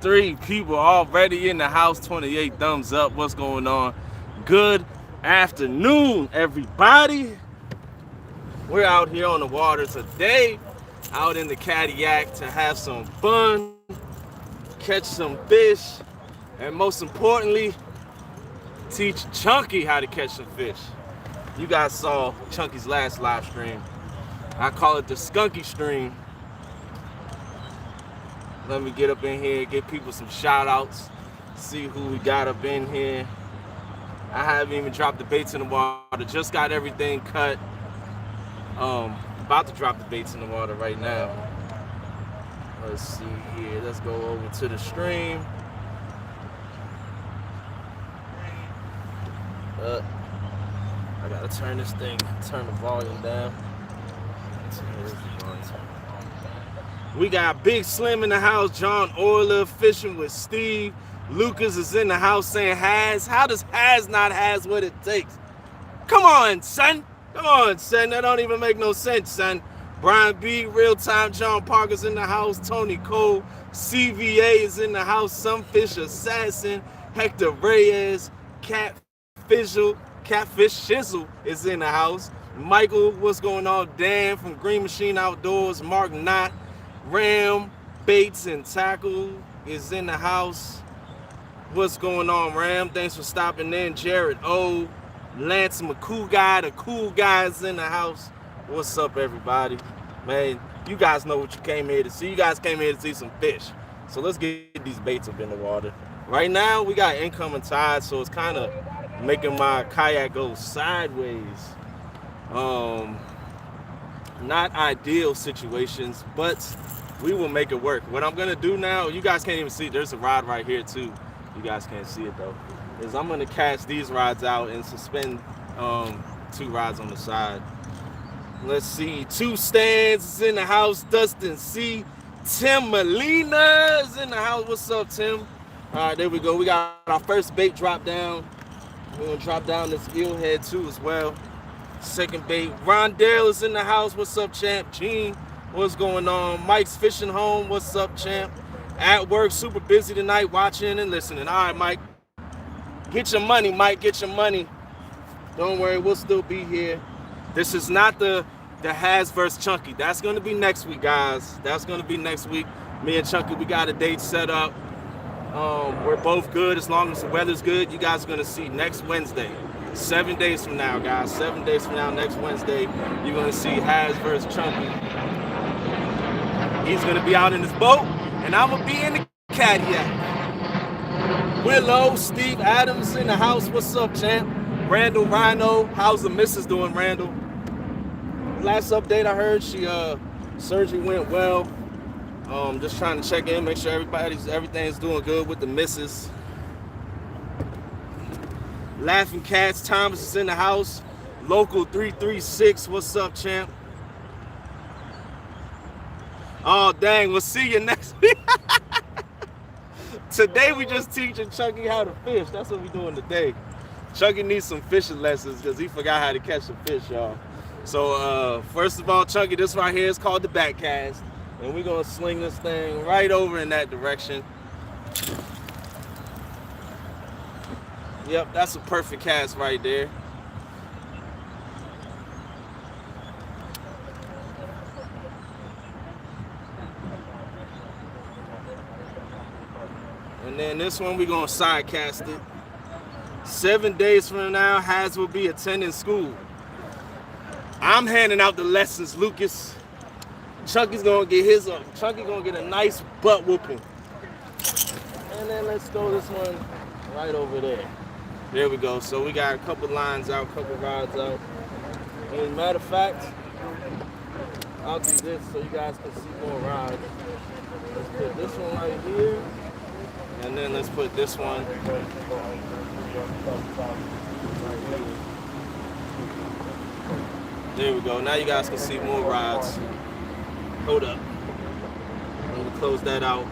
3 people already in the house. 28 thumbs up. What's going on? Good afternoon, everybody. We're out here on the water today, out in the Cadillac to have some fun, catch some fish, and most importantly, teach Chunky how to catch some fish. You guys saw Chunky's last live stream. I call it the Skunky stream. Let me get up in here, give people some shout outs, see who we got up in here. I haven't even dropped the baits in the water, just got everything cut. About to drop the baits in the water right now. Let's see here, let's go over to the stream. I gotta turn this thing, turn the volume down. We got Big Slim in the house, John Orler fishing with Steve. Lucas is in the house saying Has. How does Has not has what it takes? Come on, son. Come on, son. That don't even make no sense, son. Brian B, Real Time John Parker's in the house. Tony Cole, CVA is in the house. Sunfish Assassin, Hector Reyes, Catfish Shizzle is in the house. Michael, what's going on? Dan from Green Machine Outdoors. Mark Knott, Ram, Baits and Tackle is in the house. What's going on, Ram? Thanks for stopping in. Jared O, Lance McCool guy, the cool guy is in the house. What's up, everybody? Man, you guys know what you came here to see. You guys came here to see some fish. So let's get these baits up in the water. Right now, we got incoming tide, so it's kind of making my kayak go sideways. Not ideal situations, but we will make it work. What I'm gonna do now, you guys can't even see, there's a rod right here too. You guys can't see it though. Is I'm gonna cast these rods out and suspend 2 rods on the side. Let's see, 2 stands is in the house. Dustin C, Tim Molina is in the house. What's up, Tim? All right, there we go. We got our first bait drop down. We're gonna drop down this eel head too as well. Second bait. Rondell is in the house. What's up, champ? Gene, what's going on? Mike's fishing home. What's up, champ? At work, super busy tonight, watching and listening. All right, Mike. Get your money, Mike. Get your money. Don't worry, we'll still be here. This is not the Has versus Chunky. That's going to be next week, guys. That's going to be next week. Me and Chunky, we got a date set up. We're both good as long as the weather's good. You guys are going to see next Wednesday. 7 days from now, guys. 7 days from now, next Wednesday, you're going to see Has versus Chunky. He's going to be out in his boat, and I'm going to be in the Cadillac. Willow, Steve Adams in the house. What's up, champ? Randall Rhino. How's the missus doing, Randall? Last update I heard, surgery went well. Just trying to check in, make sure everything's doing good with the missus. Laughing Cats, Thomas is in the house. Local 336, what's up, champ? Oh, dang, we'll see you next week. Today we just teaching Chunky how to fish. That's what we're doing today. Chunky needs some fishing lessons because he forgot how to catch some fish, y'all. So, first of all, Chunky, this right here is called the back cast. And we're going to sling this thing right over in that direction. Yep, that's a perfect cast right there. And then this one, we're going to side cast it. 7 days from now, Has will be attending school. I'm handing out the lessons, Lucas. Chunky's going to get Chunky going to get a nice butt whooping. And then let's throw this one right over there. There we go. So we got a couple lines out, a couple rods out. As a matter of fact, I'll do this so you guys can see more rods. Let's put this one right here. And then let's put this one right here. There we go. Now you guys can see more rods. Hold up. I'm going to close that out.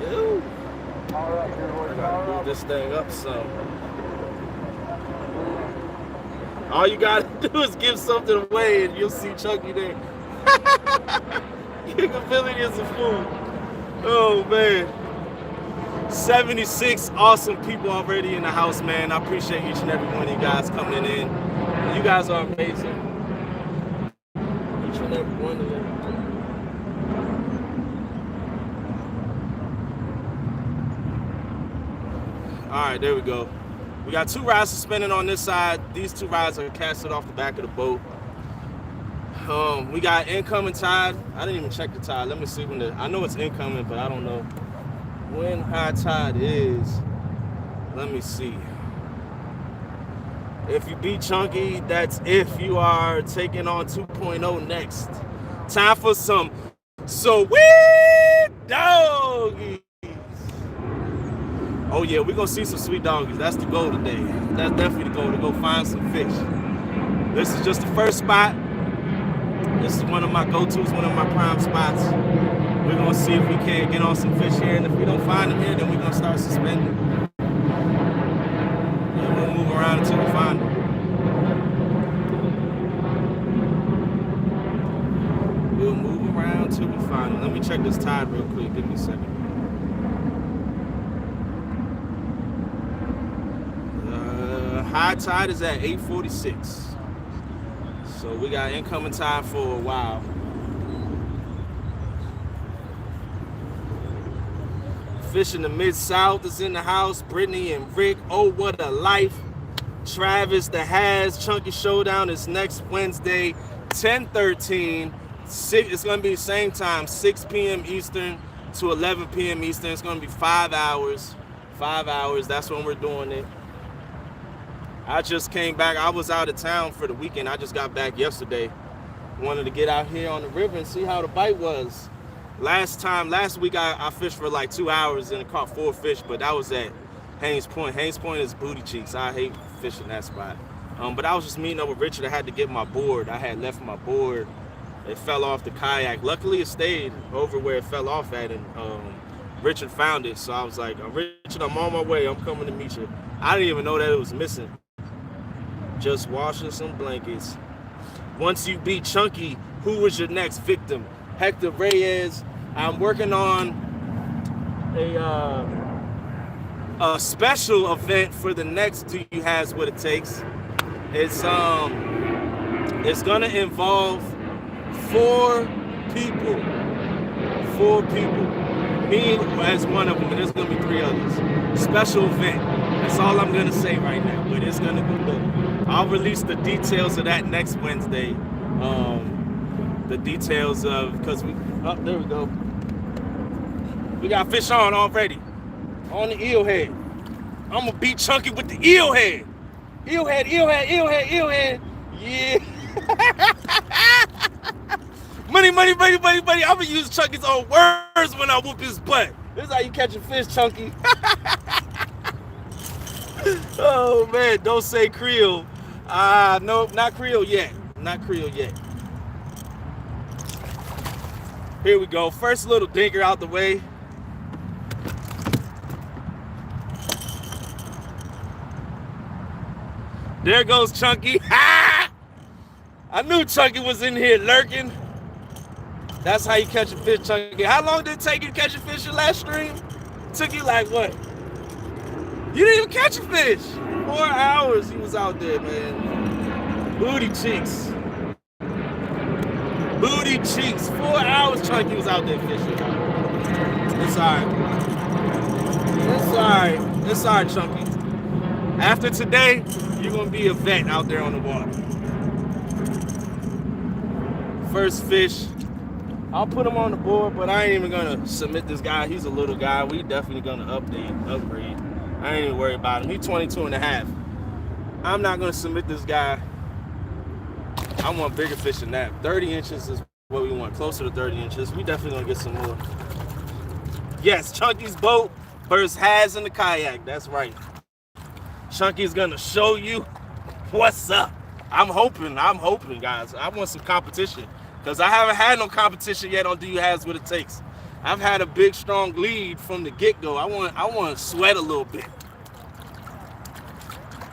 Ew. I gotta move this thing up some. All you gotta do is give something away and you'll see Chunky there. Capability is a fool. Oh man. 76 awesome people already in the house, man. I appreciate each and every one of you guys coming in. You guys are amazing. Each and every one of them. All right, there we go. We got 2 rods suspended on this side. These 2 rods are casted off the back of the boat. We got incoming tide. I didn't even check the tide. Let me see when I know it's incoming, but I don't know when high tide is. Let me see. If you beat Chunky, that's if you are taking on 2.0 next. Time for some sweet doggies. Oh yeah, we're gonna see some sweet doggies. That's the goal today. That's definitely the goal, to go find some fish. This is just the first spot. This is one of my go-tos, one of my prime spots. We're gonna see if we can get on some fish here, and if we don't find them here, then we're gonna start suspending. And we'll move around until we find them. We'll move around until we find them. Let me check this tide real quick. Give me a second. High tide is at 8:46. So we got incoming tide for a while. Fish in the Mid-South is in the house. Brittany and Rick, oh what a life. Travis, the Has, Chunky Showdown is next Wednesday, 10/13. It's going to be the same time, 6 p.m. Eastern to 11 p.m. Eastern. It's going to be 5 hours. 5 hours, that's when we're doing it. I just came back. I was out of town for the weekend. I just got back yesterday. Wanted to get out here on the river and see how the bite was. Last week I fished for like 2 hours and caught 4 fish, but that was at Haynes Point. Haynes Point is booty cheeks. I hate fishing that spot. But I was just meeting up with Richard. I had to get my board. I had left my board. It fell off the kayak. Luckily it stayed over where it fell off at, and Richard found it. So I was like, Richard, I'm on my way. I'm coming to meet you. I didn't even know that it was missing. Just washing some blankets. Once you beat Chunky, who was your next victim? Hector Reyes. I'm working on a special event for the next Do You Has What It Takes. It's gonna involve 4 people. 4 people. Me as one of them, and there's gonna be 3 others. Special event. That's all I'm gonna say right now, but it's gonna be good. I'll release the details of that next Wednesday. The details of, there we go. We got fish on already. On the eel head. I'm gonna beat Chunky with the eel head. Eel head. Yeah. Money. I'm gonna use Chunky's own words when I whoop his butt. This is how you catch a fish, Chunky. Oh man, don't say Creole. No, not Creole yet. Here we go. First little dinker out the way. There goes Chunky. Ha! I knew Chunky was in here lurking. That's how you catch a fish, Chunky. How long did it take you to catch a fish your last stream? It took you like what? You didn't even catch a fish. 4 hours he was out there, man. Booty cheeks. 4 hours Chunky was out there fishing. It's all right, Chunky. After today, you're going to be a vet out there on the water. First fish. I'll put him on the board, but I ain't even going to submit this guy. He's a little guy. We definitely going to upgrade. I ain't even worried about him. He's 22 and a half. I'm not going to submit this guy. I want bigger fish than that. 30 inches is what we want, closer to 30 inches. We definitely going to get some more. Yes, Chunky's boat versus Has in the kayak. That's right. Chunky's going to show you what's up. I'm hoping, guys. I want some competition because I haven't had no competition yet on Do You Has What It Takes. I've had a big, strong lead from the get-go. I want to sweat a little bit.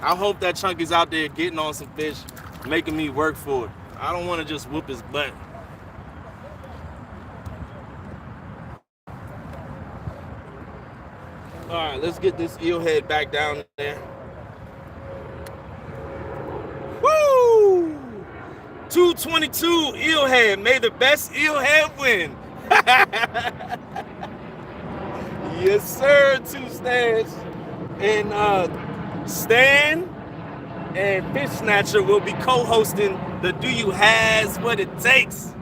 I hope that Chunky's out there getting on some fish, making me work for it. I don't want to just whoop his butt. All right, let's get this eel head back down there. Woo! 222 eel head. May the best eel head win. Yes, sir. 2 stands. And Stan and Fish Snatcher will be co-hosting the Do You Has What It Takes.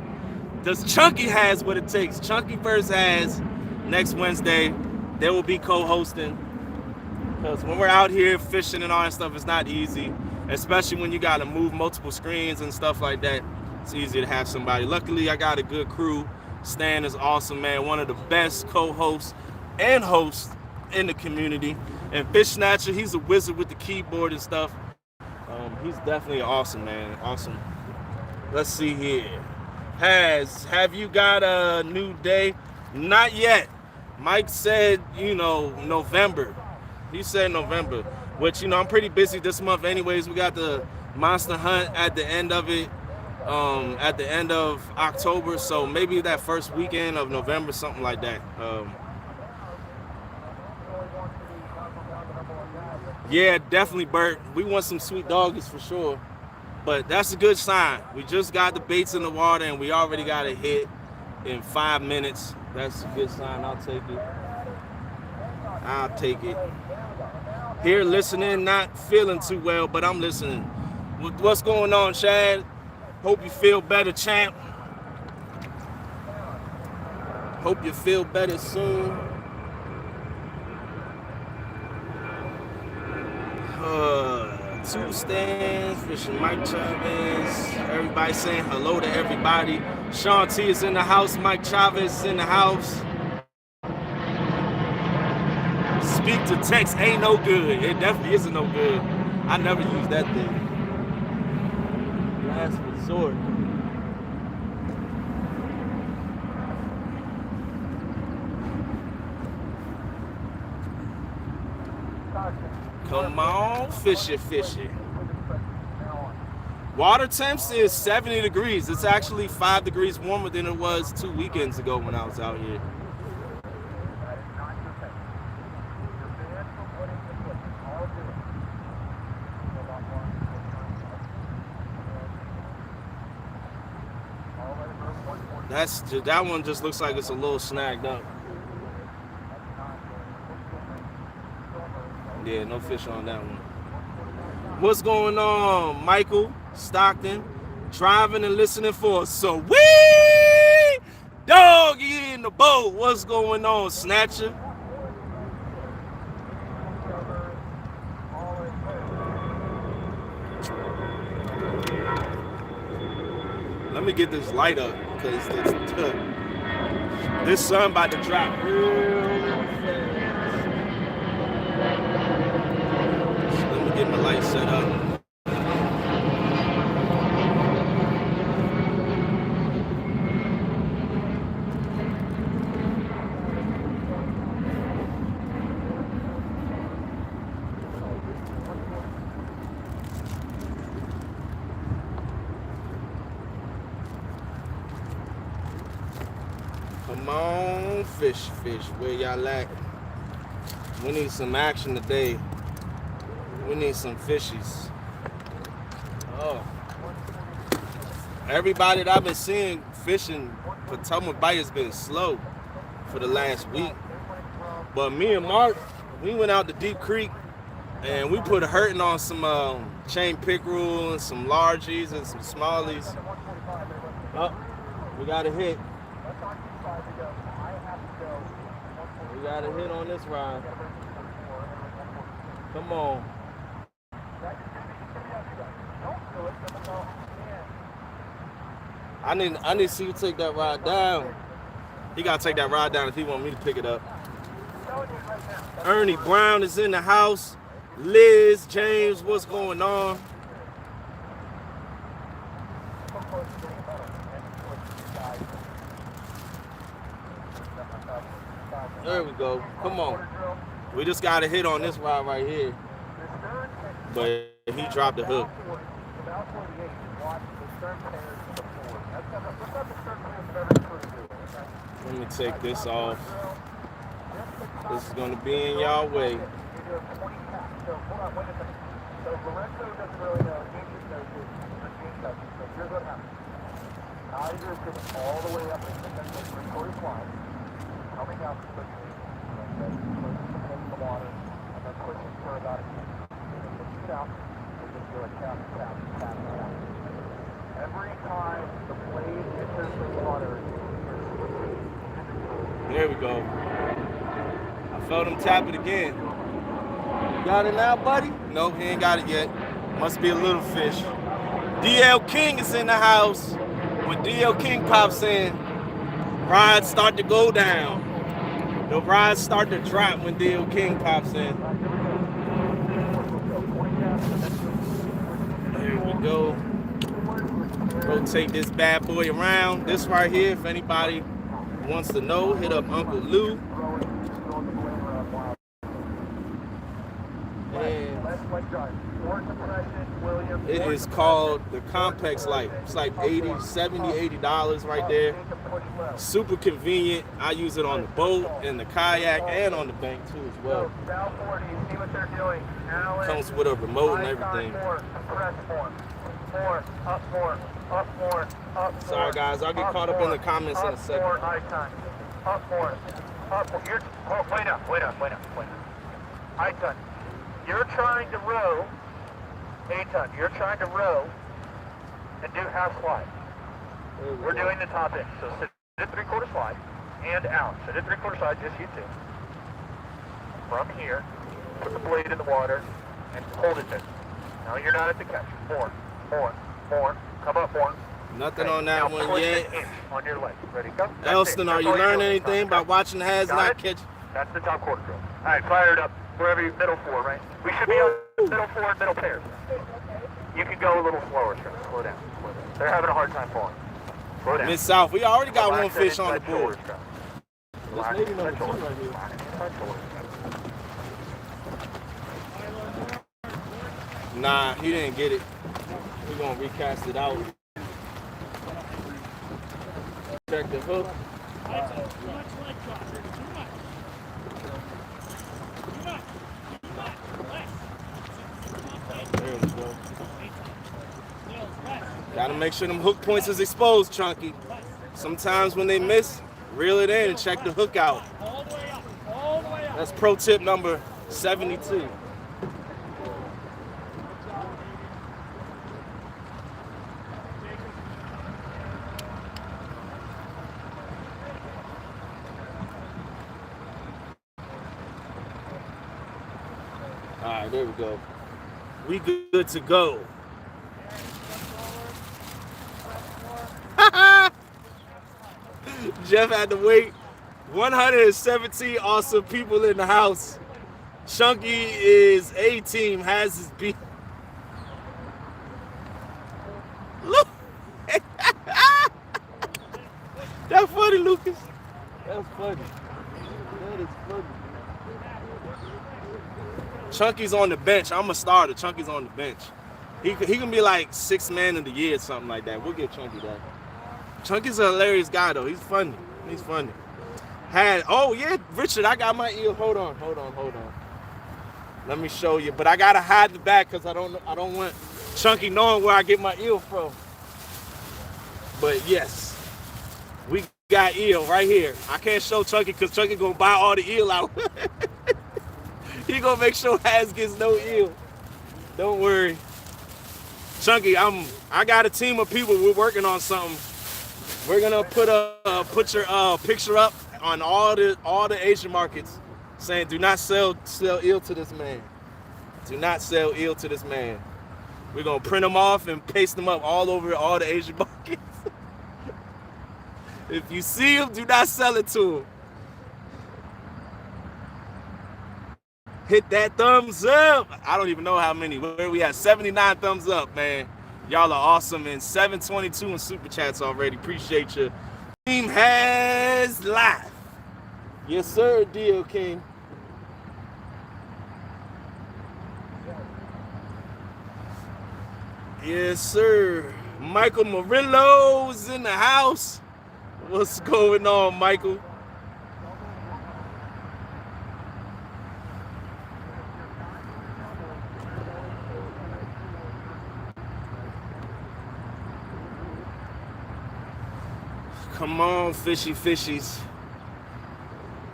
Does Chunky Has What It Takes? Chunky first has next Wednesday. They will be co-hosting. Because when we're out here fishing and all that stuff, it's not easy. Especially when you got to move multiple screens and stuff like that. It's easy to have somebody. Luckily, I got a good crew. Stan is awesome, man. One of the best co-hosts and hosts in the community. And Fish Snatcher, he's a wizard with the keyboard and stuff. He's definitely awesome, man. Awesome. Let's see here. Have you got a new day? Not yet. Mike said, November. He said November, which, I'm pretty busy this month anyways. We got the Monster Hunt at the end of it, at the end of October. So maybe that first weekend of November, something like that. Yeah, definitely, Bert. We want some sweet doggies for sure. But that's a good sign. We just got the baits in the water and we already got a hit in 5 minutes. That's a good sign. I'll take it. Here listening, not feeling too well, but I'm listening. What's going on, Chad? Hope you feel better, champ. Hope you feel better soon. 2 stands, fishing Mike Chavez. Everybody saying hello to everybody. Sean T is in the house. Mike Chavez is in the house. Speak to text ain't no good. It definitely isn't no good. I never use that thing. Last resort. Come on, fishy. Water temps is 70 degrees. It's actually 5 degrees warmer than it was 2 weekends ago when I was out here. That one just looks like it's a little snagged up. Yeah, no fish on that one. What's going on, Michael Stockton? Driving and listening for a sweet doggy in the boat. What's going on, Snatcher? Let me get this light up because this sun about to drop real fast. Let me get my light set up. Come on, fish, where y'all at? We need some action today. We need some fishies. Oh. Everybody that I've been seeing fishing Potomac Bay has been slow for the last week. But me and Mark, we went out to Deep Creek and we put a hurting on some chain pickerel and some largies and some smallies. Oh, we got a hit. We got a hit on this ride. Come on. I need to see you take that ride down. He gotta take that ride down if he want me to pick it up. Ernie Brown is in the house. Liz, James, what's going on? There we go. Come on. We just got a hit on this rod right here. But he dropped the hook. Let me take this off. This is going to be in y'all way. So hold on, wait a second. So Lorenzo doesn't really know. He just knows this. So here's what happens. Now you're just all the way up in the 3/4 line, coming out quickly, and then pushing the water, and then pushing for about a minute. And then shoot out, and just do a tap, tap, tap, tap. Every time the blade enters the water, there we go. I felt him tap it again. You got it now, buddy? No, he ain't got it yet. Must be a little fish. DL King is in the house. When DL King pops in, rods start to go down. The rods start to drop when DL King pops in. There we go. Rotate this bad boy around. This right here, if anybody wants to know, hit up Uncle Lou. It is called the Complex Light. It's like $80 right there. Super convenient. I use it on the boat, in the kayak, and on the bank too as well. Comes with a remote and everything. Sorry guys, I'll get caught up in the comments in a second. Up more. Wait up. I-ton. You're trying to row, A-ton, you're trying to row and do half slide. We're doing the top end. So sit at 3/4 slide and out. Sit at 3/4 slide, just you two. From here, put the blade in the water and hold it there. Now you're not at the catch. More. Come up more. Nothing on that one yet. On your leg. Ready, go. Elston, are you learning anything by watching the Has Not Catch? That's the top quarter drill. All right, fire it up. Wherever you middle four, right? We should be on middle four and middle pairs. You can go a little slower, sir. Slow down. They're having a hard time falling. Slow down. Mid-South, we already got one fish on the board. There's maybe number 2 right here. Nah, he didn't get it. We're going to recast it out. Check the hook. There we go. Gotta make sure them hook points is exposed, Chunky. Sometimes when they miss, reel it in and check the hook out. That's pro tip number 72. All right, there we go. We good to go. Jeff had to wait. 117 awesome people in the house. Chunky is A-team, has his beat. Look. That's funny, Lucas. That's funny. That is funny. Chunky's on the bench. I'm a starter. Chunky's on the bench. He can be like 6th man of the year or something like that. We'll give Chunky that. Chunky's a hilarious guy though. He's funny. Oh yeah, Richard, I got my eel. Hold on. Let me show you. But I gotta hide the back because I don't want Chunky knowing where I get my eel from. But yes, we got eel right here. I can't show Chunky because Chunky gonna buy all the eel out. He gonna make sure Has gets no eel. Don't worry. Chunky, I got a team of people. We're working on something. We're gonna put your picture up on all the Asian markets, saying do not sell eel to this man. Do not sell eel to this man. We're gonna print them off and paste them up all over all the Asian markets. If you see him, do not sell it to him. Hit that thumbs up. I don't even know how many. Where we at 79 thumbs up, man. Y'all are awesome, and 722 in super chats already. Appreciate you. Team Has live. Yes, sir, DL King. Yes, sir. Michael Murillo's in the house. What's going on, Michael? Come on, fishies.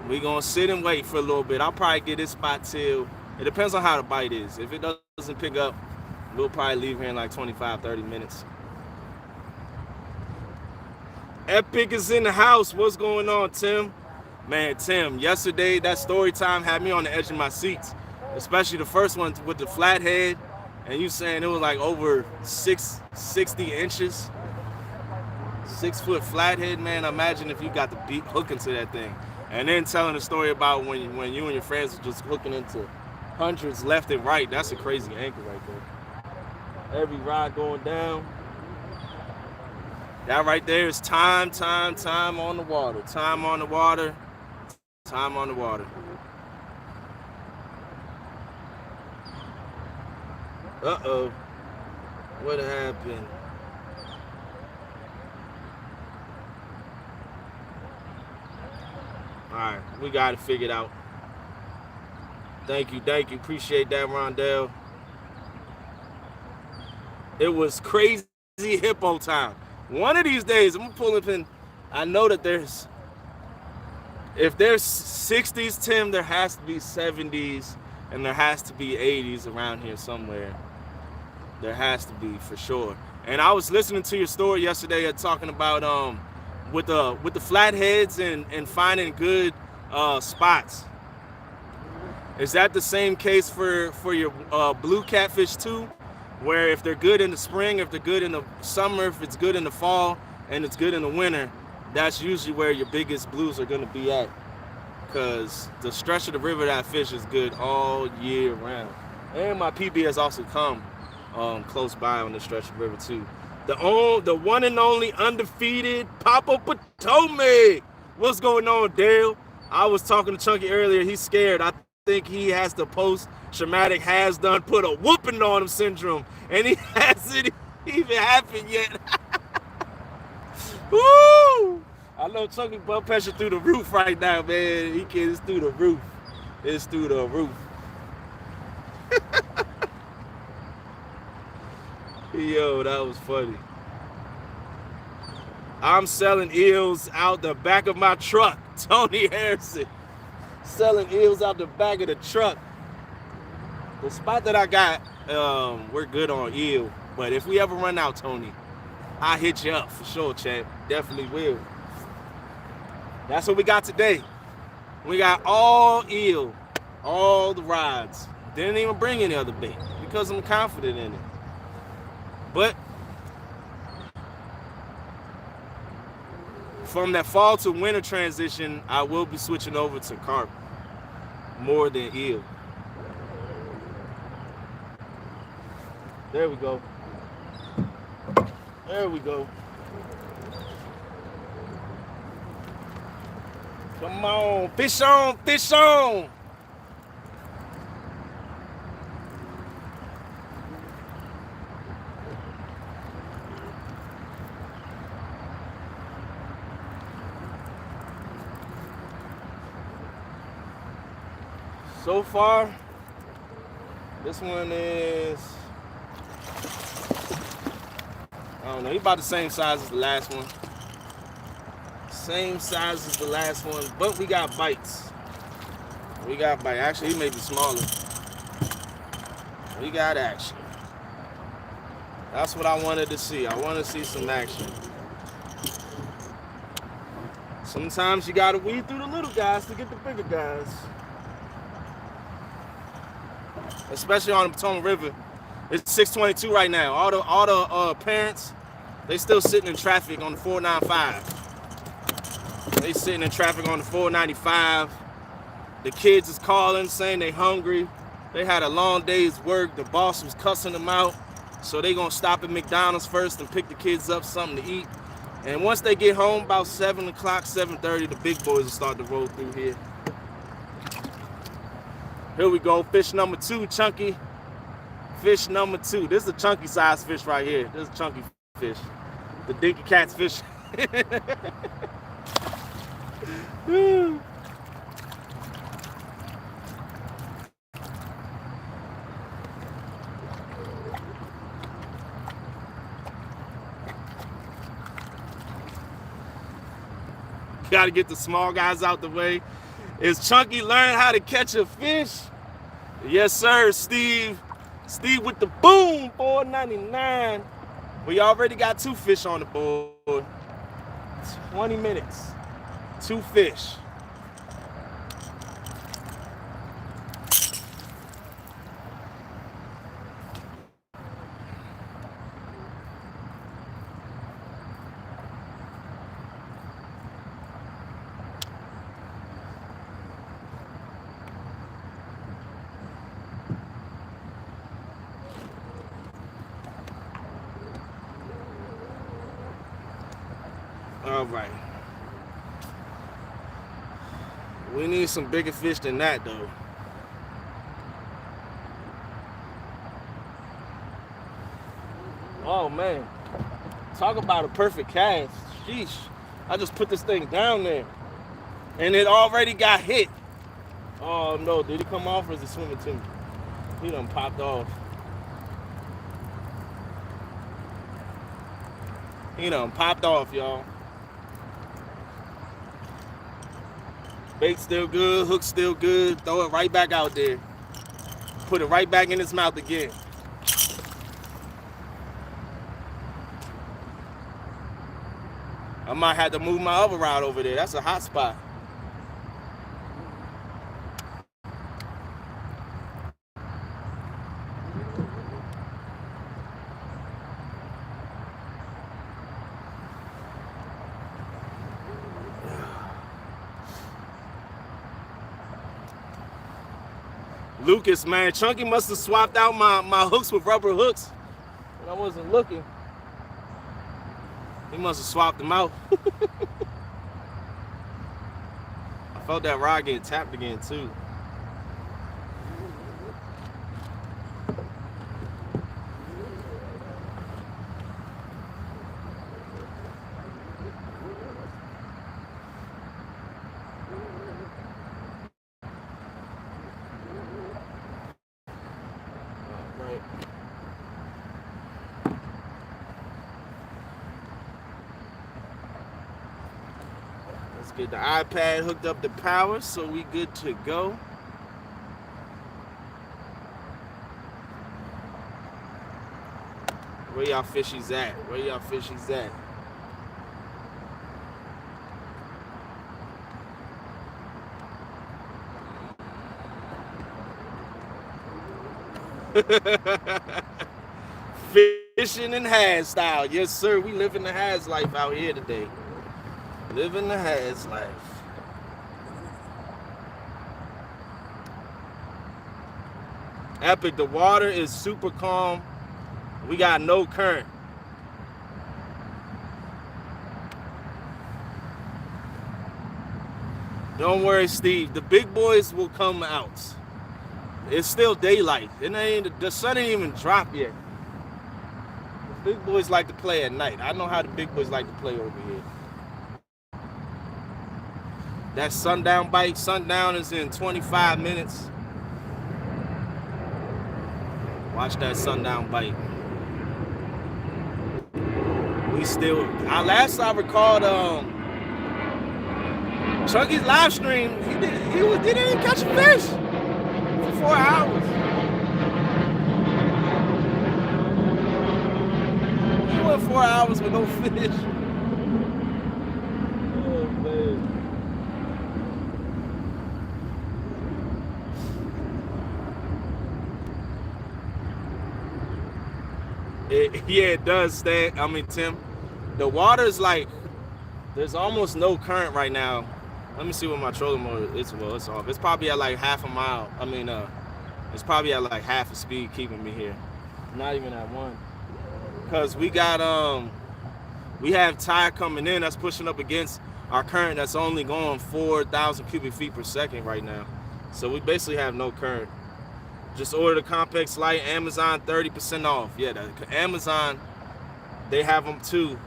We gonna sit and wait for a little bit. I'll probably get this spot till, it depends on how the bite is. If it doesn't pick up, we'll probably leave here in like 25, 30 minutes. Epic is in the house. What's going on, Tim? Man, Tim, yesterday that story time had me on the edge of my seats, especially the first one with the flathead, and you saying it was like over 60 inches. 6 foot flathead, man. Imagine if you got the beat hook into that thing. And then telling a story about when you and your friends were just hooking into hundreds left and right. That's a crazy anchor right there. Every rod going down. That right there is time on the water. Time on the water. Time on the water. Uh-oh. What happened? All right, we got it figured out. Thank you. Appreciate that, Rondell. It was crazy hippo time. One of these days, I'm gonna pull up in. I know that if there's 60s, Tim, there has to be 70s, and there has to be 80s around here somewhere. There has to be, for sure. And I was listening to your story yesterday talking about with the flatheads and finding good spots. Is that the same case for your blue catfish too? Where if they're good in the spring, if they're good in the summer, if it's good in the fall, and it's good in the winter, that's usually where your biggest blues are gonna be at. Because the stretch of the river that fish is good all year round. And my PB has also come close by on the stretch of the river too. The one and only undefeated Papa Potomac. What's going on, Dale? I was talking to Chunky earlier. He's scared. I think he has the post-traumatic has done put a whooping on him syndrome, and he hasn't even happened yet. Woo! I know Chunky blood pressure through the roof right now, man. It's through the roof. It's through the roof. Yo, that was funny. I'm selling eels out the back of my truck. Tony Harrison. Selling eels out the back of the truck. The spot that I got, we're good on eel. But if we ever run out, Tony, I'll hit you up for sure, champ. Definitely will. That's what we got today. We got all eel, all the rods. Didn't even bring any other bait because I'm confident in it. But from that fall to winter transition, I will be switching over to carp more than eel. There we go. There we go. Come on, fish on, fish on. So far, this one is, I don't know, he's about the same size as the last one. Same size as the last one, but we got bites. We got bites. Actually, he may be smaller. We got action. That's what I wanted to see. I want to see some action. Sometimes you got to weed through the little guys to get the bigger guys. Especially on the Potomac River. It's 6:22 right now. All the parents, they still sitting in traffic on the 495. They sitting in traffic on the 495. The kids is calling, saying they hungry. They had a long day's work. The boss was cussing them out. So they gonna stop at McDonald's first and pick the kids up something to eat. And once they get home, about 7 o'clock, 7:30, the big boys will start to roll through here. Here we go, fish number 2, Chunky. Fish number 2. This is a chunky size fish right here. This is a chunky fish. The dinky cat's fish. Gotta get the small guys out the way. Is Chunky learning how to catch a fish? Yes, sir, Steve. Steve with the boom, $4.99. We already got 2 fish on the board. 20 minutes, 2 fish. All right. We need some bigger fish than that, though. Oh, man. Talk about a perfect cast. Sheesh. I just put this thing down there. And it already got hit. Oh, no. Did he come off or is he swimming to me? He done popped off. He done popped off, y'all. Bait still good, hook still good. Throw it right back out there. Put it right back in his mouth again. I might have to move my other rod over there. That's a hot spot. Lucas, man, Chunky must have swapped out my hooks with rubber hooks when I wasn't looking. He must have swapped them out. I felt that rod getting tapped again, too. Get the iPad hooked up to power so we good to go. Where y'all fishies at? Where y'all fishies at? Fishing in Has style. Yes, sir. We living the Has life out here today. Living the Has life. Epic. The water is super calm. We got no current. Don't worry, Steve. The big boys will come out. It's still daylight. The sun ain't even dropped yet. The big boys like to play at night. I know how the big boys like to play over here. That sundown bite. Sundown is in 25 minutes. Watch that sundown bite. Last I recalled, Chunky's live stream, he didn't even catch a fish for 4 hours. He went 4 hours with no fish. Oh, man. It does, Stan. I mean, Tim. The water is like, there's almost no current right now. Let me see what my trolling motor is. Well, it's off. It's probably at like half a mile. I mean, it's probably at like half a speed keeping me here. Not even at one. Because we have tide coming in that's pushing up against our current that's only going 4,000 cubic feet per second right now. So we basically have no current. Just order the Complex Light, Amazon, 30% off. Yeah, the Amazon, they have them too.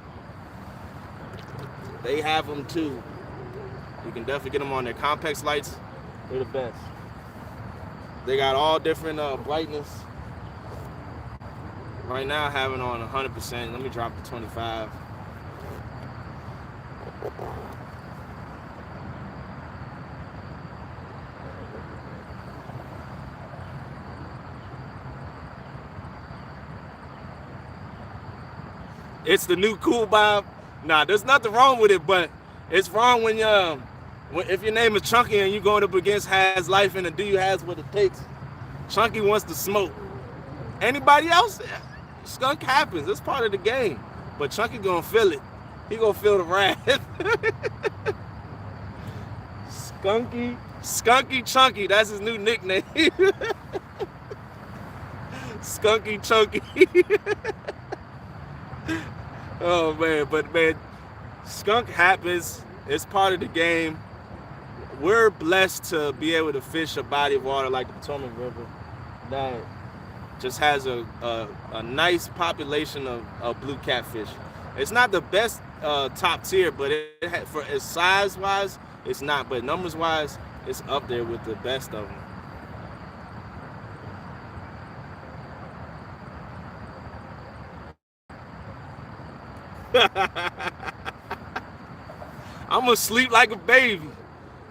They have them too. You can definitely get them on their Complex Lights. They're the best. They got all different brightness. Right now I have it on 100%. Let me drop to 25. It's the new cool Bob. Nah, there's nothing wrong with it, but it's wrong when if your name is Chunky and you going up against Has Life and the dude has what it takes. Chunky wants to smoke. Anybody else? Skunk happens. It's part of the game. But Chunky gonna feel it. He gonna feel the wrath. Skunky Chunky. That's his new nickname. Skunky Chunky. Oh man, but man, skunk happens. It's part of the game. We're blessed to be able to fish a body of water like the Potomac River that just has a nice population of blue catfish. It's not the best top tier, but for size wise, it's not. But numbers wise, it's up there with the best of them. I'm gonna sleep like a baby.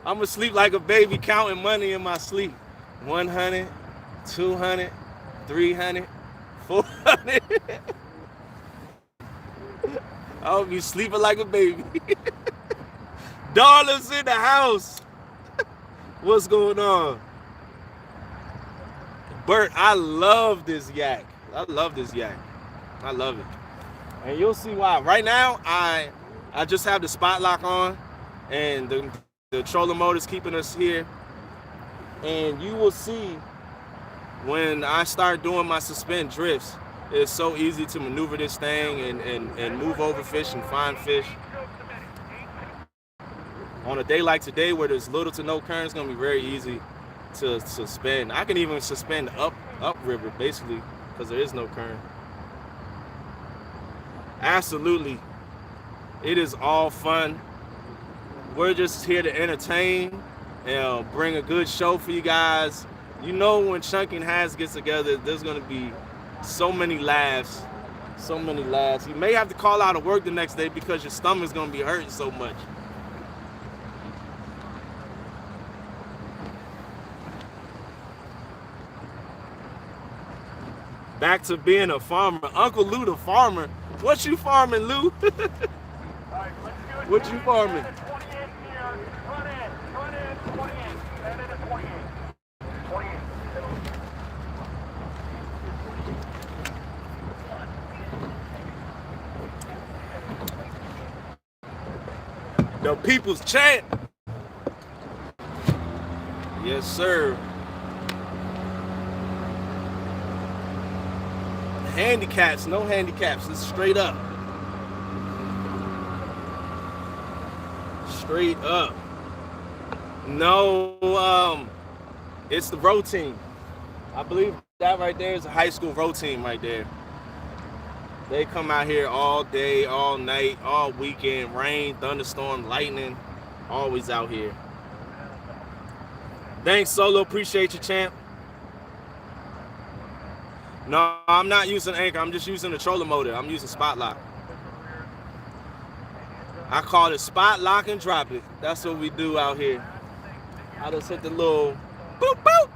I'm gonna sleep like a baby counting money in my sleep. 100, 200, 300, 400. I'll be sleeping like a baby. Dollars in the house. What's going on? Bert, I love this yak. I love this yak. I love it. And you'll see why. Right now, I just have the spot lock on, and the trolling mode is keeping us here. And you will see when I start doing my suspend drifts, it's so easy to maneuver this thing and move over fish and find fish. On a day like today where there's little to no current, it's gonna be very easy to suspend. I can even suspend upriver basically because there is no current. Absolutely. It is all fun. We're just here to entertain and bring a good show for you guys. You know, when Chunky and Has gets together, there's going to be so many laughs. So many laughs. You may have to call out of work the next day because your stomach's going to be hurting so much. Back to being a farmer. Uncle Lou the farmer. What you farming, Lou? What you farming? The people's champ. Yes, sir. Handicaps, no handicaps. It's straight up. Straight up. No, it's the row team. I believe that right there is a high school row team right there. They come out here all day, all night, all weekend, rain, thunderstorm, lightning, always out here. Thanks, Solo. Appreciate you, champ. No, I'm not using anchor. I'm just using the trolling motor. I'm using spot lock. I call it spot lock and drop it. That's what we do out here. I just hit the little boop, boop.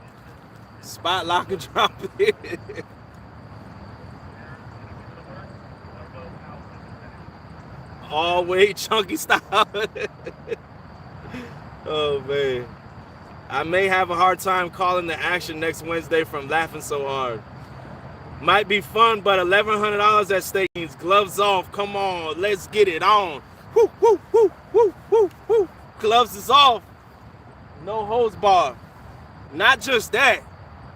Spot lock and drop it. Always Chunky style. Oh, man. I may have a hard time calling the action next Wednesday from laughing so hard. Might be fun, but $1,100 at stake means gloves off. Come on, let's get it on. Woo, woo, woo, woo, woo, woo. Gloves is off. No hose bar. Not just that.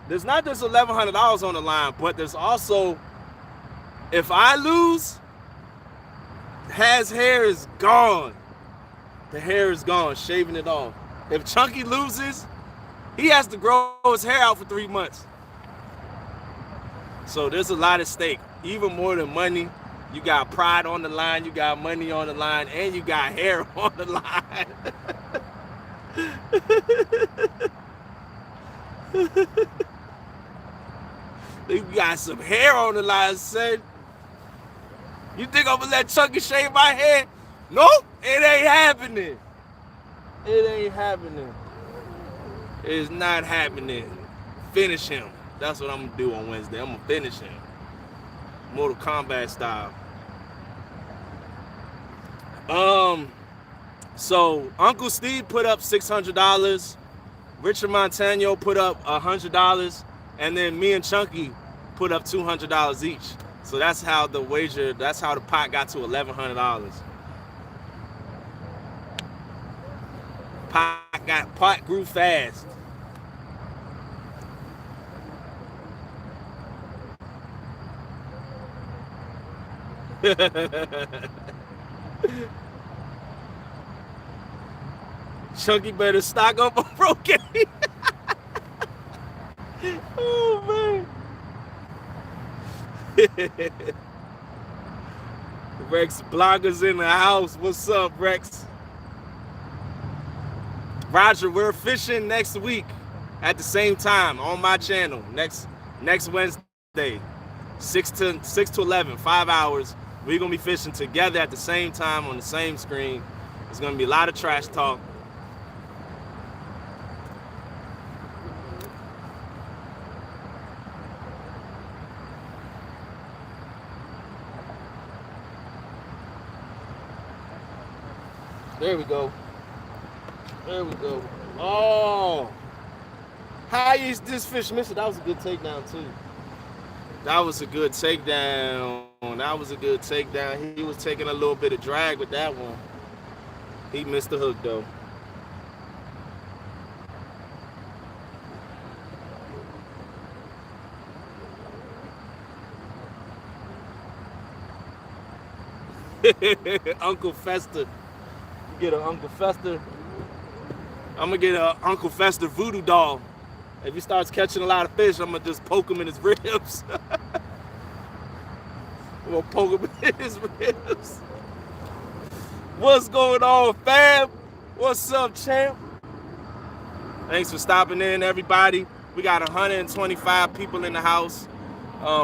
There's not just $1,100 on the line, but there's also, if I lose, Has hair is gone. The hair is gone, shaving it off. If Chunky loses, he has to grow his hair out for 3 months. So there's a lot at stake. Even more than money, you got pride on the line, you got money on the line, and you got hair on the line. You got some hair on the line, son. You think I'm gonna let Chunky shave my hair? Nope, it ain't happening. It ain't happening. It's not happening. Finish him. That's what I'm gonna do on Wednesday. I'm gonna finish him. Mortal Kombat style. So Uncle Steve put up $600. Richard Montano put up $100, and then me and Chunky put up $200 each. So that's how the wager. That's how the pot got to $1,100. Pot grew fast. Chunky better stock up on broken. Oh man. Rex Blogger's in the house. What's up, Rex? Roger, we're fishing next week at the same time on my channel. Next Wednesday, 6 to 11, 5 hours. We're gonna be fishing together at the same time on the same screen. There's gonna be a lot of trash talk. There we go. There we go. Oh, how is this fish missing? That was a good takedown too. That was a good takedown. That was a good takedown. He was taking a little bit of drag with that one. He missed the hook though. Uncle Fester. Get an Uncle Fester. I'm gonna get an Uncle Fester voodoo doll. If he starts catching a lot of fish, I'm gonna just poke him in his ribs. I'm gonna poke him in his ribs. What's going on, fam? What's up, champ? Thanks for stopping in, everybody. We got 125 people in the house.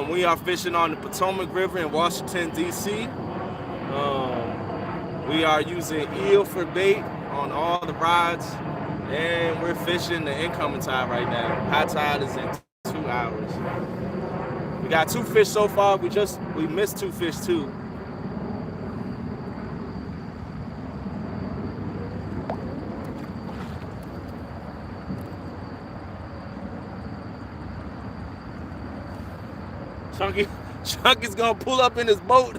We are fishing on the Potomac River in Washington, D.C. We are using eel for bait on all the rods, and we're fishing the incoming tide right now. High tide is in 2 hours. We got 2 fish so far. We missed 2 fish too. Chunky's gonna pull up in his boat.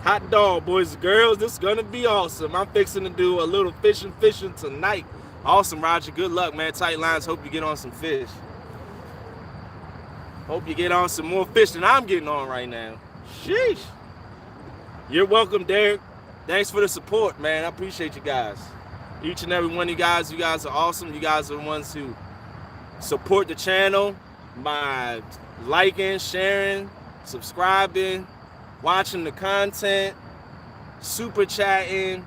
Hot dog, boys and girls. This is gonna be awesome. I'm fixing to do a little fishing tonight. Awesome, Roger. Good luck, man. Tight lines. Hope you get on some fish. Hope you get on some more fish than I'm getting on right now. Sheesh. You're welcome, Derek. Thanks for the support, man. I appreciate you guys. Each and every one of you guys are awesome. You guys are the ones who support the channel by liking, sharing, subscribing, watching the content, super chatting,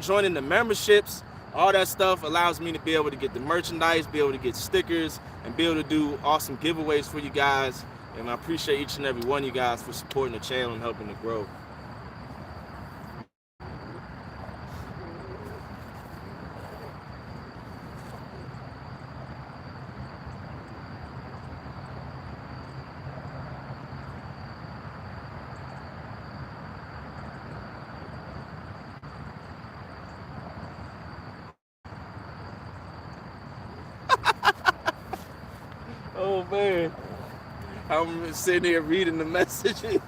joining the memberships. All that stuff allows me to be able to get the merchandise, be able to get stickers, and be able to do awesome giveaways for you guys. And I appreciate each and every one of you guys for supporting the channel and helping it grow. Oh man, I'm sitting here reading the messages.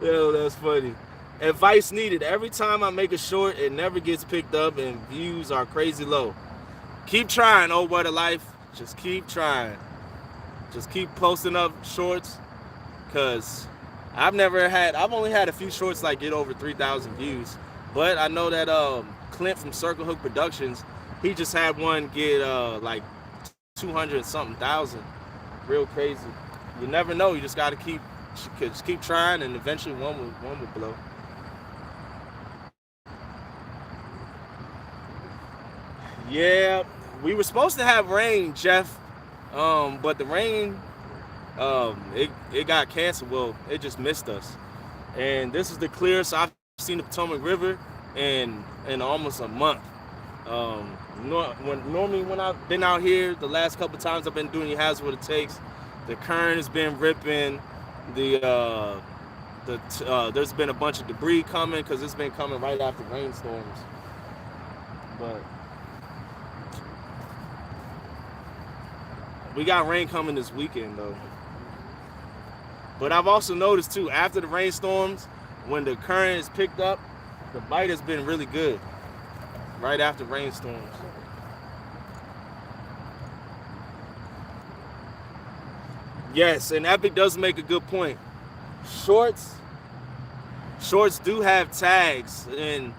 Yo, that's funny. Advice needed. Every time I make a short, it never gets picked up and views are crazy low. Keep trying, oh what a life. Just keep trying. Just keep posting up shorts, cause I've only had a few shorts like get over 3,000 views. But I know that Clint from Circle Hook Productions, he just had one get like 200 something thousand. Real crazy. You never know. You just gotta keep trying, and eventually one will blow. Yeah, we were supposed to have rain, Jeff, but the rain it got canceled. Well, it just missed us, and this is the clearest I've seen the Potomac River in almost a month. Normally when I've been out here, the last couple times I've been doing it has what it takes. The current has been ripping. There's been a bunch of debris coming because it's been coming right after rainstorms. But we got rain coming this weekend though. But I've also noticed too, after the rainstorms, when the current is picked up, the bite has been really good. Right after rainstorms. Yes, and Epic does make a good point. Shorts do have tags, and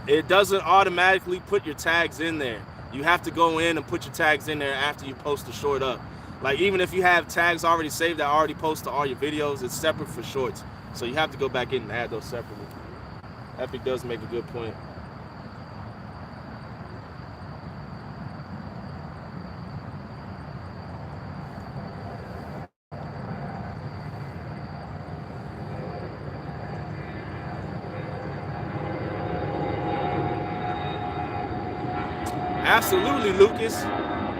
it doesn't automatically put your tags in there. You have to go in and put your tags in there after you post the short up. Like even if you have tags already saved that already post to all your videos, it's separate for shorts. So you have to go back in and add those separately. Epic does make a good point. Absolutely, Lucas.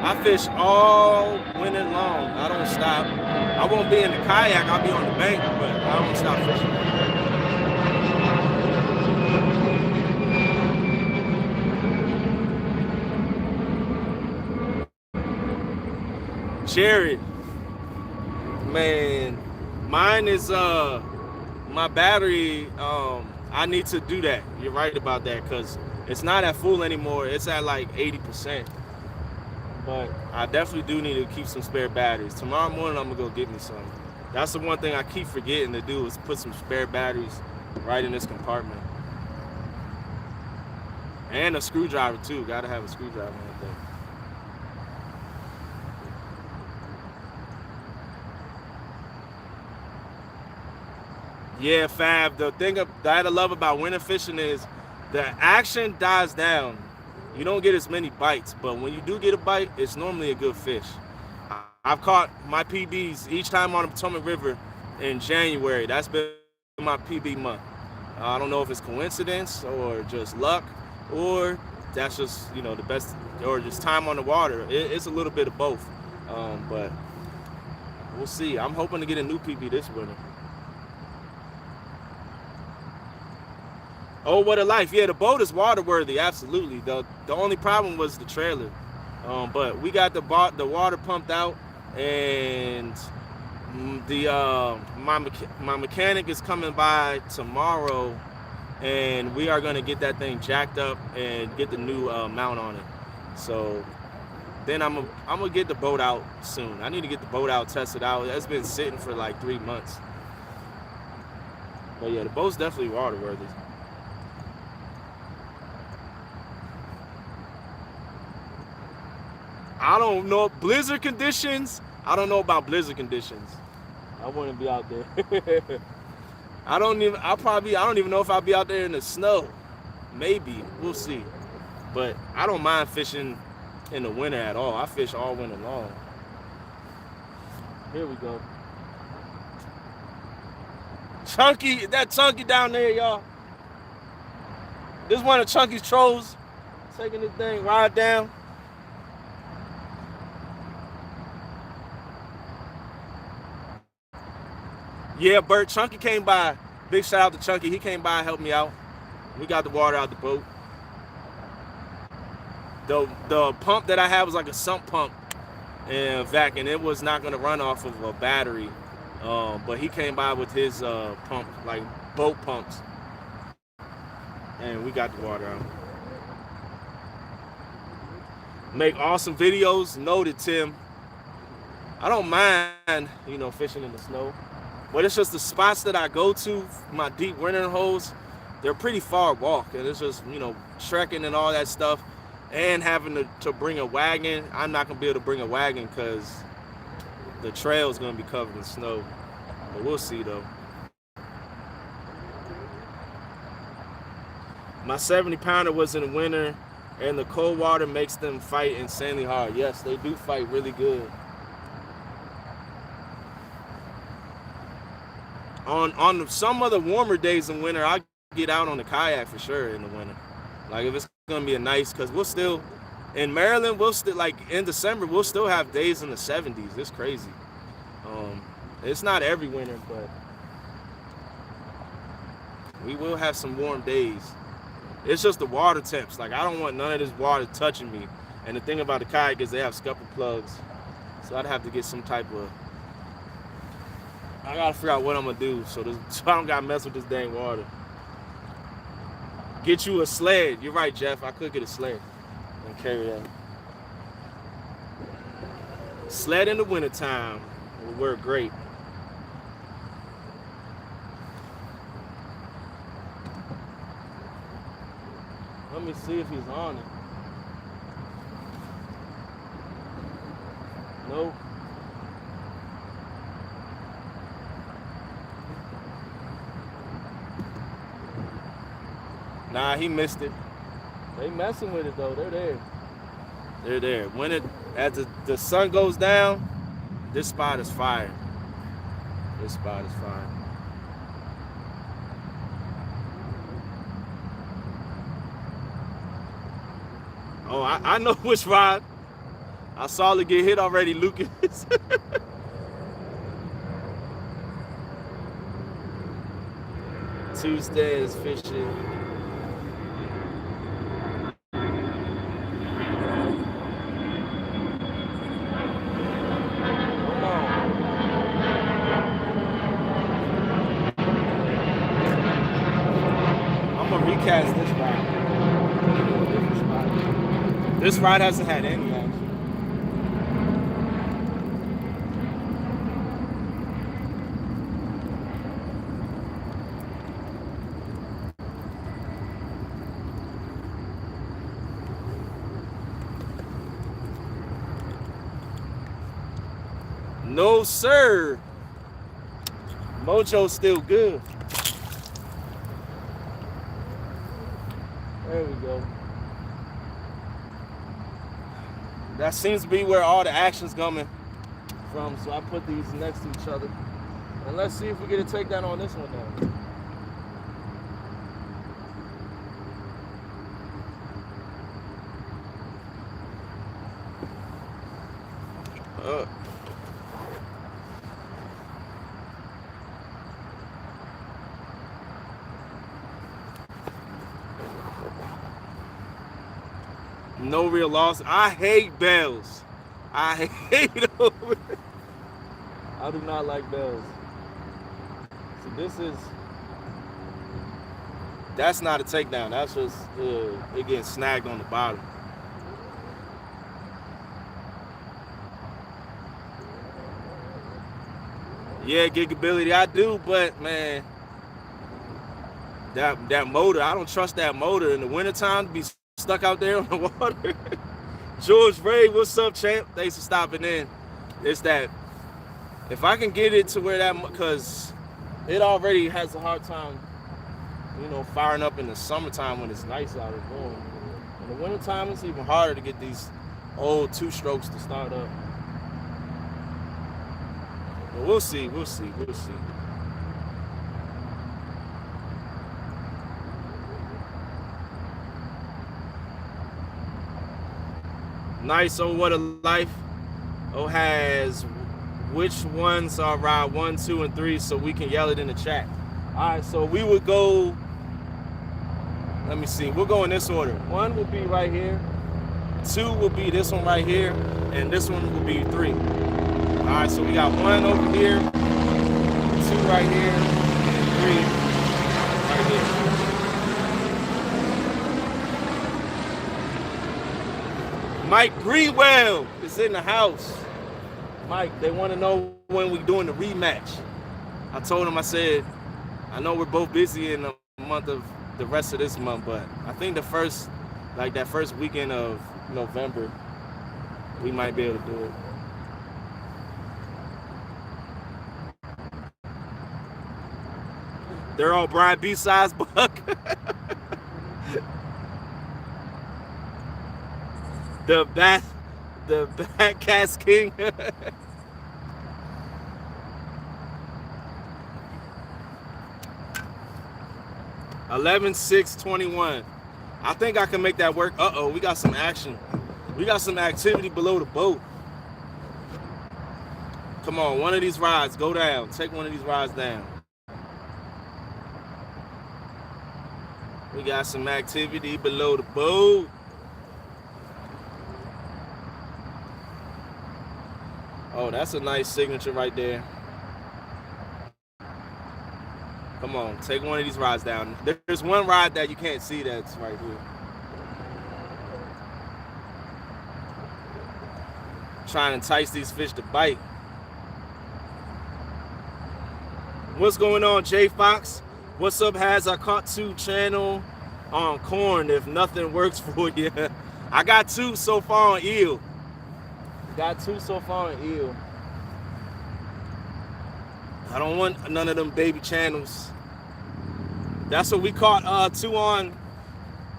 I fish all winter long. I don't stop. I won't be in the kayak. I'll be on the bank, but I don't stop fishing. Jared, man, mine is my battery. I need to do that. You're right about that because it's not at full anymore. It's at like 80%. But I definitely do need to keep some spare batteries. Tomorrow morning I'm gonna go get me some. That's the one thing I keep forgetting to do is put some spare batteries right in this compartment. And a screwdriver too. Gotta have a screwdriver in that thing. Yeah, Fab. The thing that I love about winter fishing is the action dies down. You don't get as many bites, but when you do get a bite, it's normally a good fish. I've caught my PBs each time on the Potomac River in January. That's been my PB month. I don't know if it's coincidence or just luck, or that's just the best, or just time on the water. It's a little bit of both, but we'll see. I'm hoping to get a new PB this winter. Oh, what a life. Yeah, the boat is waterworthy, absolutely. The only problem was the trailer. But we got the water pumped out, and my mechanic is coming by tomorrow, and we are going to get that thing jacked up and get the new mount on it. So then I'm gonna get the boat out soon. I need to get the boat out, tested out. It's been sitting for like 3 months. But yeah, the boat's definitely waterworthy. I don't know blizzard conditions. I don't know about blizzard conditions. I wouldn't be out there. I don't even know if I'll be out there in the snow. Maybe, we'll see. But I don't mind fishing in the winter at all. I fish all winter long. Here we go. Chunky, that Chunky down there, y'all. This is one of Chunky's trolls. Taking this thing right down. Yeah, Bert, Chunky came by. Big shout out to Chunky. He came by and helped me out. We got the water out the boat. The pump that I had was like a sump pump and vac, and it was not going to run off of a battery. But he came by with his pump, like boat pumps, and we got the water out. Make awesome videos. Noted, Tim. I don't mind, fishing in the snow. But it's just the spots that I go to, my deep wintering holes, they're pretty far walk. And it's just, trekking and all that stuff. And having to bring a wagon. I'm not going to be able to bring a wagon because the trail is going to be covered in snow. But we'll see, though. My 70-pounder was in the winter, and the cold water makes them fight insanely hard. Yes, they do fight really good. On some of the warmer days in winter, I get out on the kayak for sure in the winter. Like if it's gonna be a nice, because we'll still, in Maryland, we'll still, like in December, we'll still have days in the 70s. It's crazy. It's not every winter, but we will have some warm days. It's just the water temps. Like, I don't want none of this water touching me. And the thing about the kayak is they have scupper plugs. So I'd have to get some type of, I gotta figure out what I'm gonna do so I don't gotta mess with this dang water. Get you a sled. You're right, Jeff. I could get a sled and carry that. Sled in the wintertime will work great. Let me see if he's on it. Nope. Nah, he missed it. They messing with it though. They're there. They're there. When as the sun goes down, this spot is fire. This spot is fire. Oh, I know which rod. I saw it get hit already, Lucas. Tuesday is fishing. Come on. I'm gonna recast this rod. This rod hasn't had any action. No, sir. Mojo's still good. There we go. That seems to be where all the action's coming from. So I put these next to each other. And let's see if we get a takedown on this one now. No real loss. I hate bells. I hate them. I do not like bells. So that's not a takedown. That's just it getting snagged on the bottom. Yeah, gigability, I do, but man, that motor, I don't trust that motor in the wintertime to be stuck out there on the water. George Ray, what's up, champ? Thanks for stopping in. It's that if I can get it to where that, because it already has a hard time, firing up in the summertime when it's nice out and warm. In the wintertime, it's even harder to get these old 2-strokes to start up. But we'll see. Nice. Oh, what a life. Oh, has which ones are ride 1, 2, and 3 so we can yell it in the chat. All right, so we would go, let me see, we'll go in this order. 1 will be right here, 2 will be this one right here, and this one will be 3. All right, so we got 1 over here, 2 right here, and 3 right here. Mike Greenwell is in the house. Mike, they want to know when we're doing the rematch. I told him, I said, I know we're both busy in the month of the rest of this month, but I think that first weekend of November, we might be able to do it. They're all Brian B-size buck. The Bat Cast King. 11-6-21. I think I can make that work. Uh-oh, we got some action. We got some activity below the boat. Come on, one of these rods, go down. Take one of these rods down. We got some activity below the boat. Oh, that's a nice signature right there. Come on, take one of these rods down. There's one rod that you can't see that's right here. Trying to entice these fish to bite. What's going on, J Fox? What's up, Has I Caught 2 channel on corn if nothing works for you? I got 2 so far on eel. Got 2 so far on eel. I don't want none of them baby channels. That's what we caught 2 on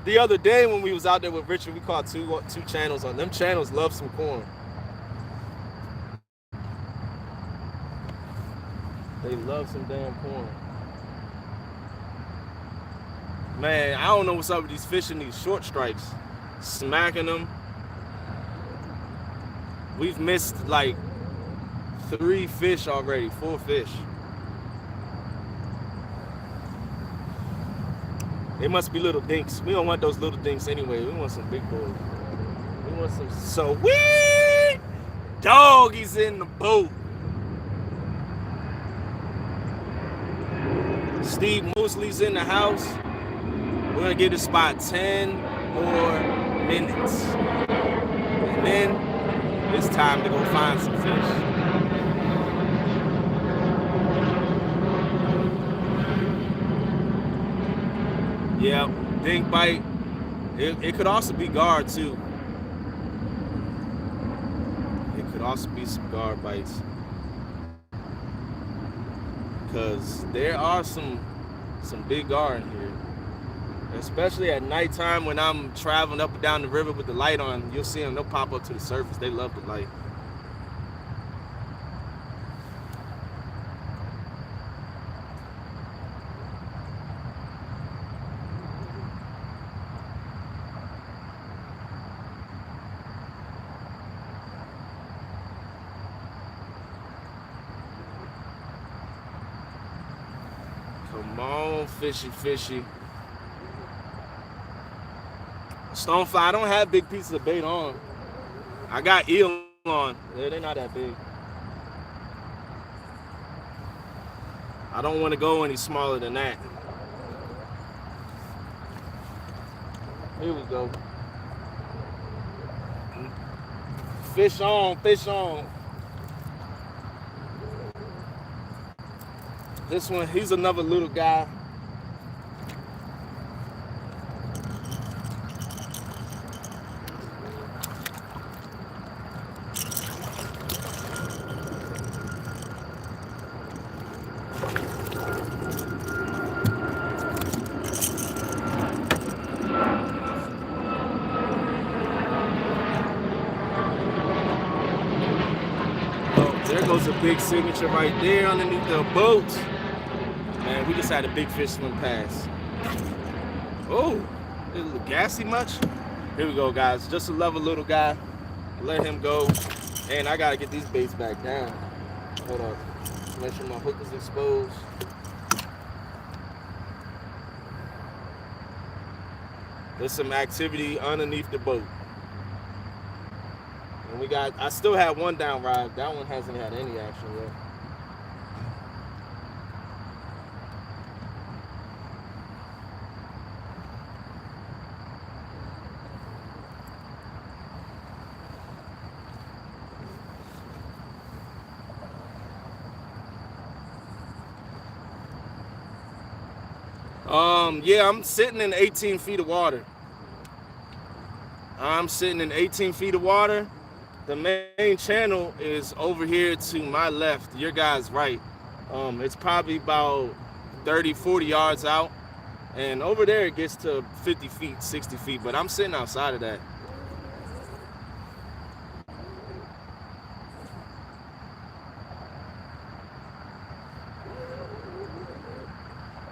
the other day when we was out there with Richard. We caught 2 channels on. Them channels love some corn. They love some damn corn. Man, I don't know what's up with these fish in these short strikes. Smacking them. We've missed like 3 fish already, 4 fish. They must be little dinks. We don't want those little dinks anyway. We want some big boys. We want some sweet doggies in the boat. Steve Mosley's in the house. We're gonna give this spot 10 more minutes. And then it's time to go find some fish. Yeah, dink bite. It could also be guard too. It could also be some guard bites. Because there are some big guard in here. Especially at nighttime when I'm traveling up and down the river with the light on, you'll see them, they'll pop up to the surface. They love the light. Come on, fishy, fishy. Stonefly, I don't have big pieces of bait on. I got eel on. They're not that big. I don't want to go any smaller than that. Here we go. Fish on, fish on. This one, he's another little guy. There goes a big signature right there underneath the boat. Man, we just had a big fish swim past. Oh, a little gassy much? Here we go, guys. Just a level little guy. Let him go. And I gotta get these baits back down. Hold on. Make sure my hook is exposed. There's some activity underneath the boat. And I still have one down rod. That one hasn't had any action yet. Yeah, I'm sitting in 18 feet of water. I'm sitting in 18 feet of water. The main channel is over here to my left, your guys' right. It's probably about 30, 40 yards out. And over there it gets to 50 feet, 60 feet, but I'm sitting outside of that.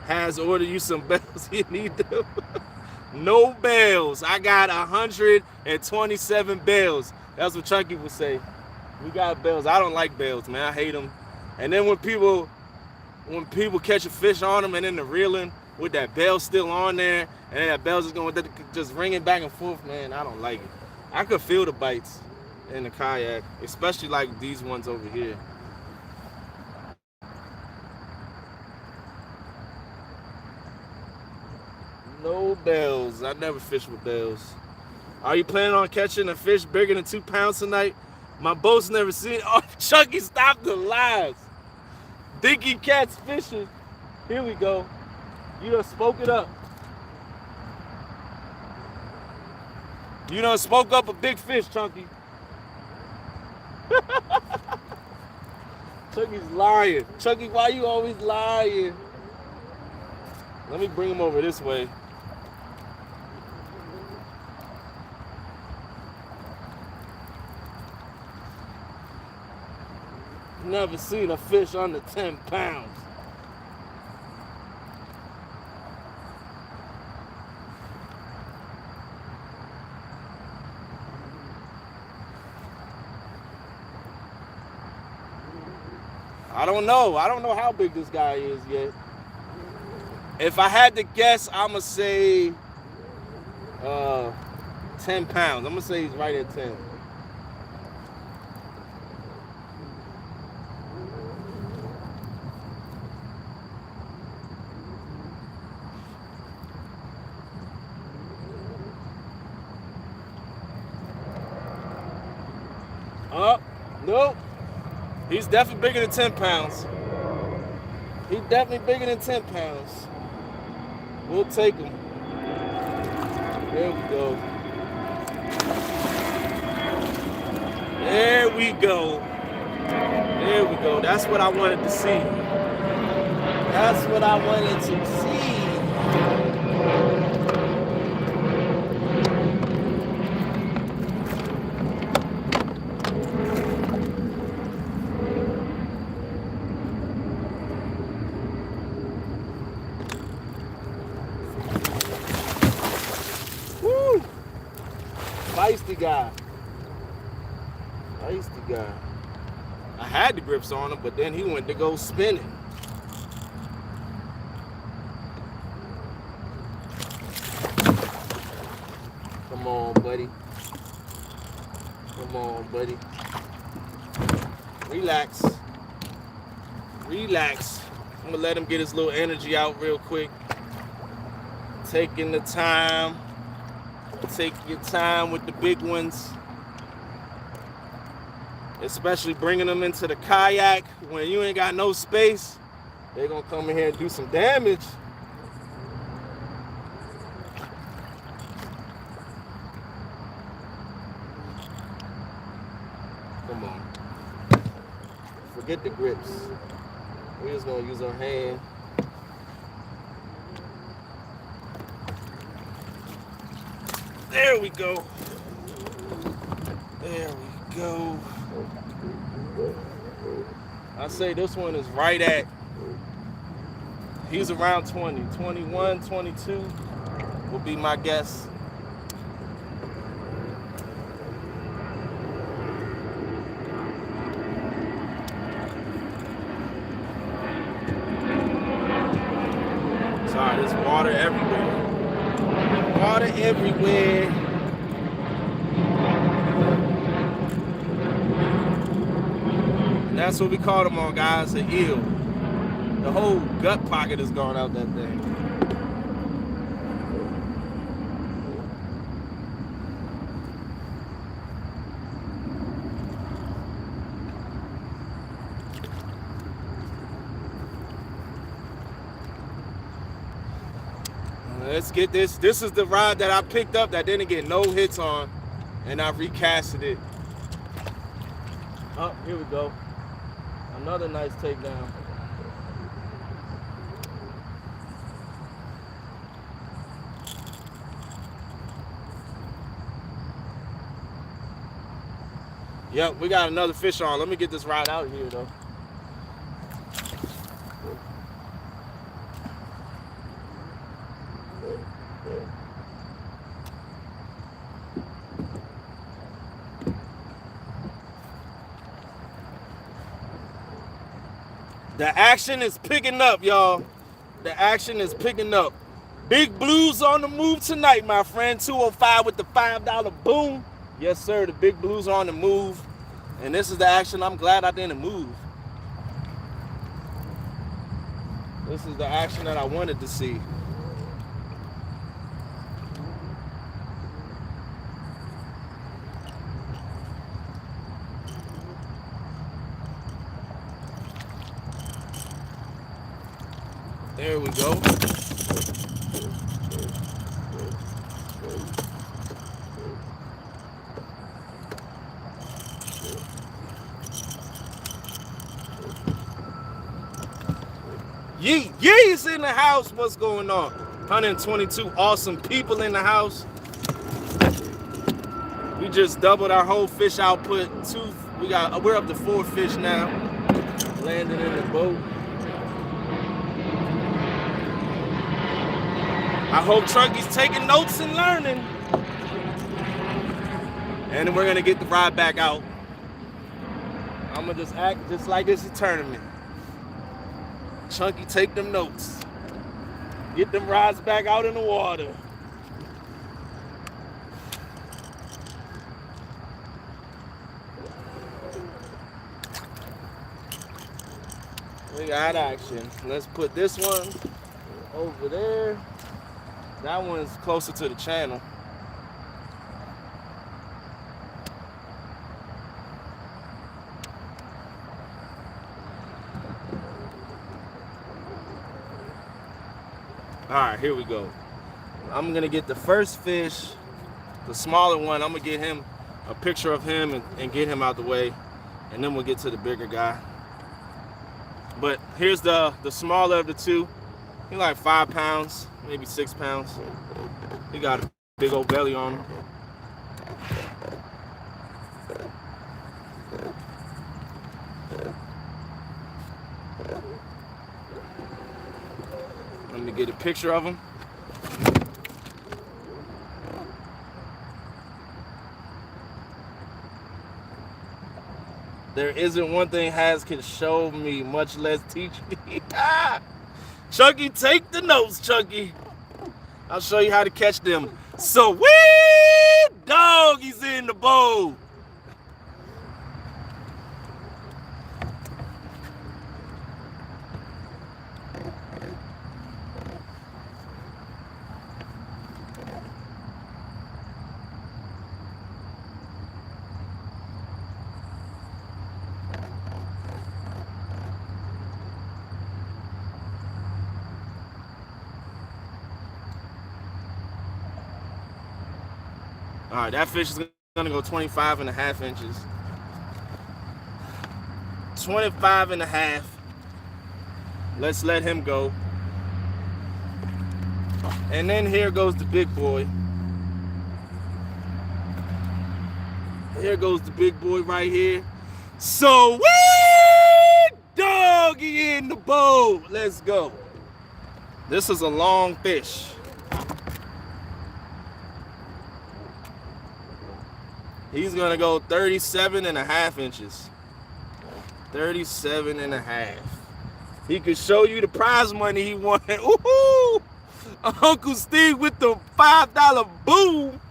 Has ordered you some bells, you need them. No bells. I got 127 bells. That's what Chunky would say. We got bells. I don't like bells, man. I hate them. And then when people catch a fish on them and then the reeling with that bell still on there and then that bell's just ringing back and forth, man, I don't like it. I could feel the bites in the kayak, especially like these ones over here. No bells. I never fish with bells. Are you planning on catching a fish bigger than 2 pounds tonight? My boat's never seen. Oh, Chucky, stop the lies. Dinky Cat's fishing. Here we go. You done spoke it up. You done spoke up a big fish, Chunky. Chunky's lying. Chunky, why you always lying? Let me bring him over this way. Never seen a fish under 10 pounds. I don't know. I don't know how big this guy is yet. If I had to guess, I'm going to say 10 pounds. I'm going to say he's right at 10. Oh, nope. He's definitely bigger than 10 pounds. He's definitely bigger than 10 pounds. We'll take him. There we go. There we go. There we go. That's what I wanted to see. That's what I wanted to see. Woo! Feisty guy. Feisty guy. I had the grips on him, but then he went to go spinning. Come on, buddy. Come on, buddy. Relax. Relax. I'm gonna let him get his little energy out real quick. Taking the time. Take your time with the big ones. Especially bringing them into the kayak when you ain't got no space. They're gonna come in here and do some damage. Come on. Forget the grips. We're just gonna use our hand. There we go. There we go. I say this one is right at, he's around 20, 21, 22 will be my guess. Sorry, there's water everywhere. Water everywhere. That's what we caught them on, guys, an eel. The whole gut pocket is gone out that thing. Let's get this. This is the rod that I picked up that didn't get no hits on, and I recasted it. Oh, here we go. Another nice takedown. Yep, we got another fish on. Let me get this rod out here, though. The action is picking up, y'all. The action is picking up. Big Blues on the move tonight, my friend. 205 with the $5 boom. Yes, sir. The Big Blues are on the move. And this is the action I'm glad I didn't move. This is the action that I wanted to see. There we go. Yee's in the house. What's going on? 122 awesome people in the house. We just doubled our whole fish output. We're up to 4 fish now. Landing in the boat. I hope Chunky's taking notes and learning. And then we're gonna get the ride back out. I'm gonna just act just like it's a tournament. Chunky, take them notes. Get them rods back out in the water. We got action. Let's put this one over there. That one's closer to the channel. All right, here we go. I'm gonna get the first fish, the smaller one. I'm gonna get him a picture of him and get him out the way, and then we'll get to the bigger guy. But here's the smaller of the two. He's like 5 pounds, maybe 6 pounds. He got a big old belly on him. Let me get a picture of him. There isn't one thing Has can show me, much less teach me. Chunky, take the notes, Chunky. I'll show you how to catch them. Sweet doggies in the bowl. All right, that fish is gonna go 25.5 inches. 25.5. Let's let him go. And then here goes the big boy. Here goes the big boy right here. Sweet doggy in the boat. Let's go. This is a long fish. He's gonna go 37.5 inches. 37.5. He could show you the prize money he won. Ooh, Uncle Steve with the $5 boom.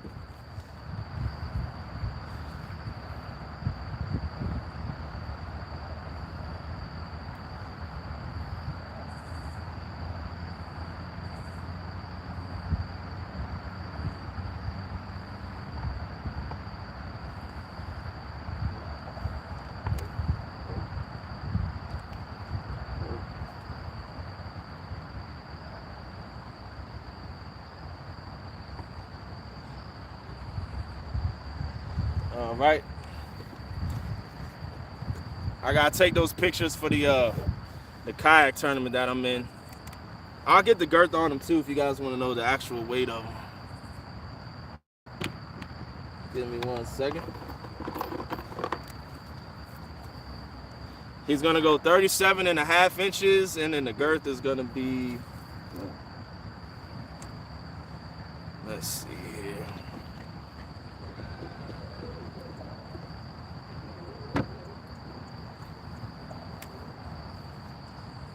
All right. I gotta take those pictures for the kayak tournament that I'm in. I'll get the girth on them too if you guys want to know the actual weight of them. Give me 1 second. He's gonna go 37.5 inches, and then the girth is gonna be, let's see here.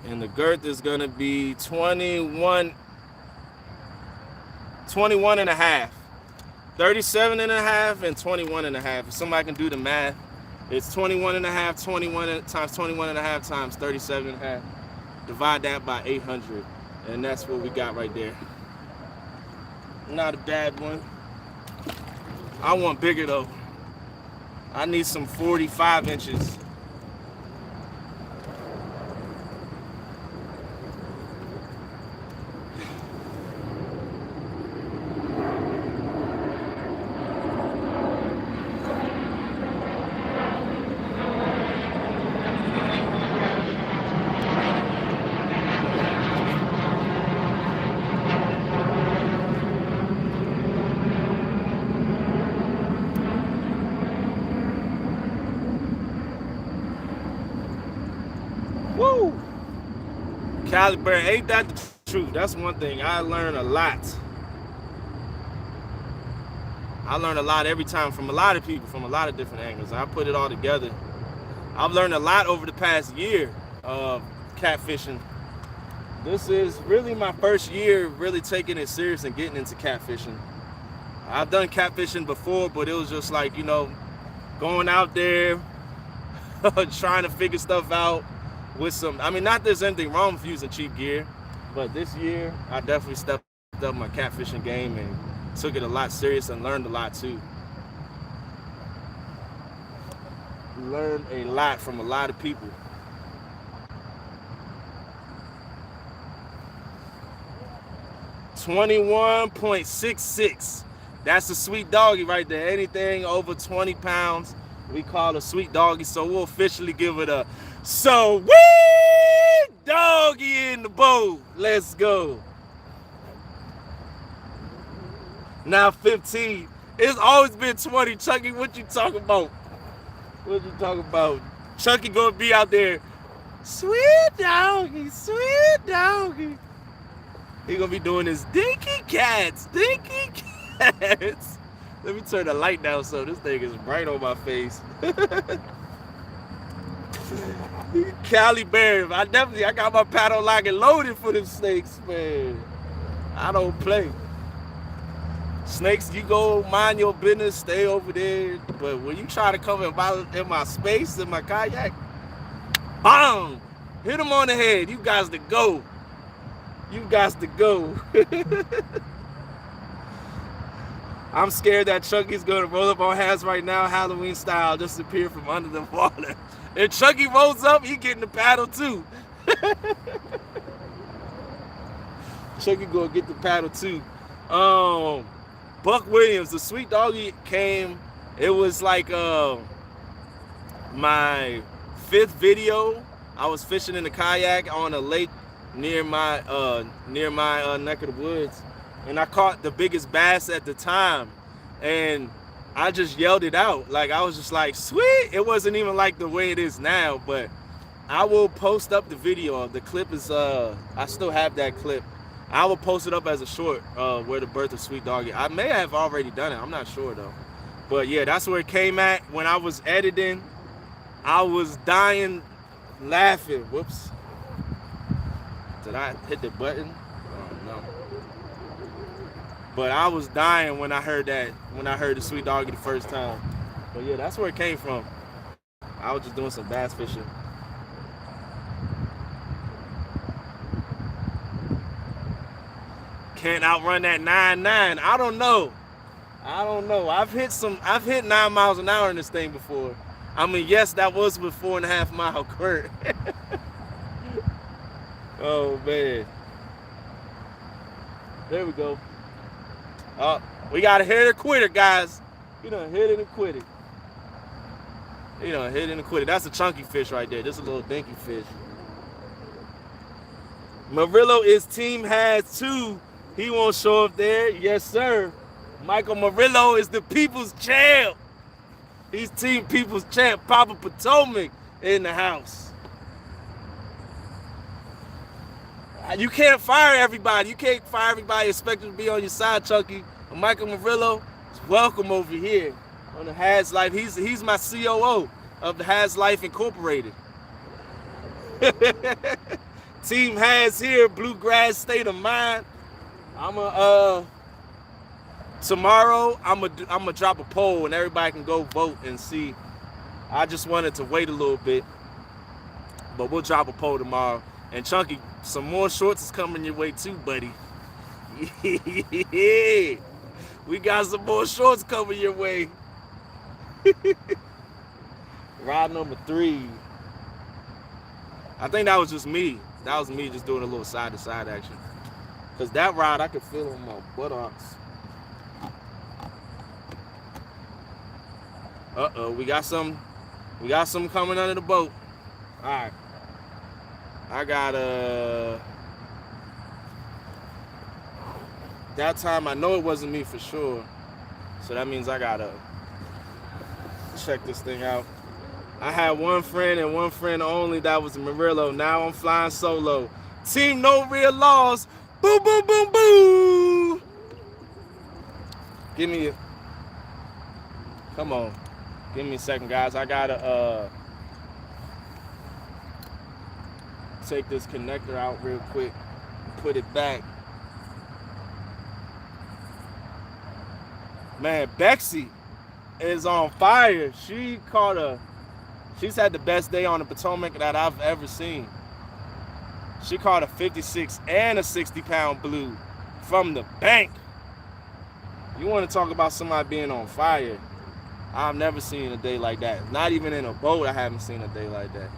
And the girth is gonna be 21 and a half. 37 and a half and 21 and a half. If somebody can do the math, it's 21 and a half, 21 times 21 and a half times 37 and a half. Divide that by 800. And that's what we got right there. Not a bad one. I want bigger though. I need some 45 inches. Woo! Caliber, ain't that the truth? That's one thing. I learn a lot. I learn a lot every time from a lot of people, from a lot of different angles. I put it all together. I've learned a lot over the past year of catfishing. This is really my first year really taking it serious and getting into catfishing. I've done catfishing before, but it was just like, you know, going out there, trying to figure stuff out with some, I mean, not there's anything wrong with using cheap gear, but this year I definitely stepped up my catfishing game and took it a lot serious and learned a lot too. Learned a lot from a lot of people. $21.66. That's a sweet doggy right there. Anything over 20 pounds, we call a sweet doggy. So we'll officially give it a sweet doggy in the boat. Let's go. Now 15. It's always been 20. Chucky, what you talking about? What you talking about? Chucky gonna be out there. Sweet doggy, sweet doggy. He gonna be doing his dinky cats, dinky cats. Let me turn the light down so this thing is bright on my face. Cali Bear, I got my paddle lock and loaded for them snakes, man. I don't play. Snakes, you go mind your business, stay over there. But when you try to come in my space, in my kayak, bam! Hit them on the head. You guys to go. You guys to go. I'm scared that Chucky's gonna roll up on hands right now, Halloween style, just appear from under the water. If Chucky rolls up, he getting the paddle too. Chucky gonna get the paddle too. Buck Williams, the sweet doggy came. It was like my 5th video. I was fishing in a kayak on a lake near my neck of the woods, and I caught the biggest bass at the time, and I just yelled it out. Like, I was just like, sweet. It wasn't even like the way it is now, but I will post up the video. The clip is I still have that clip. I will post it up as a short, where the birth of sweet doggy. I may have already done it. I'm not sure though. But yeah, that's where it came at. When I was editing, I was dying laughing. Whoops. Did I hit the button? Oh no. But I was dying when I heard the sweet doggy the first time. But yeah, that's where it came from. I was just doing some bass fishing. Can't outrun that 9.9. I don't know. I've hit 9 miles an hour in this thing before. I mean, yes, that was with 4.5 mile quirt. Oh man. There we go. We gotta hit it or quit it, guys. You done hit it and quit it. You done hit it and quit it. That's a chunky fish right there. This is a little dinky fish. Murillo is team has 2. He won't show up there. Yes, sir. Michael Murillo is the people's champ. He's team people's champ. Papa Potomac in the house. You can't fire everybody. You can't fire everybody expecting to be on your side, Chucky. Michael Murillo is welcome over here on the Has Life. He's my COO of the Has Life Incorporated. Team has here, Bluegrass State of Mind. Tomorrow I'm gonna drop a poll and everybody can go vote and see. I just wanted to wait a little bit, but we'll drop a poll tomorrow. And Chunky, some more shorts is coming your way too, buddy. Yeah, we got some more shorts coming your way. Ride number 3. I think that was just me. That was me just doing a little side-to-side action. Because that ride I could feel on my buttocks. Uh-oh, we got some coming under the boat. All right. I got that time I know it wasn't me for sure. So that means I gotta check this thing out. I had one friend and one friend only, that was Murillo. Now I'm flying solo. Team no real loss. Boom, boom, boom, boom. Come on. Give me a second, guys. I gotta take this connector out real quick. Put it back. Man, Bexy is on fire. She's had the best day on the Potomac that I've ever seen. She caught a 56 and a 60-pound blue from the bank. You want to talk about somebody being on fire? I've never seen a day like that. Not even in a boat, I haven't seen a day like that.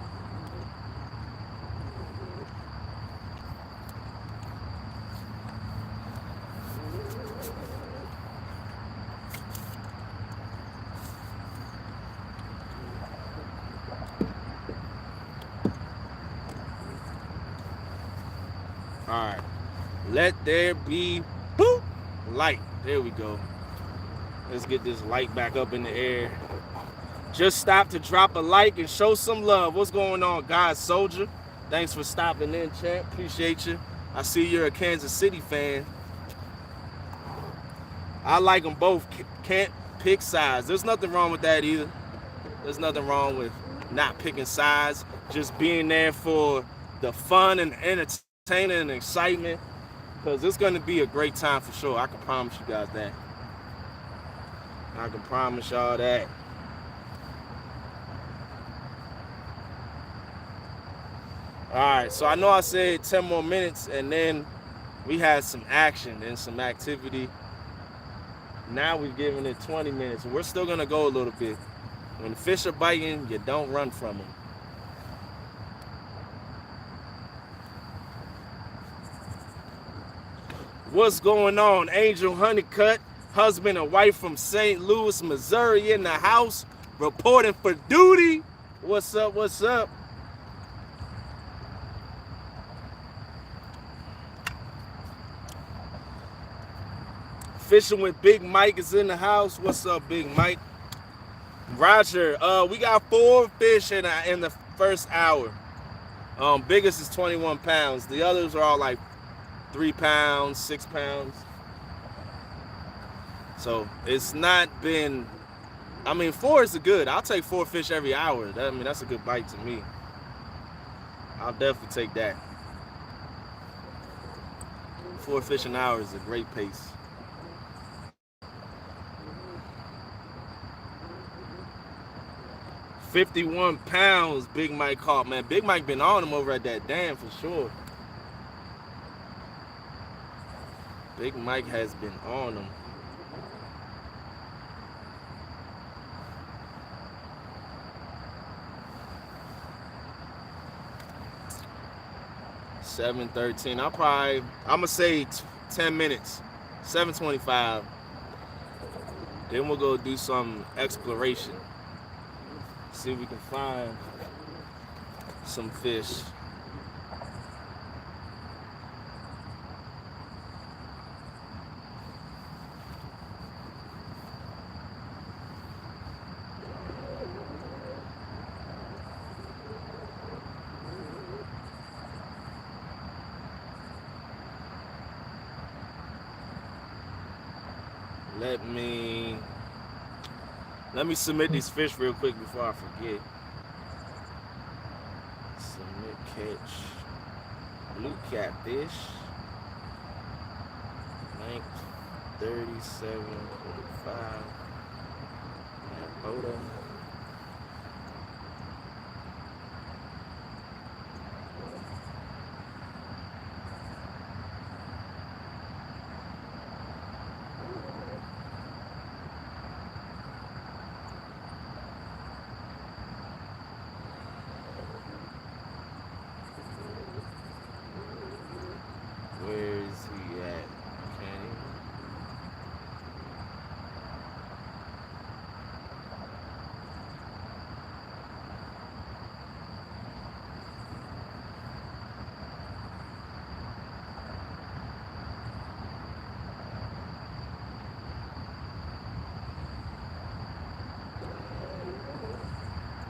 All right, let there be boop light. There we go. Let's get this light back up in the air. Just stop to drop a like and show some love. What's going on, God's soldier? Thanks for stopping in, champ. Appreciate you. I see you're a Kansas City fan. I like them both. Can't pick sides. There's nothing wrong with that either. There's nothing wrong with not picking sides. Just being there for the fun and entertainment and excitement, because it's going to be a great time for sure. I can promise you guys that. I can promise y'all that. All right, so I know I said 10 more minutes, and then we had some action and some activity. Now we've given it 20 minutes. We're still going to go a little bit. When the fish are biting, you don't run from them. What's going on? Angel Honeycutt, husband and wife from St. Louis, Missouri, in the house, reporting for duty. What's up? What's up? Fishing with Big Mike is in the house. What's up, Big Mike? Roger. We got 4 fish in the first hour. Biggest is 21 pounds. The others are all like 3 pounds, 6 pounds. So it's not been, 4 is good. I'll take 4 fish every hour. That's a good bite to me. I'll definitely take that. 4 fish an hour is a great pace. $51 pounds Big Mike caught, man. Big Mike been on him over at that dam for sure. Big Mike has been on him. $7.13. I'm gonna say 10 minutes. $7.25. Then we'll go do some exploration. See if we can find some fish. Let me submit these fish real quick before I forget. Submit catch. blue catfish. Length 37.5. And photo. Where is he at? Okay.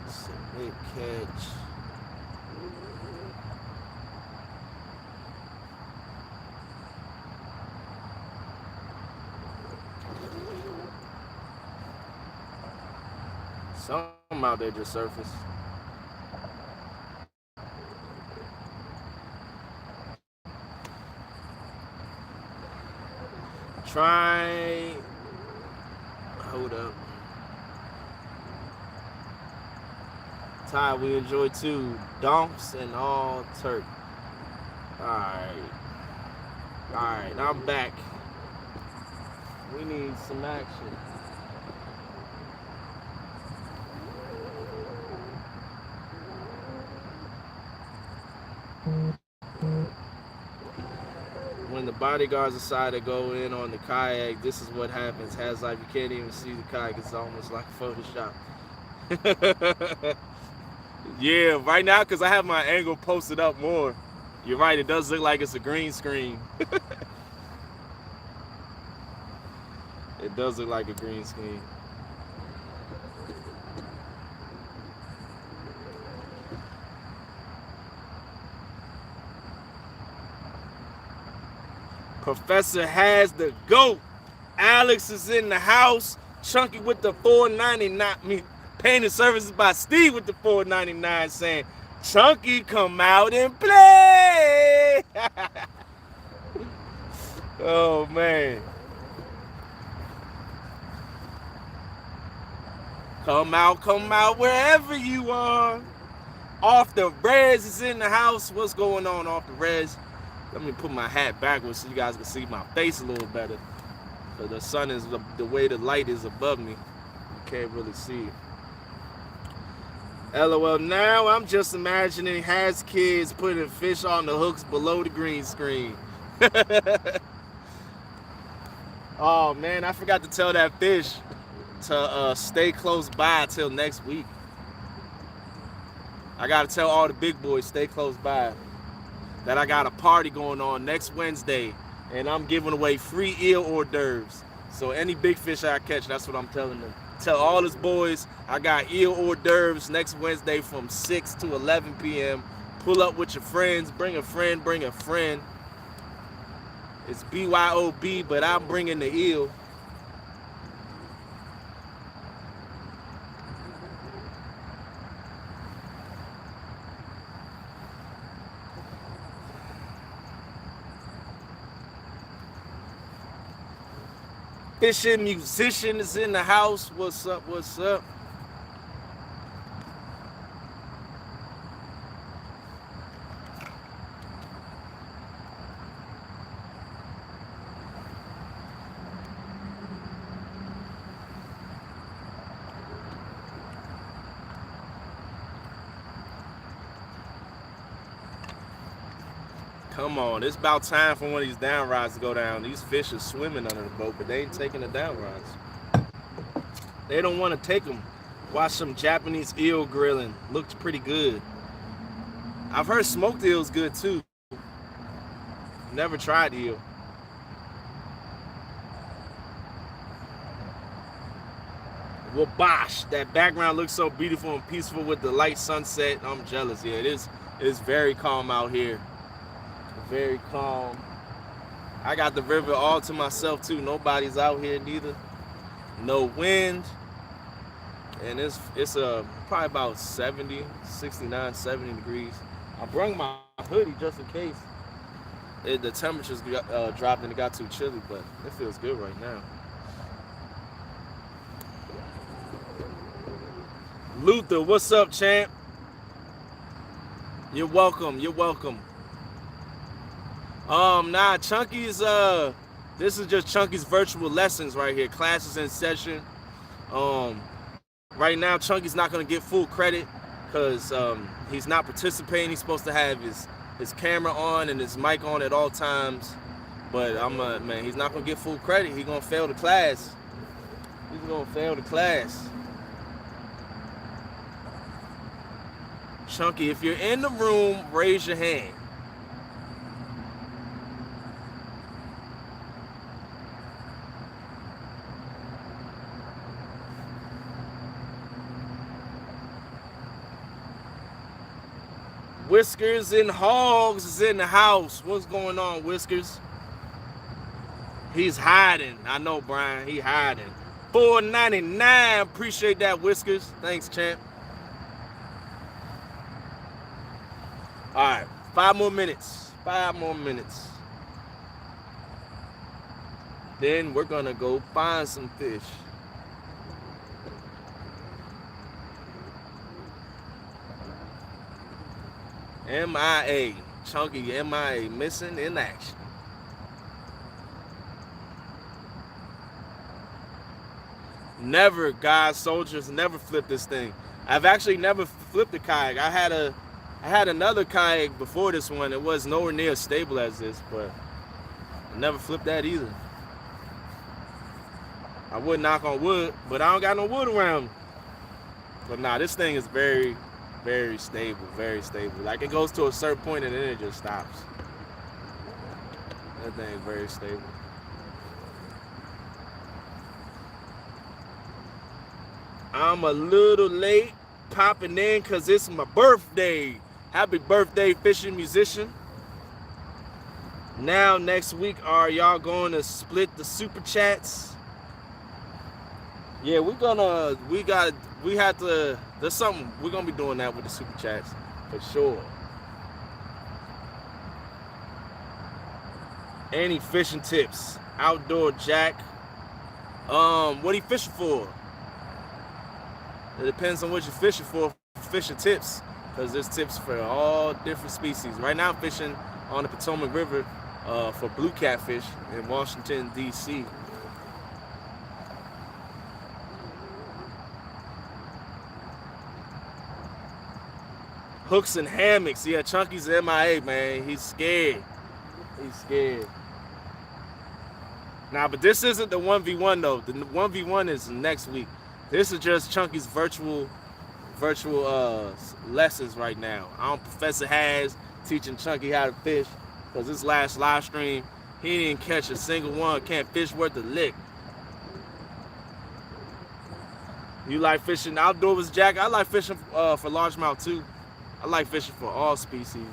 Submit catch. Something out there just surfaced. Try. Hold up. Ty, we enjoy too. Donks and all turk. Alright. Alright, I'm back. We need some action. When the bodyguards decide to go in on the kayak, this is what happens. Has like you can't even see the kayak. It's almost like Photoshop. Yeah, right now because I have my angle posted up more. You're right. It does look like it's a green screen. It does look like a green screen. Professor has the GOAT. Alex is in the house. Chunky with the $4.99. Painted services by Steve with the $4.99 saying, Chunky, come out and play. Oh, man. Come out wherever you are. Off the res is in the house. What's going on off the res? Let me put my hat backwards so you guys can see my face a little better. So the sun is the way the light is above me. You can't really see it. LOL, now I'm just imagining has kids putting fish on the hooks below the green screen. Oh man, I forgot to tell that fish to stay close by till next week. I gotta tell all the big boys stay close by. That I got a party going on next Wednesday, and I'm giving away free eel hors d'oeuvres. So any big fish I catch, that's what I'm telling them. Tell all his boys I got eel hors d'oeuvres next Wednesday from 6 to 11 p.m. Pull up with your friends, bring a friend, bring a friend. It's BYOB, but I'm bringing the eel. Fishing musician is in the house. What's up? What's up? Come on, it's about time for one of these down rides to go down. These fish are swimming under the boat, but they ain't taking the down rides. They don't want to take them. Watch some Japanese eel grilling. Looks pretty good. I've heard smoked eel's good too. Never tried eel. Wabash. That background looks so beautiful and peaceful with the light sunset. I'm jealous. Yeah, it is. It's very calm out here. Very calm. I got the river all to myself too. Nobody's out here neither. No wind. And it's probably about 70, 69, 70 degrees. I brought my hoodie just in case. the temperatures dropped and it got too chilly, but it feels good right now. Luther, what's up, champ? You're welcome. You're welcome. Nah, Chunky's this is just Chunky's virtual lessons right here. Classes in session. Right now, Chunky's not gonna get full credit because he's not participating. He's supposed to have his camera on and his mic on at all times. But man, he's not gonna get full credit. He's gonna fail the class. He's gonna fail the class. Chunky, if you're in the room, raise your hand. Whiskers and Hogs is in the house. What's going on, Whiskers? He's hiding. I know, Brian. He hiding. $4.99. Appreciate that, Whiskers. Thanks, champ. All right. 5 more minutes. 5 more minutes. Then we're going to go find some fish. MIA. Chunky MIA. Missing in action. Never, guys, soldiers, never flip this thing. I've actually never flipped a kayak. I had another kayak before this one. It was nowhere near as stable as this, but I never flipped that either. I would knock on wood, but I don't got no wood around me. But nah, this thing is very, very stable, very stable. Like it goes to a certain point and then it just stops. That thing is very stable. I'm a little late popping in because it's my birthday. Happy birthday, fishing musician. Now, next week, are y'all going to split the super chats? Yeah, there's something, we're going to be doing that with the super chats for sure. Any fishing tips? Outdoor Jack. What are you fishing for? It depends on what you're fishing for. Fishing tips, because there's tips for all different species. Right now I'm fishing on the Potomac River for blue catfish in Washington, D.C. Hooks and hammocks. Yeah, Chunky's MIA, man. He's scared. He's scared. Nah, but this isn't the 1v1 though. The 1v1 is next week. This is just Chunky's virtual lessons right now. Professor Has teaching Chunky how to fish, because this last live stream, he didn't catch a single one. Can't fish worth a lick. You like fishing outdoors, Jack? I like fishing for largemouth too. I like fishing for all species.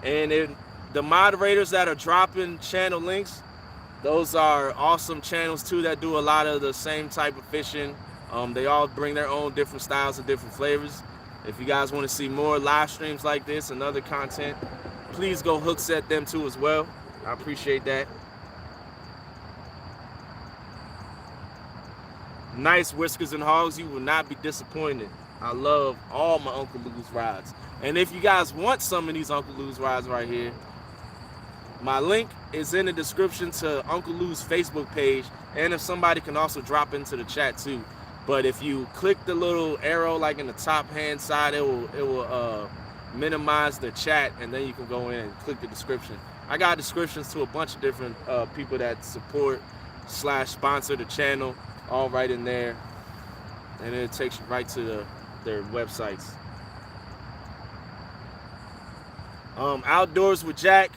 And the moderators that are dropping channel links, those are awesome channels too that do a lot of the same type of fishing. They all bring their own different styles and different flavors. If you guys want to see more live streams like this and other content, please go hook set them too as well. I appreciate that. Nice, Whiskers and Hogs. You will not be disappointed. I love all my Uncle Lou's rides. And if you guys want some of these Uncle Lou's rides right here, my link is in the description to Uncle Lou's Facebook page, and if somebody can also drop into the chat too. But if you click the little arrow like in the top hand side, it will minimize the chat, and then you can go in and click the description. I got descriptions to a bunch of different people that support / sponsor the channel, all right in there, and it takes you right to their websites. Outdoors with Jack.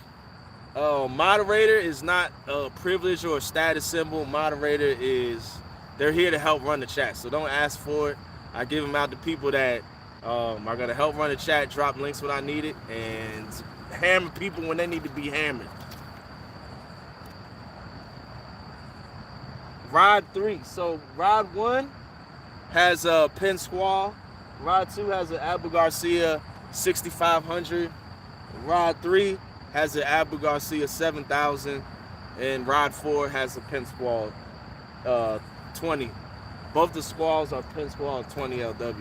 Moderator is not a privilege or a status symbol. Moderator is, they're here to help run the chat, so don't ask for it. I give them out to people that are going to help run the chat, drop links when I need it, and hammer people when they need to be hammered. Rod 3. So rod 1 has a Penn Squall. Rod 2 has an Abu Garcia 6500. Rod 3 has an Abu Garcia 7000. And Rod 4 has a Penn Squall 20. Both the Squalls are Penn Squall 20 LWs.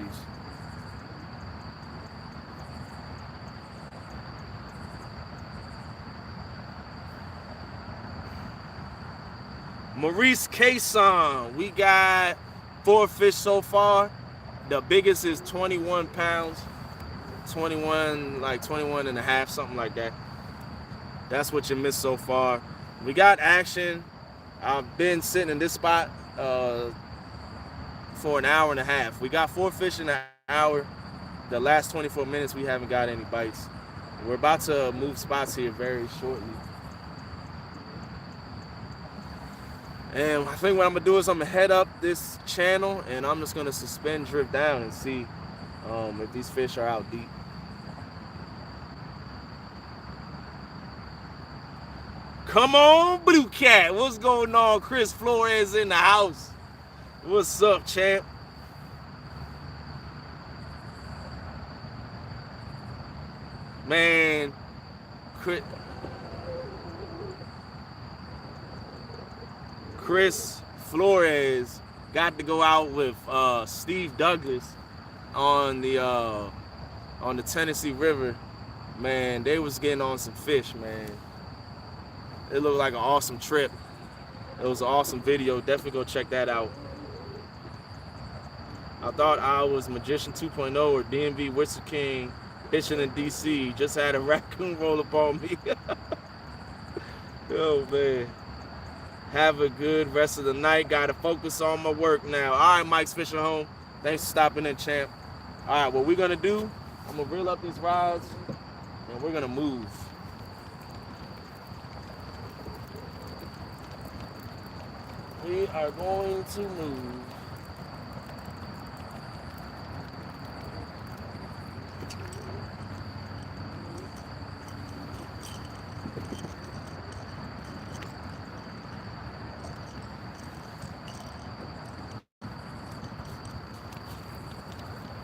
Maurice Cason, we got 4 fish so far. The biggest is 21 pounds, 21, like 21 and a half, something like that. That's what you missed so far. We got action. I've been sitting in this spot for an hour and a half. We got 4 fish in an hour. The last 24 minutes, we haven't got any bites. We're about to move spots here very shortly. And I think what I'm gonna do is I'm gonna head up this channel and I'm just gonna suspend drift down and see if these fish are out deep. Come on, Blue Cat. What's going on? Chris Flores in the house. What's up, champ? Man, Chris Flores got to go out with Steve Douglas on the Tennessee River. Man, they was getting on some fish, man. It looked like an awesome trip. It was an awesome video. Definitely go check that out. I thought I was Magician 2.0 or DMV Whistle King fishing in DC. Just had a raccoon roll up on me. Oh, man. Have a good rest of the night. Got to focus on my work now. All right, Mike's Fishing Home. Thanks for stopping in, champ. All right, what we're going to do, I'm going to reel up these rods, and we're going to move. We are going to move.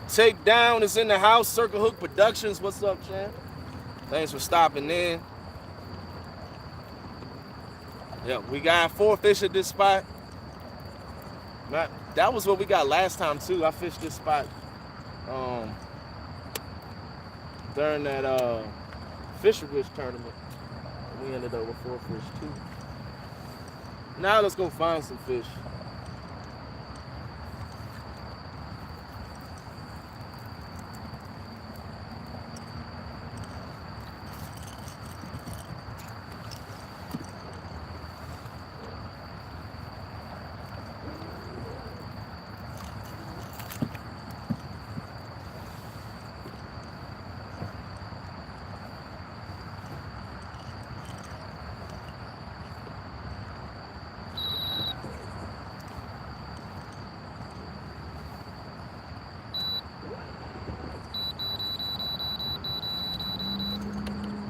Takedown is in the house. Circle Hook Productions. What's up, champ? Thanks for stopping in. Yeah, we got 4 fish at this spot. That was what we got last time too. I fished this spot during that Fisher-Wish tournament. We ended up with 4 fish too. Now let's go find some fish.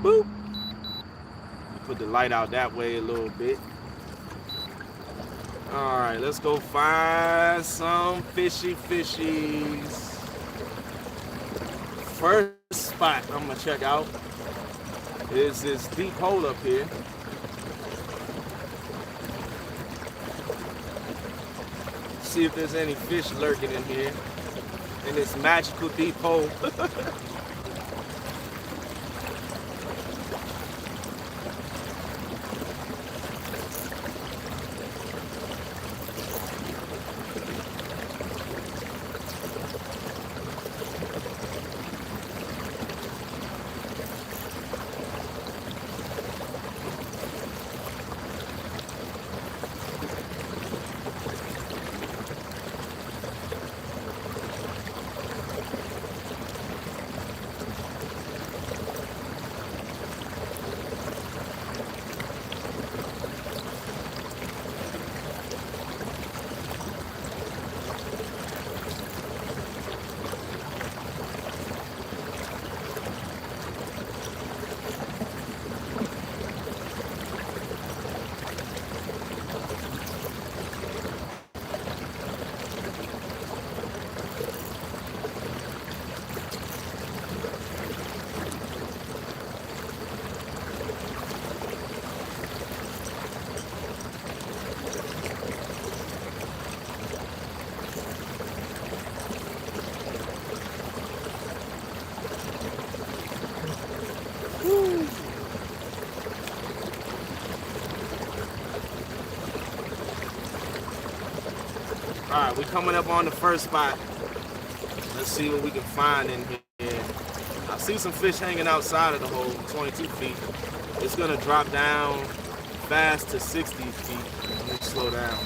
Boop. Put the light out that way a little bit. All right, let's go find some fishies. First spot I'm gonna check out is this deep hole up here. See if there's any fish lurking in here in this magical deep hole. All right, we're coming up on the first spot. Let's see what we can find in here. I see some fish hanging outside of the hole, 22 feet. It's gonna drop down fast to 60 feet. Let me slow down.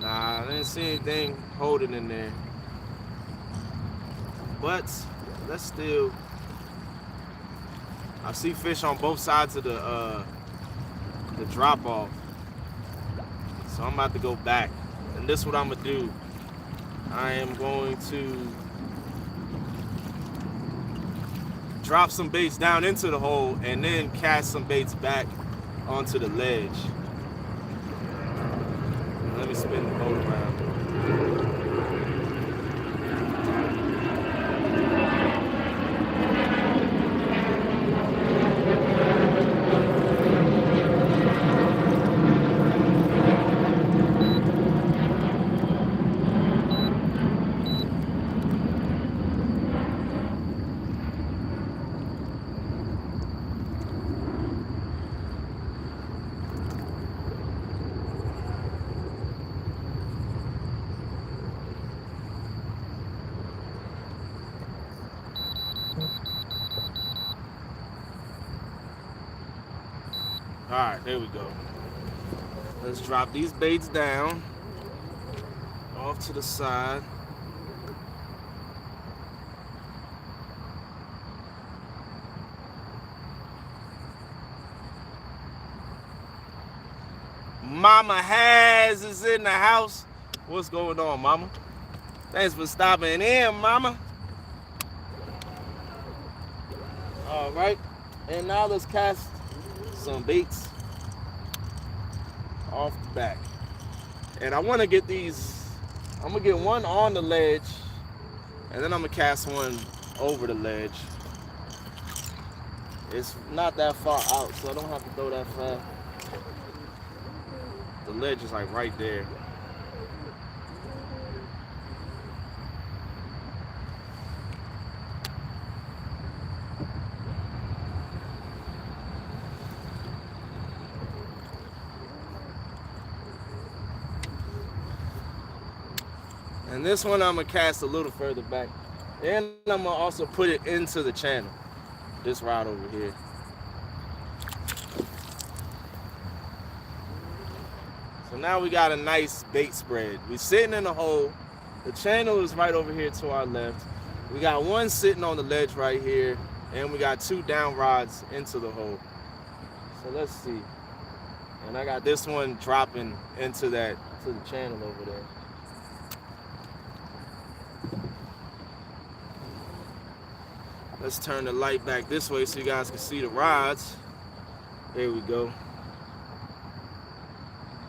Nah, I didn't see anything holding in there. But let's still. I see fish on both sides of the drop off. So I'm about to go back. And this is what I'm gonna do. I am going to drop some baits down into the hole and then cast some baits back onto the ledge. Let me spin the boat around. All right, there we go. Let's drop these baits down off to the side. Mama Has is in the house. What's going on, Mama? Thanks for stopping in, Mama. All right, and now let's cast some baits off the back. And I want to get these, I'm gonna get one on the ledge and then I'm gonna cast one over the ledge. It's not that far out, so I don't have to throw that far. The ledge is like right there. And this one I'm gonna cast a little further back. And I'm gonna also put it into the channel. This rod over here. So now we got a nice bait spread. We're sitting in the hole. The channel is right over here to our left. We got one sitting on the ledge right here. And we got two down rods into the hole. So let's see. And I got this one dropping into the channel over there. Let's turn the light back this way so you guys can see the rods. There we go.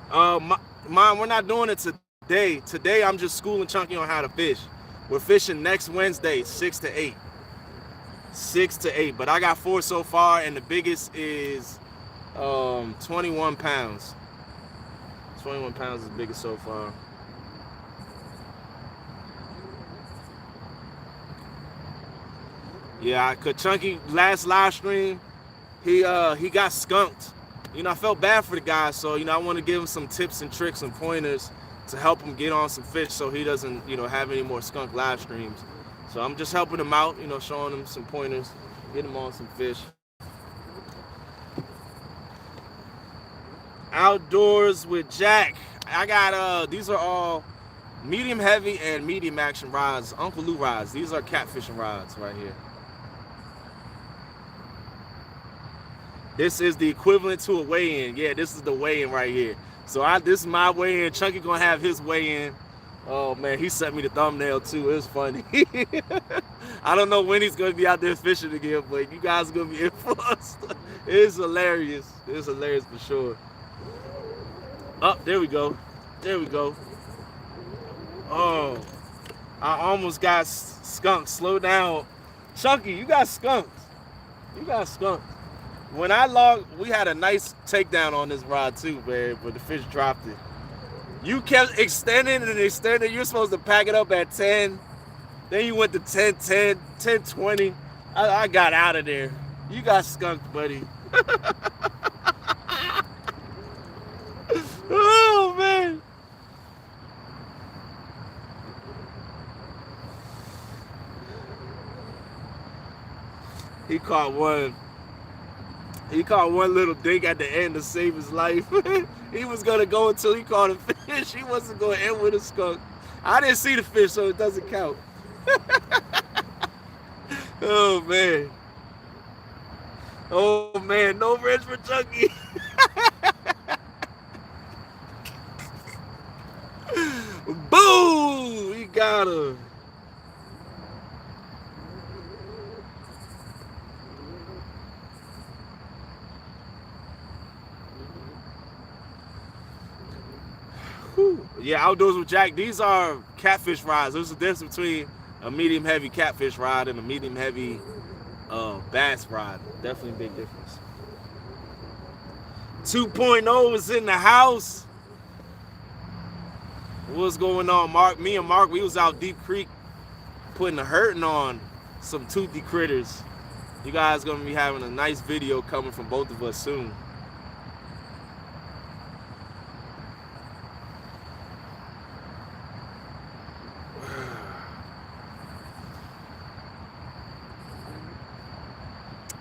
Mom, we're not doing it today. Today I'm just schooling Chunky on how to fish. We're fishing next Wednesday, 6 to 8. 6 to 8. But I got 4 so far, and the biggest is 21 pounds. 21 pounds is the biggest so far. Yeah, cause Chunky last live stream, he got skunked. You know, I felt bad for the guy, so you know I want to give him some tips and tricks and pointers to help him get on some fish, so he doesn't, you know, have any more skunk live streams. So I'm just helping him out, you know, showing him some pointers, get him on some fish. Outdoors with Jack. I got these are all medium heavy and medium action rods, Uncle Lou rods. These are catfishing rods right here. This is the equivalent to a weigh-in. Yeah, this is the weigh-in right here. So this is my weigh-in. Chunky gonna have his weigh-in. Oh man, he sent me the thumbnail too. It was funny. I don't know when he's gonna be out there fishing again, but you guys are gonna be influenced. It's hilarious. It's hilarious for sure. Oh, there we go. There we go. Oh, I almost got skunked. Slow down. Chunky, you got skunked. You got skunked. When I logged, we had a nice takedown on this rod too, man, but the fish dropped it. You kept extending and extending. You're supposed to pack it up at 10. Then you went to 10, 10, 10, 20. I got out of there. You got skunked, buddy. Oh, man. He caught one little dig at the end to save his life. He was going to go until he caught a fish. He wasn't going to end with a skunk. I didn't see the fish, so it doesn't count. Oh, man. Oh, man. No reds for Chunky. Boom! He got him. Whew. Yeah, Outdoors with Jack. These are catfish rods. There's a difference between a medium heavy catfish rod and a medium heavy bass rod. Definitely a big difference. 2.0 is in the house. What's going on, Mark? Me and Mark, we was out Deep Creek putting a hurting on some toothy critters. You guys gonna be having a nice video coming from both of us soon.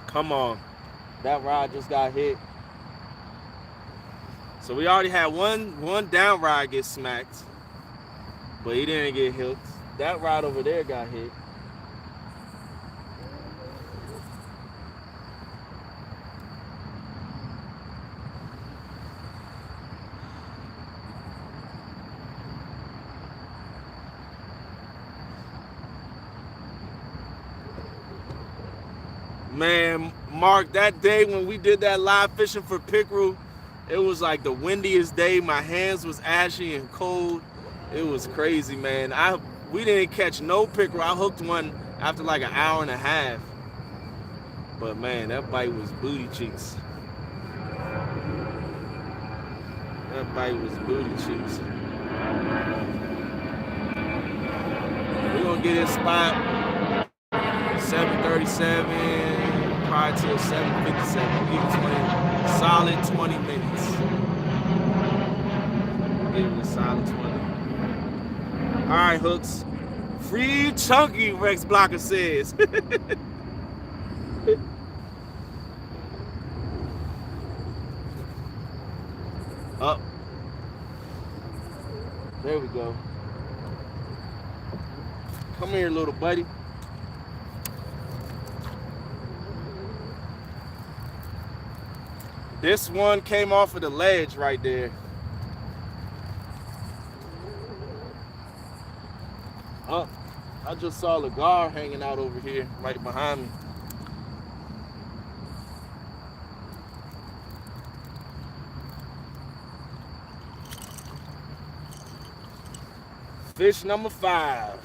Come on. That rod just got hit. So we already had one down rod get smacked, but he didn't get hooked. That rod over there got hit. Man, Mark, that day when we did that live fishing for pickerel, it was like the windiest day. My hands was ashy and cold. It was crazy, man. We didn't catch no pickerel. I hooked one after like an hour and a half. But man, that bite was booty cheeks. That bite was booty cheeks. We're gonna get this spot 7:37. Probably till 7:57. Give it 20, solid 20 minutes. Give it a solid 20. All right, hooks. Free Chunky, Rex Blocker says. Up. There we go. Come here, little buddy. This one came off of the ledge right there. Oh, I just saw the guard hanging out over here, right behind me. Fish number 5.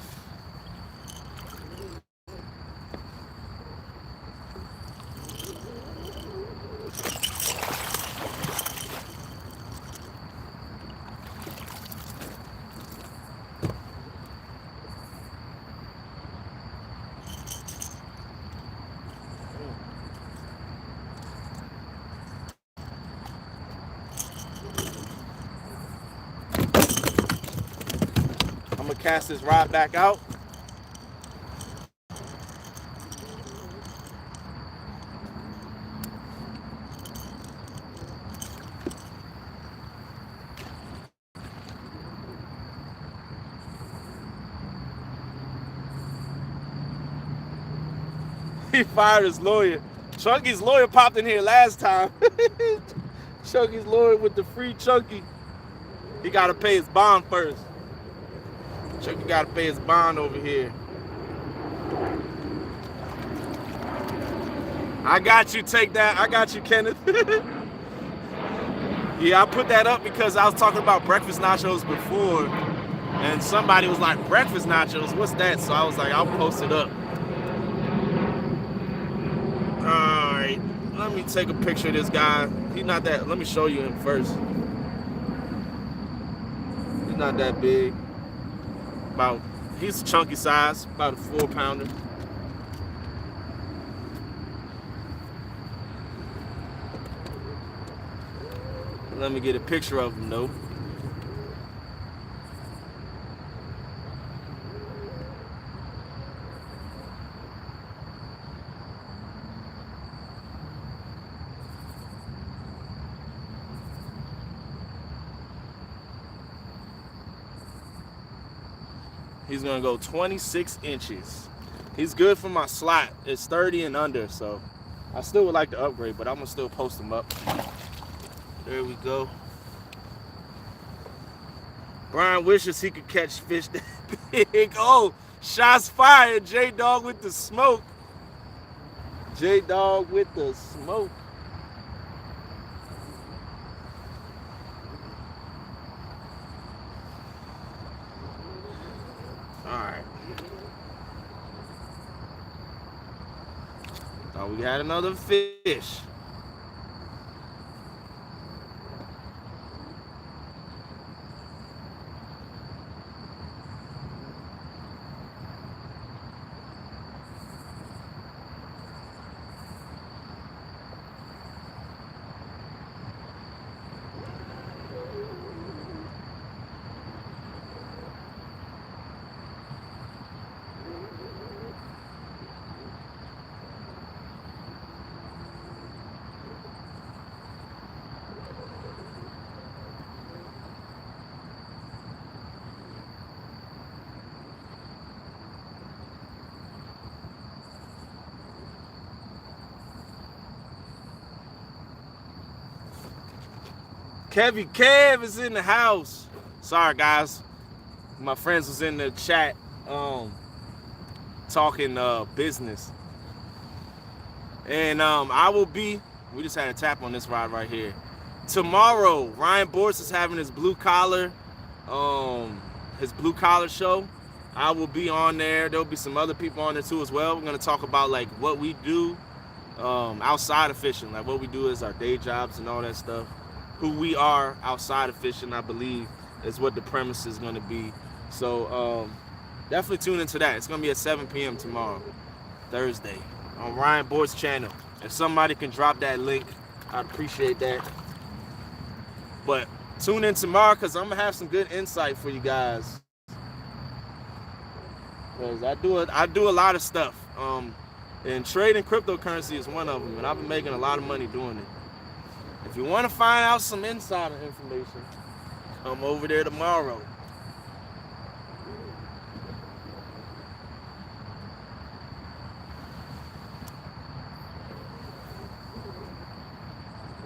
I'm gonna cast this rod back out. He fired his lawyer. Chunky's lawyer popped in here last time. Chunky's lawyer with the free Chunky. He gotta pay his bond first. Chunky gotta pay his bond over here. I got you, take that. I got you, Kenneth. Yeah, I put that up because I was talking about breakfast nachos before. And somebody was like, breakfast nachos, what's that? So I was like, I'll post it up. Alright, let me take a picture of this guy. He's not that, let me show you him first. He's not that big. He's chunky size, about a 4-pounder. Let me get a picture of him though. He's gonna go 26 inches. He's good for my slot. It's 30 and under, so I still would like to upgrade, but I'm gonna still post him up. There we go. Brian wishes he could catch fish that big. Oh, shots fired. J-Dog with the smoke. J-Dog with the smoke. Alright. Thought we had another fish. Kevy Kev is in the house. Sorry guys, my friends was in the chat talking business. And I will be, we just had a tap on this rod right here. Tomorrow, Ryan Borst is having his blue collar show. I will be on there. There'll be some other people on there too as well. We're gonna talk about like what we do outside of fishing, like what we do is our day jobs and all that stuff. Who we are outside of fishing, I believe, is what the premise is going to be. So definitely tune into that. It's going to be at 7 p.m. tomorrow, Thursday, on Ryan Borst's channel. If somebody can drop that link, I'd appreciate that. But tune in tomorrow because I'm going to have some good insight for you guys. Because I do a lot of stuff. And trading cryptocurrency is one of them, and I've been making a lot of money doing it. If you want to find out some insider information, come over there tomorrow.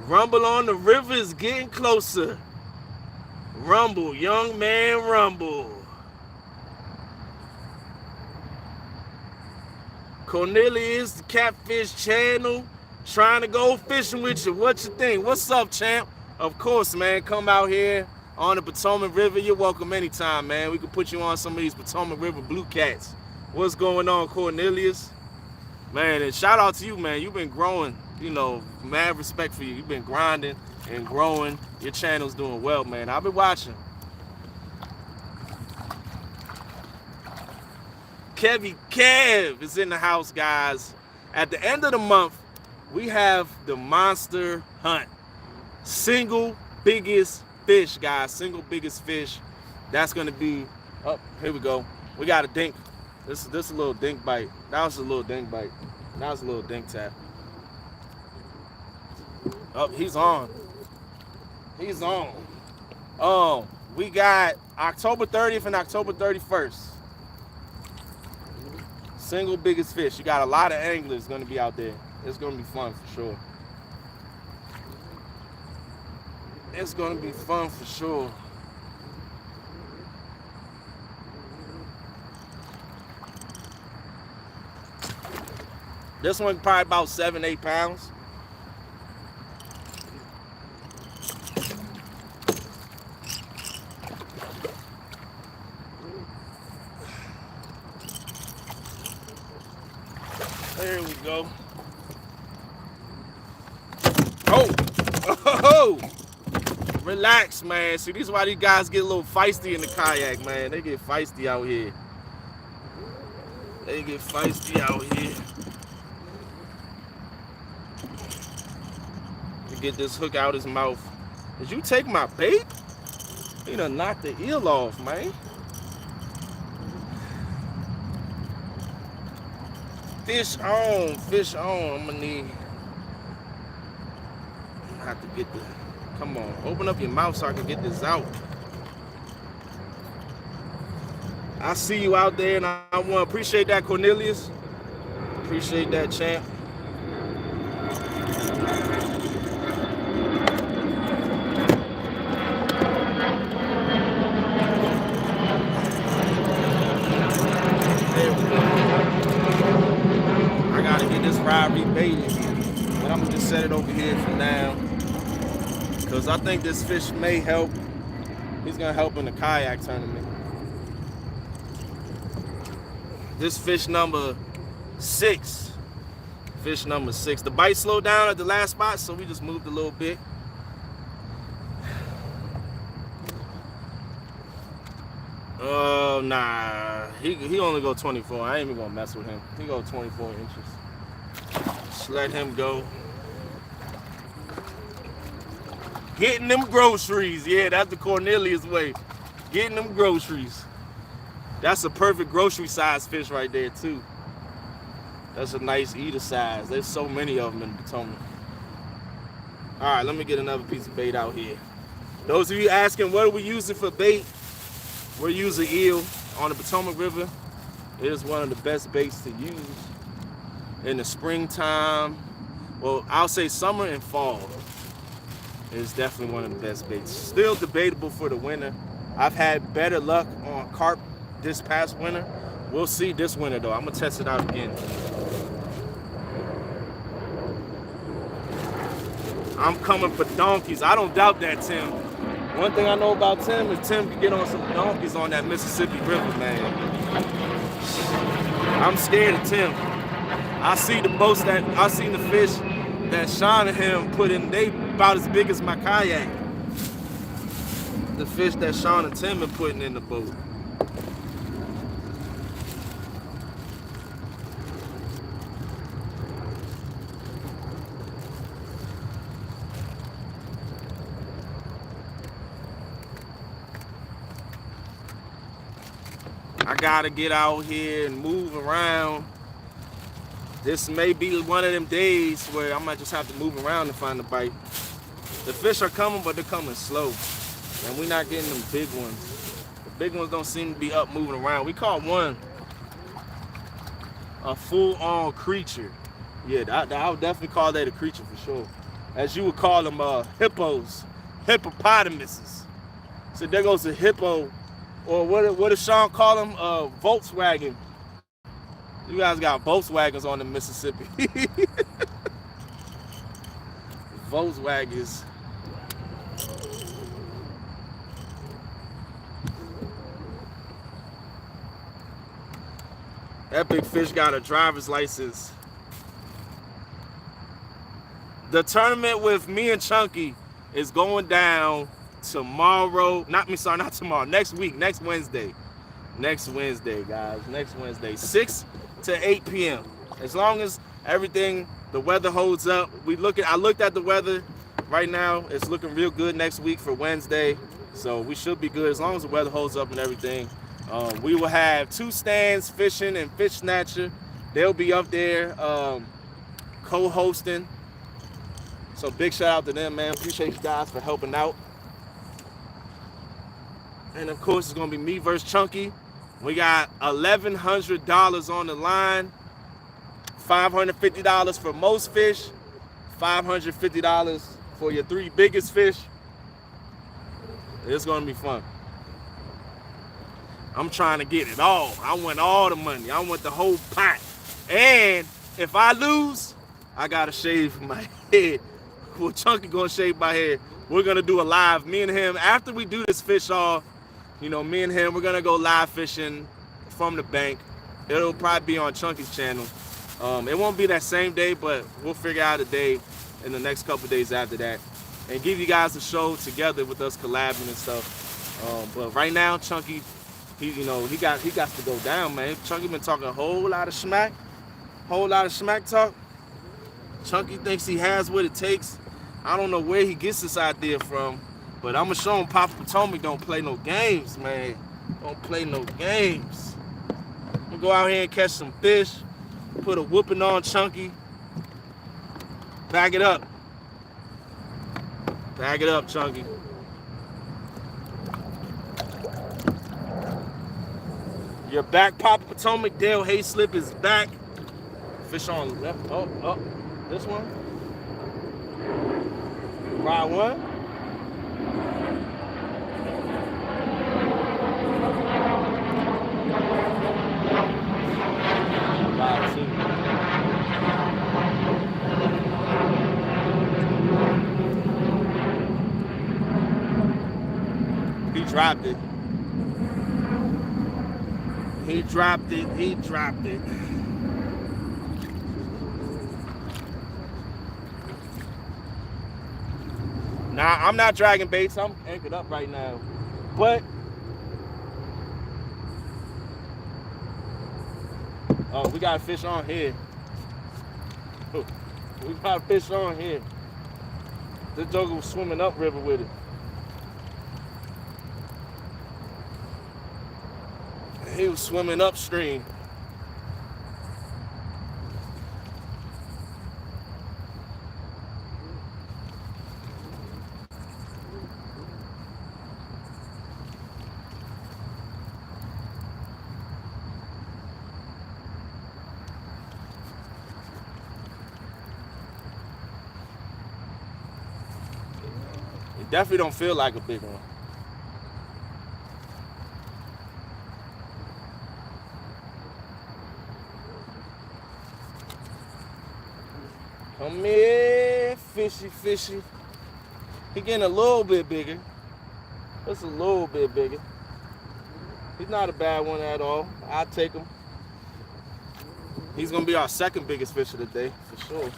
Rumble on the river is getting closer. Rumble, young man, rumble. Cornelius, the Catfish Channel. Trying to go fishing with you. What you think? What's up, champ? Of course, man. Come out here on the Potomac River. You're welcome anytime, man. We can put you on some of these Potomac River blue cats. What's going on, Cornelius? Man, and shout out to you, man. You've been growing. You know, mad respect for you. You've been grinding and growing. Your channel's doing well, man. I've been watching. Kevy Kev is in the house, guys. At the end of the month, we have the monster hunt. Single biggest fish, guys. Single biggest fish. That's gonna be, oh, here we go. We got a dink. This is a little dink bite. That was a little dink bite. That was a little dink tap. Oh, he's on. He's on. We got October 30th and October 31st. Single biggest fish. You got a lot of anglers gonna be out there. It's gonna be fun for sure. It's gonna be fun for sure. This one probably about 7-8 pounds. There we go. Oh, oh, relax, man. See, this is why these guys get a little feisty in the kayak, man. They get feisty out here. They get feisty out here. To get this hook out his mouth. Did you take my bait? He done knocked the eel off, man. Fish on, fish on. I'm gonna need. I have to get the. Come on, open up your mouth so I can get this out. I see you out there, and I want to appreciate that, Cornelius. Appreciate that, champ. There we go. I gotta get this rod rebaited, but I'm gonna just set it over here for now, because I think this fish may help. He's gonna help in the kayak tournament. This fish number 6. Fish number 6. The bite slowed down at the last spot, so we just moved a little bit. Nah. He only go 24. I ain't even gonna mess with him. He go 24 inches. Just let him go. Getting them groceries. Yeah, that's the Cornelius way. Getting them groceries. That's a perfect grocery size fish right there too. That's a nice eater size. There's so many of them in Potomac. All right, let me get another piece of bait out here. Those of you asking what are we using for bait, we're using eel on the Potomac River. It is one of the best baits to use in the springtime. Well, I'll say summer and fall. It's definitely one of the best baits. Still debatable for the winter. I've had better luck on carp this past winter. We'll see this winter though. I'm gonna test it out again. I'm coming for donkeys. I don't doubt that, Tim. One thing I know about Tim is Tim can get on some donkeys on that Mississippi River, man. I'm scared of Tim. I see the boats that I seen the fish that Sean and him put in. They about as big as my kayak. The fish that Sean and Tim are putting in the boat. I gotta get out here and move around. This may be one of them days where I might just have to move around to find a bite. The fish are coming, but they're coming slow. And we're not getting them big ones. The big ones don't seem to be up moving around. We caught one a full-on creature. Yeah, I would definitely call that a creature for sure. As you would call them hippos, hippopotamuses. So there goes a hippo. Or what does Sean call them? Volkswagen. You guys got Volkswagens on the Mississippi. Volkswagens. That big fish got a driver's license. The tournament with me and Chunky is going down tomorrow. Not tomorrow. Next week. Next Wednesday. Next Wednesday, guys. Next Wednesday. 6 to 8 p.m. As long as everything, the weather holds up. I looked at the weather right now. It's looking real good next week for Wednesday. So we should be good as long as the weather holds up and everything. We will have 2 stands, fishing and fish snatcher. They'll be up there co-hosting. So big shout out to them, man. Appreciate you guys for helping out. And of course, it's gonna be me versus Chunky. We got $1,100 on the line. $550 for most fish. $550 for your 3 biggest fish. It's gonna be fun. I'm trying to get it all. I want all the money. I want the whole pot. And if I lose, I gotta shave my head. Well, Chunky gonna shave my head. We're gonna do a live. Me and him, after we do this fish off, me and him, we're gonna go live fishing from the bank. It'll probably be on Chunky's channel. It won't be that same day, but we'll figure out a day in the next couple days after that and give you guys a show together with us collabing and stuff. But right now, Chunky, he got to go down, man. Chunky been talking a whole lot of smack talk. Chunky thinks he has what it takes. I don't know where he gets this idea from, but I'm gonna show him Papa Potomac don't play no games, man. Don't play no games. I'm gonna go out here and catch some fish, put a whooping on Chunky. Back it up. Back it up, Chunky. You're back, Papa Potomac. Dale Hayslip is back. Fish on left. Oh. This one. Rod one. Rod two. He dropped it. He dropped it. Nah, I'm not dragging baits. I'm anchored up right now. But we got a fish on here. We got a fish on here. This joker was swimming upriver with it. He was swimming upstream. It definitely don't feel like a big one. Come here, fishy. He getting a little bit bigger. Just a little bit bigger. He's not a bad one at all. I'll take him. He's gonna be our second biggest fish of the day, for sure.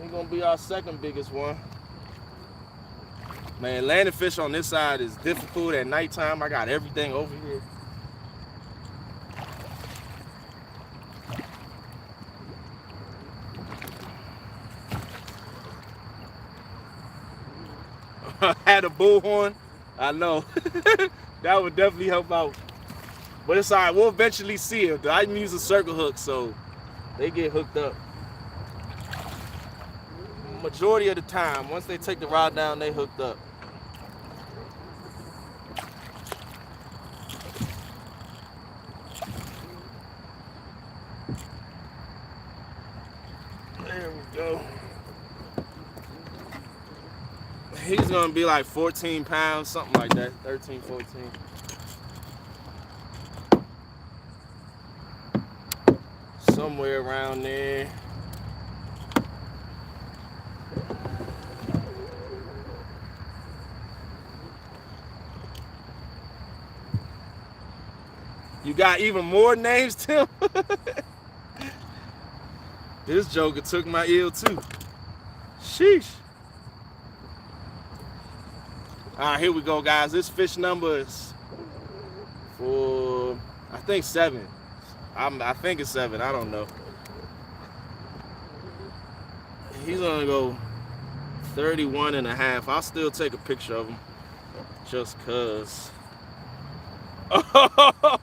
He's gonna be our second biggest one. Man, landing fish on this side is difficult at nighttime. I got everything over here. Had a bullhorn, I know. That would definitely help out. But it's all right, we'll eventually see it. I can use a circle hook, so they get hooked up. Majority of the time, once they take the rod down, they hooked up. There we go. He's gonna be like 14 pounds, something like that, 13, 14. Somewhere around there. You got even more names, Tim? This joker took my eel too. Sheesh. All right, here we go, guys. This fish number is for, I think 7. I think it's 7. I don't know. He's gonna go 31 and a half. I'll still take a picture of him just cause. Oh!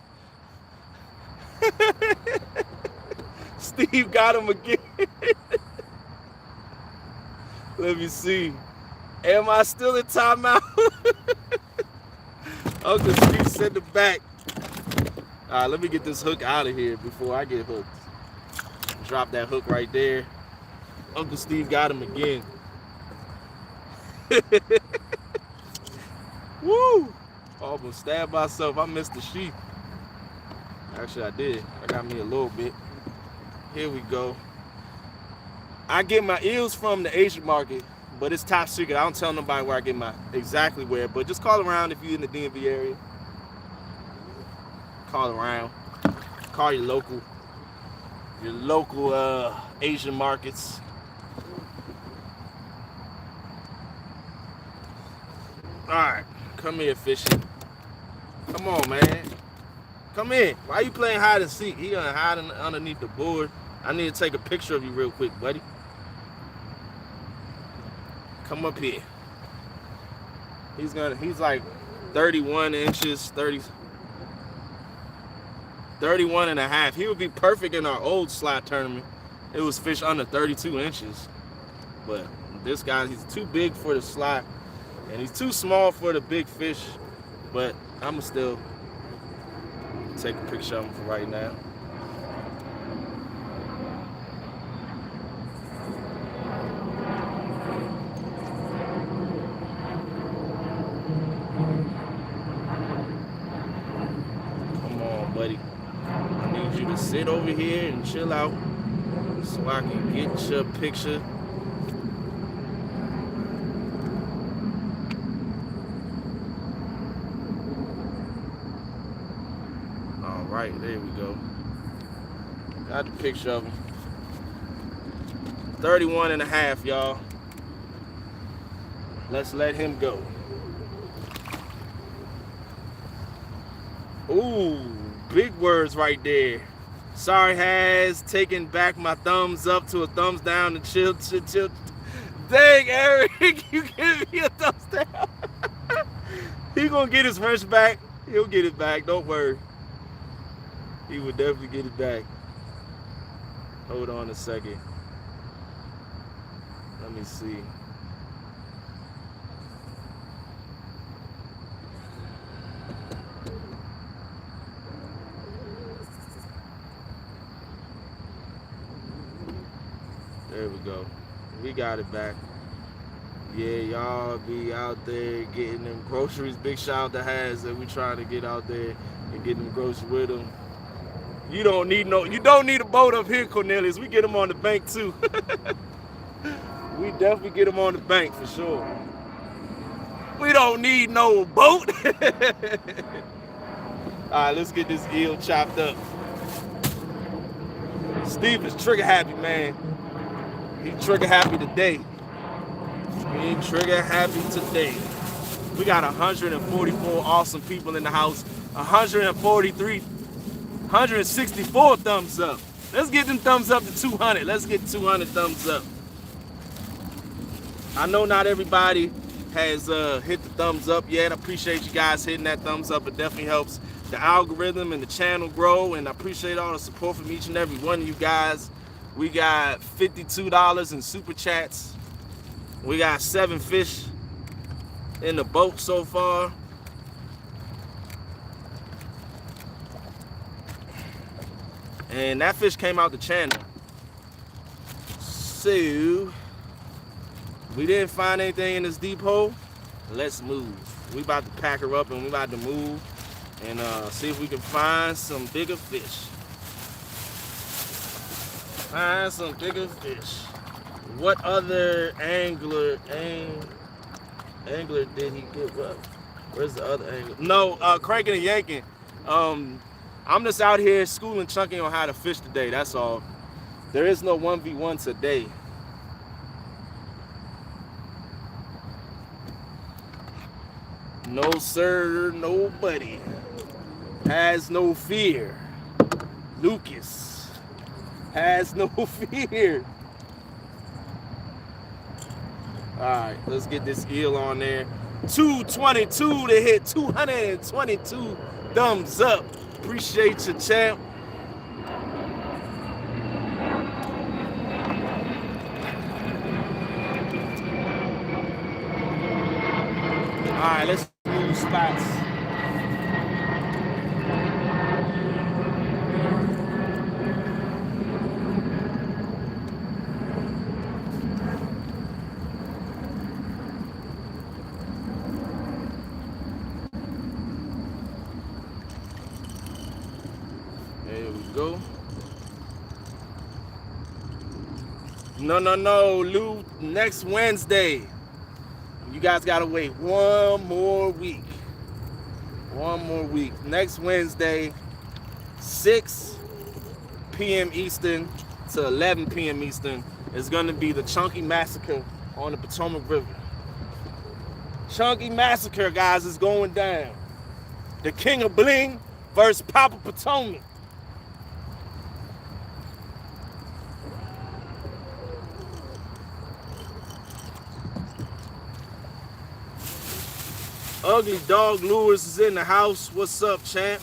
Steve got him again. Let me see. Am I still in timeout? Uncle Steve sent it back. All right, let me get this hook out of here before I get hooked. Drop that hook right there. Uncle Steve got him again. Woo! Almost stabbed myself. I missed the sheath. Actually, I did. I got me a little bit. Here we go. I get my eels from the Asian market, but it's top secret. I don't tell nobody where I get my exactly where, but just call around if you're in the DMV area. Call around. Call your local Asian markets. All right, come here, fishing. Come on, man. Come in. Why you playing hide and seek? He gonna hide underneath the board. I need to take a picture of you real quick, buddy. Come up here. He's like 31 inches, 31 and a half. He would be perfect in our old slot tournament. It was fish under 32 inches. But this guy, he's too big for the slot. And he's too small for the big fish. But I'm going to still take a picture of him for right now. Come on, buddy. I need you to sit over here and chill out so I can get your picture. All right, there we go. Got the picture of him. 31 and a half, y'all. Let's let him go. Ooh, big words right there. Sorry, has taken back my thumbs up to a thumbs down and chill. Dang, Eric, you give me a thumbs down. He gonna get his fish back. He'll get it back, don't worry. He would definitely get it back. Hold on a second. Let me see. There we go. We got it back. Yeah, y'all be out there getting them groceries. Big shout out to Has that we trying to get out there and get them groceries with them. You don't need a boat up here, Cornelius. We get them on the bank too. We definitely get them on the bank for sure. We don't need no boat. All right, let's get this eel chopped up. Steve is trigger happy, man. He trigger happy today. He trigger happy today. We got 144 awesome people in the house. 164 thumbs up. Let's get them thumbs up to 200. Let's get 200 thumbs up. I know not everybody has hit the thumbs up yet. I appreciate you guys hitting that thumbs up. It definitely helps the algorithm and the channel grow. And I appreciate all the support from each and every one of you guys. We got $52 in super chats. We got 7 fish in the boat so far. And that fish came out the channel. So, we didn't find anything in this deep hole. Let's move. We about to pack her up and we about to move and see if we can find some bigger fish. Find some bigger fish. What other angler did he give up? Where's the other angler? No, cranking and yanking. I'm just out here schooling Chunky on how to fish today, that's all. There is no 1v1 today. No sir, nobody. Has no fear. Lucas has no fear. All right, let's get this eel on there. 222 to hit 222 thumbs up. Appreciate you, champ. All right, let's move spots. There we go. No, Lou, next Wednesday. You guys gotta wait one more week. Next Wednesday, 6 p.m. Eastern to 11 p.m. Eastern is going to be the Chunky Massacre on the Potomac River. Chunky Massacre, guys, is going down. The King of Bling versus Papa Potomac. Ugly Dog Lures is in the house. What's up, champ?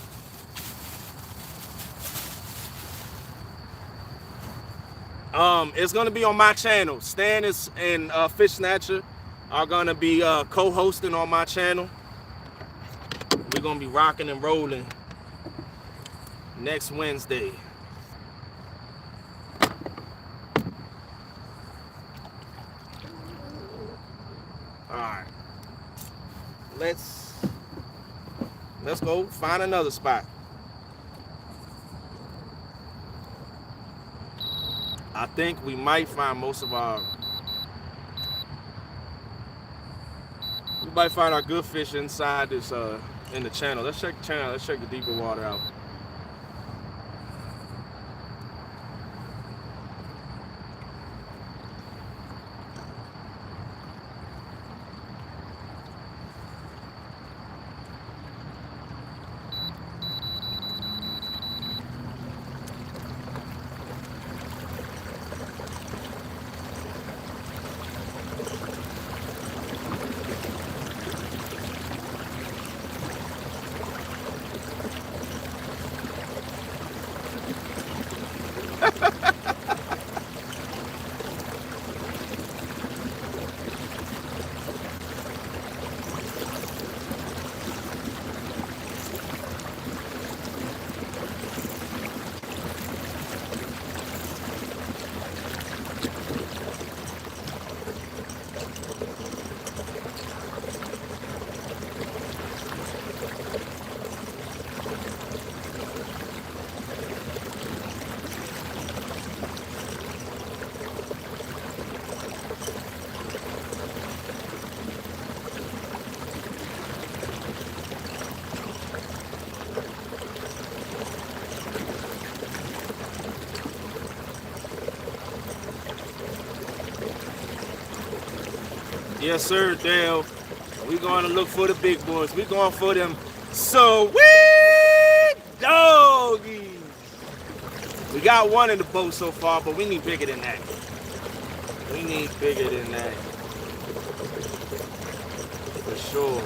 It's gonna be on my channel. Stan and Fish Snatcher are gonna be co-hosting on my channel. We're gonna be rocking and rolling next Wednesday. All right, let's go find another spot. I think we might find most of our. We might find our good fish inside this in the channel. Let's check the channel. Let's check the deeper water out. Yes, sir, Dale. We're going to look for the big boys. We're going for them sweet doggies. We got one in the boat so far, but we need bigger than that. We need bigger than that. For sure.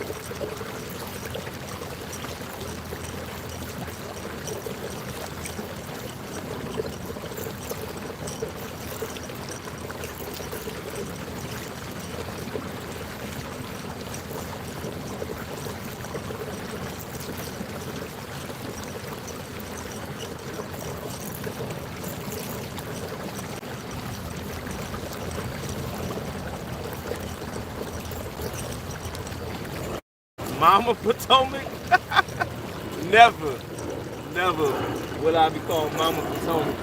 Mama Potomac? Never will I be called Mama Potomac.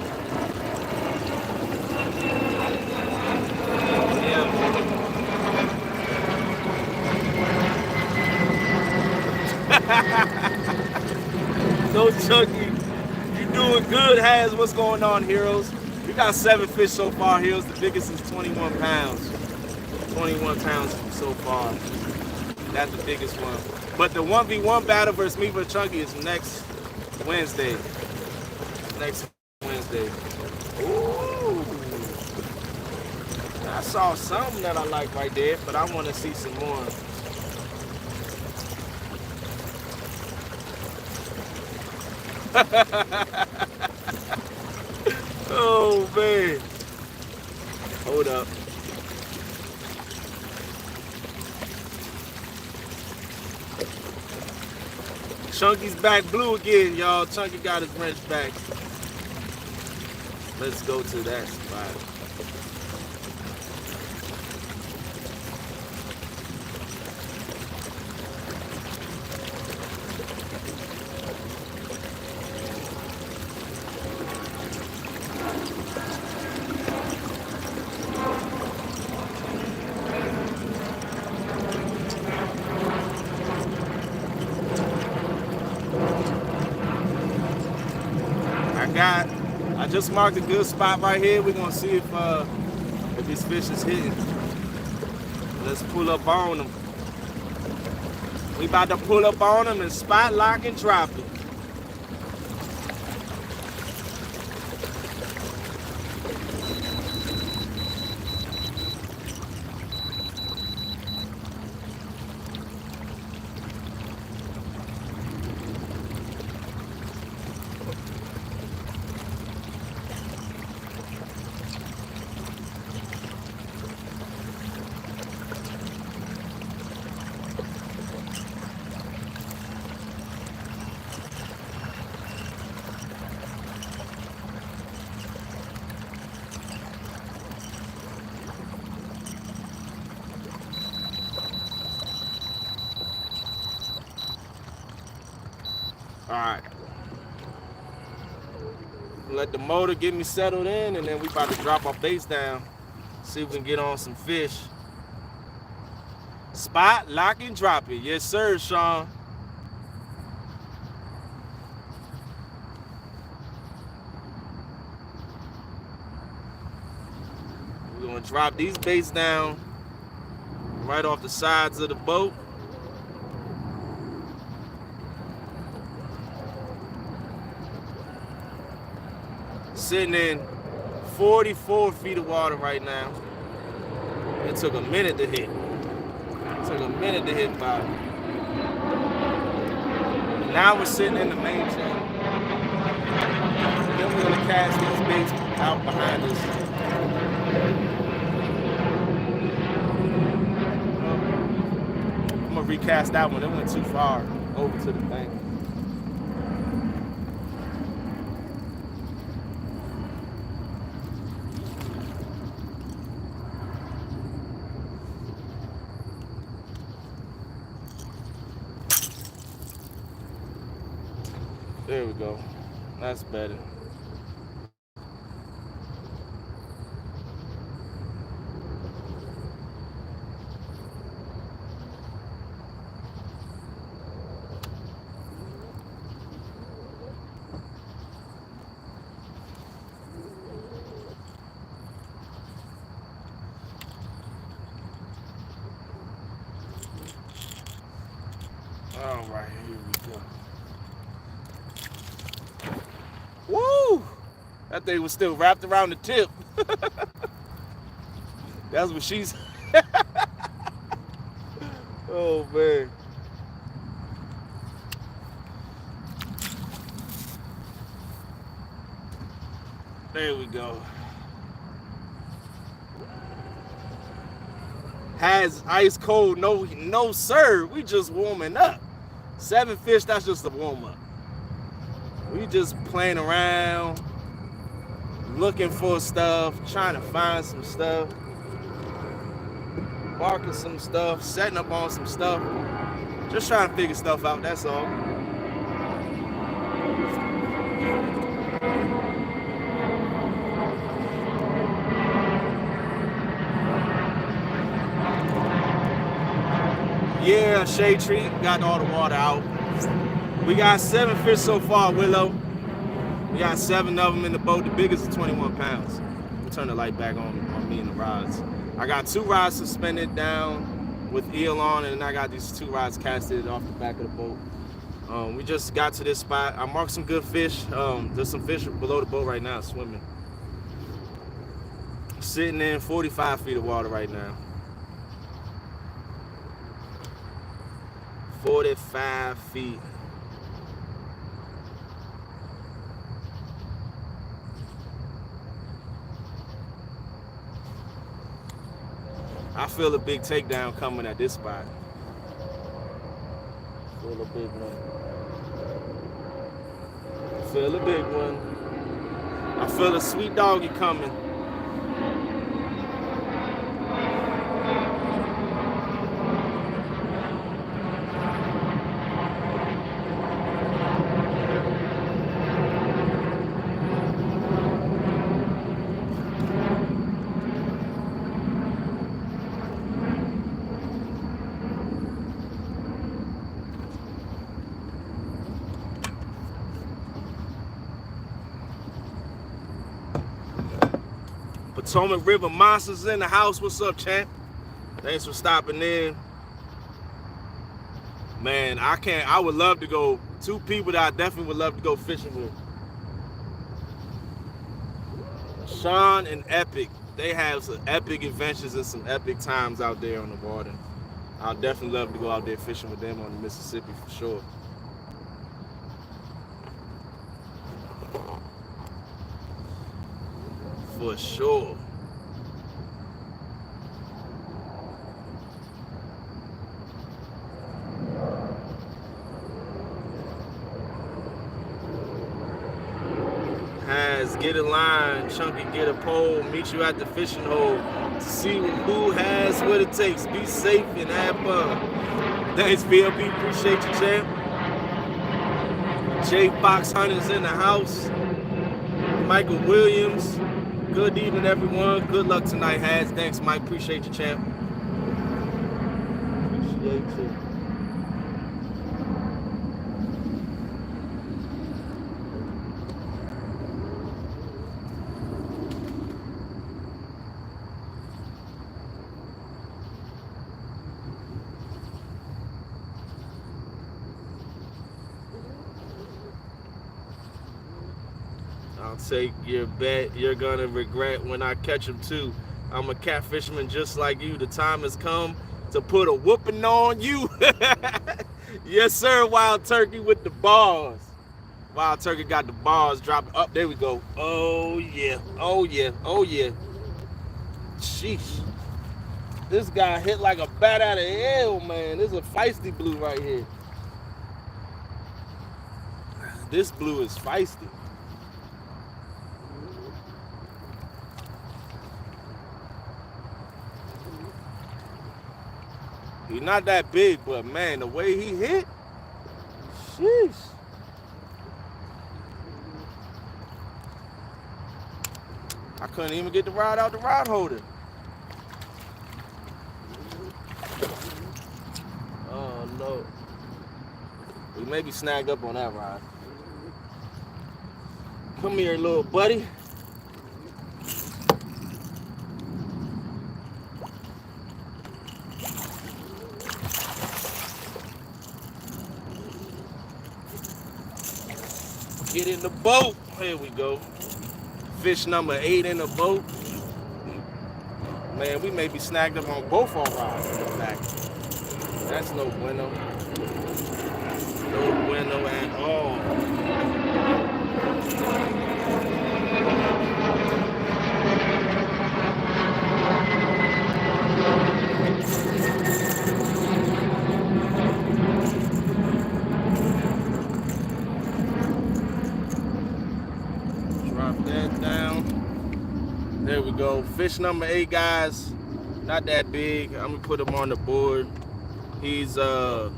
Yeah. So Chucky, you doing good, Has? What's going on, heroes? We got 7 fish so far, heroes. The biggest is 21 pounds. 21 pounds so far. That's the biggest one. But the 1v1 battle versus me versus Chunky is next Wednesday. Next Wednesday. Ooh. I saw something that I like right there, but I want to see some more. Oh, man. Hold up. Chunky's back blue again, y'all. Chunky got his wrench back. Let's go to that spot. I just marked a good spot right here. We're gonna see if these fish is hitting. Let's pull up on them. We about to pull up on them and spot, lock, and drop it. All right. Let the motor get me settled in, and then we about to drop our baits down. See if we can get on some fish. Spot, lock, and drop it. Yes, sir, Sean. We're gonna drop these baits down right off the sides of the boat. Sitting in 44 feet of water right now. It took a minute to hit. Bottom. Now we're sitting in the main channel. Then we're gonna cast these baits out behind us. I'm gonna recast that one. It went too far over to the bank. There we go. That's better. All right, here we go. Woo! That thing was still wrapped around the tip. That's what she's. Oh, man. There we go. Has ice cold? No, sir. We just warming up. 7 fish, that's just a warm up. We just playing around, looking for stuff, trying to find some stuff, barking some stuff, setting up on some stuff, just trying to figure stuff out, that's all. Yeah, shade tree, got all the water out. We got 7 fish so far, Willow. We got 7 of them in the boat. The biggest is 21 pounds. We'll turn the light back on me and the rods. I got 2 rods suspended down with eel on, and I got these 2 rods casted off the back of the boat. We just got to this spot. I marked some good fish. There's some fish below the boat right now swimming. Sitting in 45 feet of water right now. 45 feet. I feel a big takedown coming at this spot. Feel a big one. Feel a big one. I feel a sweet doggy coming. Potomac River Monsters in the house. What's up, champ? Thanks for stopping in. Man, I would love to go. Two people that I definitely would love to go fishing with. Sean and Epic. They have some epic adventures and some epic times out there on the water. I'll definitely love to go out there fishing with them on the Mississippi for sure. For sure. Get a line, Chunky, get a pole, meet you at the fishing hole to see who has what it takes. Be safe and have fun. Thanks, VLP. Appreciate you, champ. Jay Fox Hunter's in the house. Michael Williams. Good evening, everyone. Good luck tonight, Has. Thanks, Mike. Appreciate you, champ. Appreciate you. Take your bet. You're gonna regret when I catch them too. I'm a catfisherman just like you. The time has come to put a whooping on you. Yes, sir. Wild Turkey with the bars. Wild Turkey got the bars dropping up. There we go. Oh yeah. Oh yeah. Oh yeah. Sheesh. This guy hit like a bat out of hell, man. This is a feisty blue right here. This blue is feisty. He's not that big, but man, the way he hit, sheesh. I couldn't even get the rod out the rod holder. Oh no. We may be snagged up on that rod. Come here, little buddy. Get in the boat. Here we go. Fish number 8 in the boat. Man, we may be snagged up on both our rods in the back. That's no bueno. No bueno at all. There we go. Fish number 8, guys. Not that big. I'm gonna put him on the board. He's still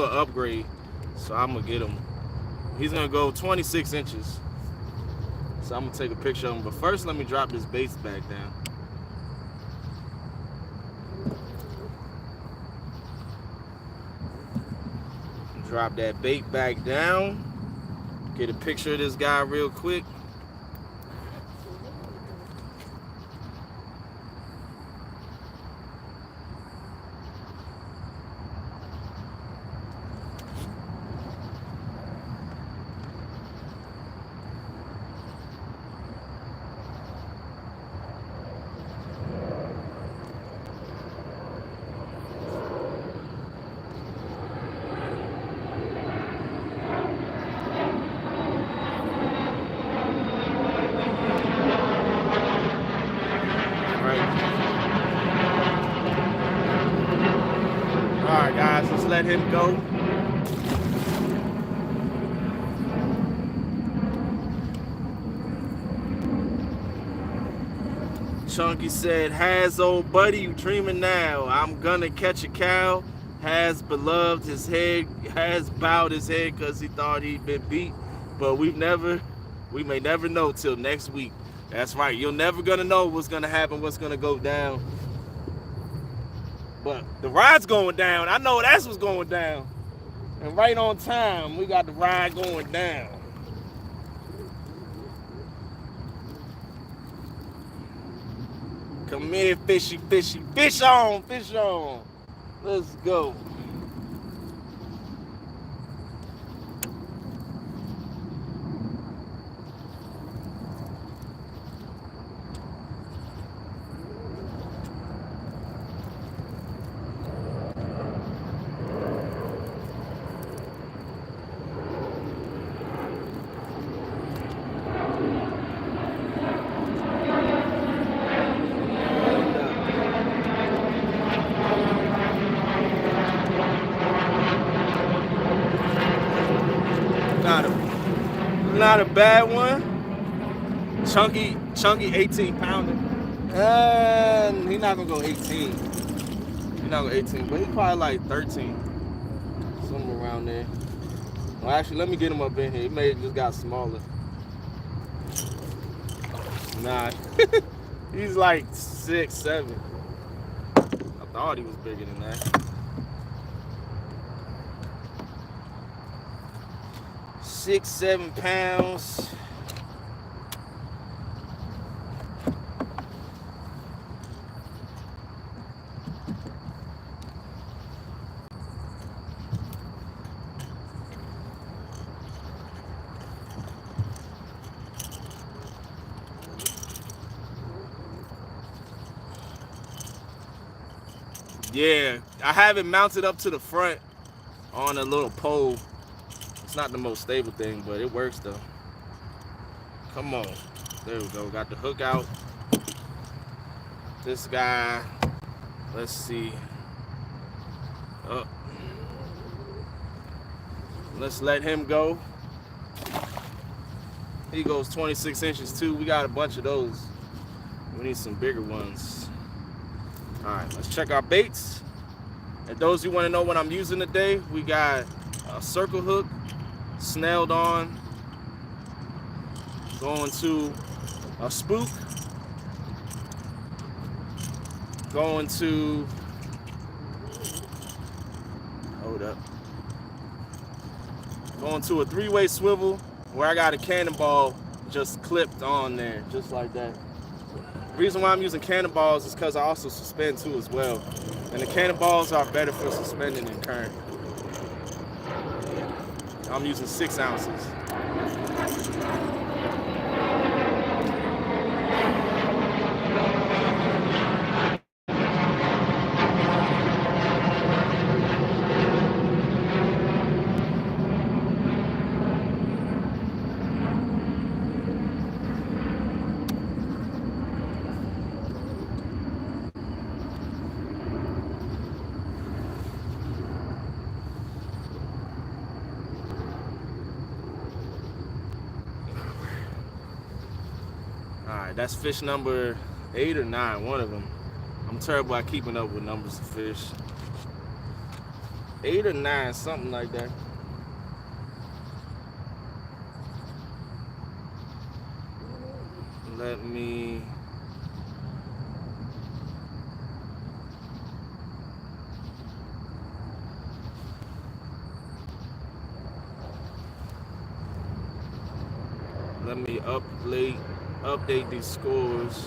an upgrade. So I'm gonna get him. He's gonna go 26 inches. So I'm gonna take a picture of him. But first let me drop this base back down. Drop that bait back down. Get a picture of this guy real quick. Let him go. Chunky said, Has old buddy, you dreaming now? I'm gonna catch a cow. Has beloved his head, has bowed his head because he thought he'd been beat. But we may never know till next week. That's right. You're never gonna know what's gonna happen, what's gonna go down. But the ride's going down. I know that's what's going down. And right on time, we got the ride going down. Come here, fishy, fishy. Fish on, fish on. Let's go. Not a bad one. Chunky 18 pounder. And he's not gonna go 18. He's not gonna 18, but he's probably like 13. Somewhere around there. Well, actually, let me get him up in here. He may have just got smaller. Nah. He's like 6, 7. I thought he was bigger than that. 6, 7 pounds. Yeah, I have it mounted up to the front on a little pole. It's not the most stable thing, but it works though. Come on. There we go. Got the hook out. This guy, let's see. Let's let him go. He goes 26 inches too. We got a bunch of those. We need some bigger ones. All right, let's check our baits. And those who want to know what I'm using today, we got a circle hook, snailed on, going to a spook, going to, hold up, going to a 3-way swivel where I got a cannonball just clipped on there, just like that. The reason why I'm using cannonballs is because I also suspend too as well. And the cannonballs are better for suspending than current. I'm using 6 ounces. Alright, that's fish number 8 or 9, one of them. I'm terrible at keeping up with numbers of fish. 8 or 9, something like that. Let me... update these scores.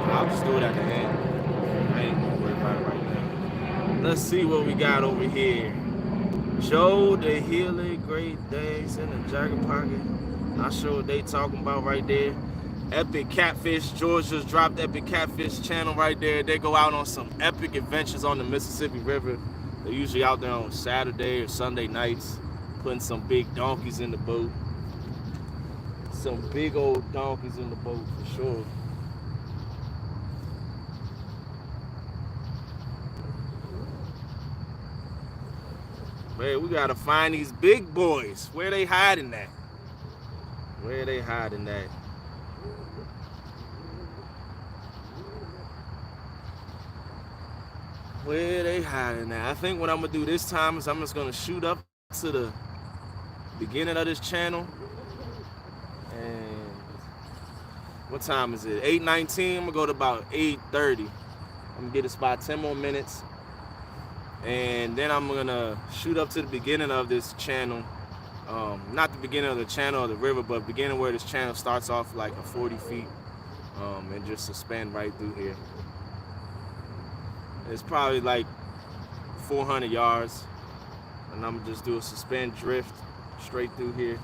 I'll just do it at the end. I ain't gonna worry about it right now. Let's see what we got over here. Joe the Healer, Great Days in the Jagger Pocket. Not sure what they talking about right there. Epic Catfish. George just dropped Epic Catfish channel right there. They go out on some epic adventures on the Mississippi River. They're usually out there on Saturday or Sunday nights, putting some big donkeys in the boat. Some big old donkeys in the boat for sure. Man, we gotta find these big boys. Where they hiding at? Where they hiding at? Where they hiding at? I think what I'm gonna do this time is I'm just gonna shoot up to the beginning of this channel. And what time is it? 8:19. I'm gonna go to about 8:30. I'm gonna get this about 10 more minutes, and then I'm gonna shoot up to the beginning of this channel. Not the beginning of the channel or the river, but beginning where this channel starts off like a 40 feet, and just suspend right through here. It's probably like 400 yards, and I'm gonna just do a suspend drift straight through here.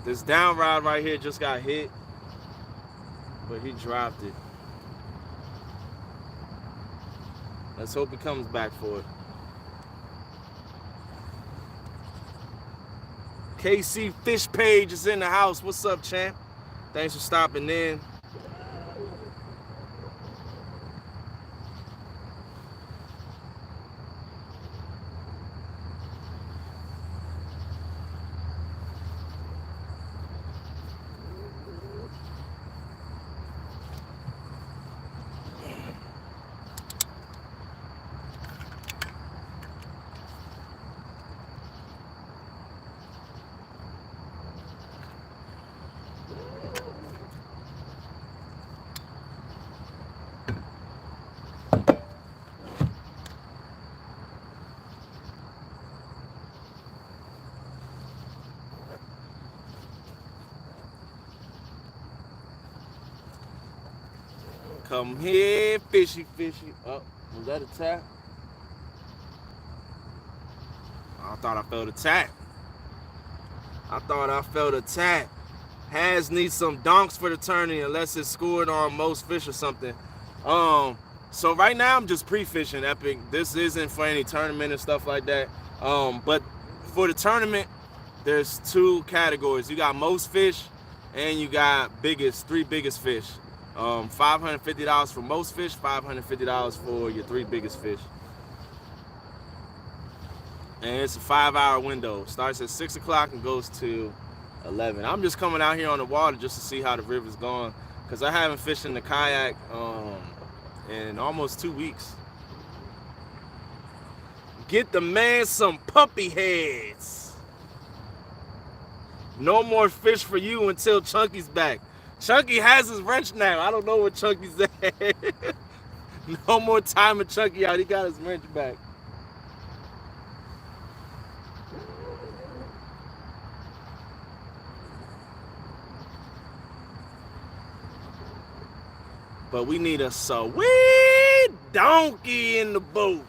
This down rod right here just got hit, but he dropped it. Let's hope he comes back for it. KC Fish Page is in the house. What's up, champ? Thanks for stopping in. Come here, fishy, fishy. Oh, was that a tap? I thought I felt a tap. Has needs some donks for the tourney unless it's scored on most fish or something. So right now I'm just pre-fishing Epic. This isn't for any tournament and stuff like that. But for the tournament, there's two categories. You got most fish and you got three biggest fish. $550 for most fish, $550 for your three biggest fish. And it's a 5-hour window. Starts at 6 o'clock and goes to 11. I'm just coming out here on the water just to see how the river's going, because I haven't fished in the kayak in almost 2 weeks. Get the man some puppy heads. No more fish for you until Chunky's back. Chunky has his wrench now. I don't know where Chunky's at. No more time with Chunky out. He got his wrench back. But we need a sweet donkey in the boat.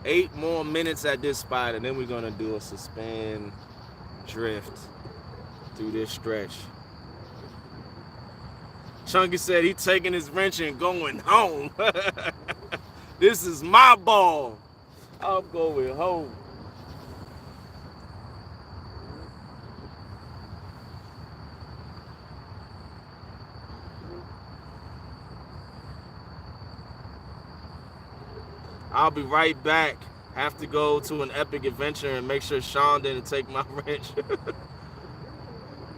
Eight more minutes at this spot, and then we're gonna do a suspend drift through this stretch. Chunky said he taking his wrench and going home. This is my ball. I'm going home. I'll be right back. Have to go to an epic adventure and make sure Sean didn't take my wrench.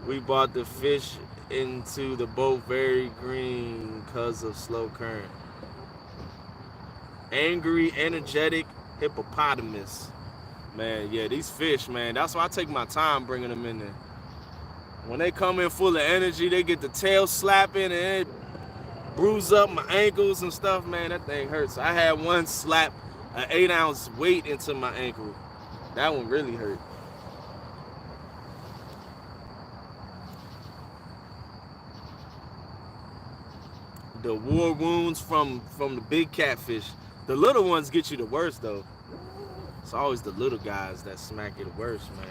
We bought the fish into the boat very green because of slow current. Angry, energetic hippopotamus. Man, yeah, these fish, man, that's why I take my time bringing them in there. When they come in full of energy, they get the tail slapping and it bruise up my ankles and stuff, man. That thing hurts. I had one slap an 8-ounce weight into my ankle. That one really hurt. The war wounds from the big catfish. The little ones get you the worst though. It's always the little guys that smack you the worst, man.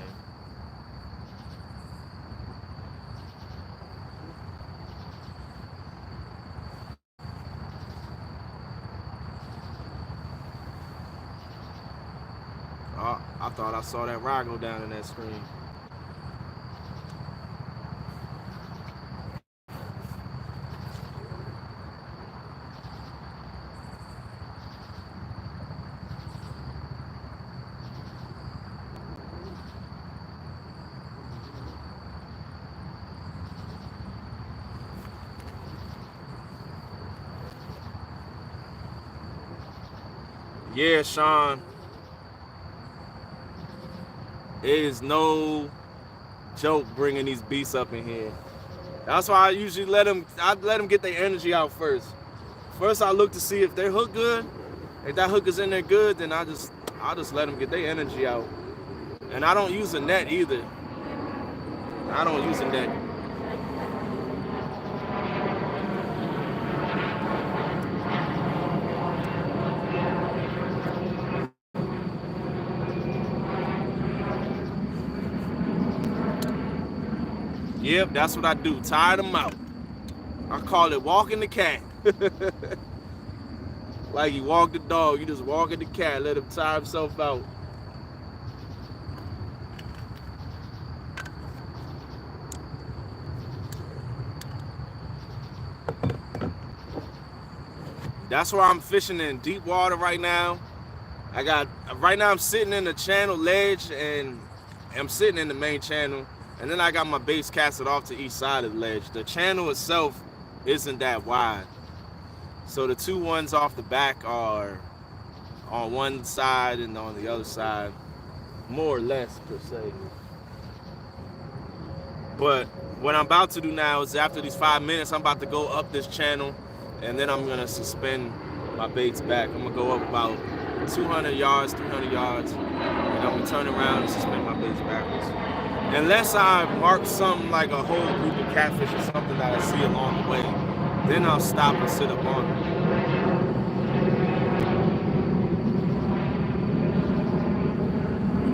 I thought I saw that rod go down in that screen. Yeah, Sean. It is no joke bringing these beasts up in here. That's why I usually let them get their energy out first. First I look to see if their hook good. If that hook is in there good, then I'll just let them get their energy out. And I don't use a net either. I don't use a net. Yep, that's what I do. Tire them out. I call it walking the cat. Like you walk the dog, you just walking the cat, let him tire himself out. That's where I'm fishing in deep water right now. Right now I'm sitting in the channel ledge and I'm sitting in the main channel. And then I got my baits casted off to each side of the ledge. The channel itself isn't that wide. So the two ones off the back are on one side and on the other side, more or less per se. But what I'm about to do now is after these 5 minutes, I'm about to go up this channel and then I'm gonna suspend my baits back. I'm gonna go up about 200 yards, 300 yards, and I'm gonna turn around and suspend my baits backwards. Unless I mark something like a whole group of catfish or something that I see along the way, then I'll stop and sit up on them.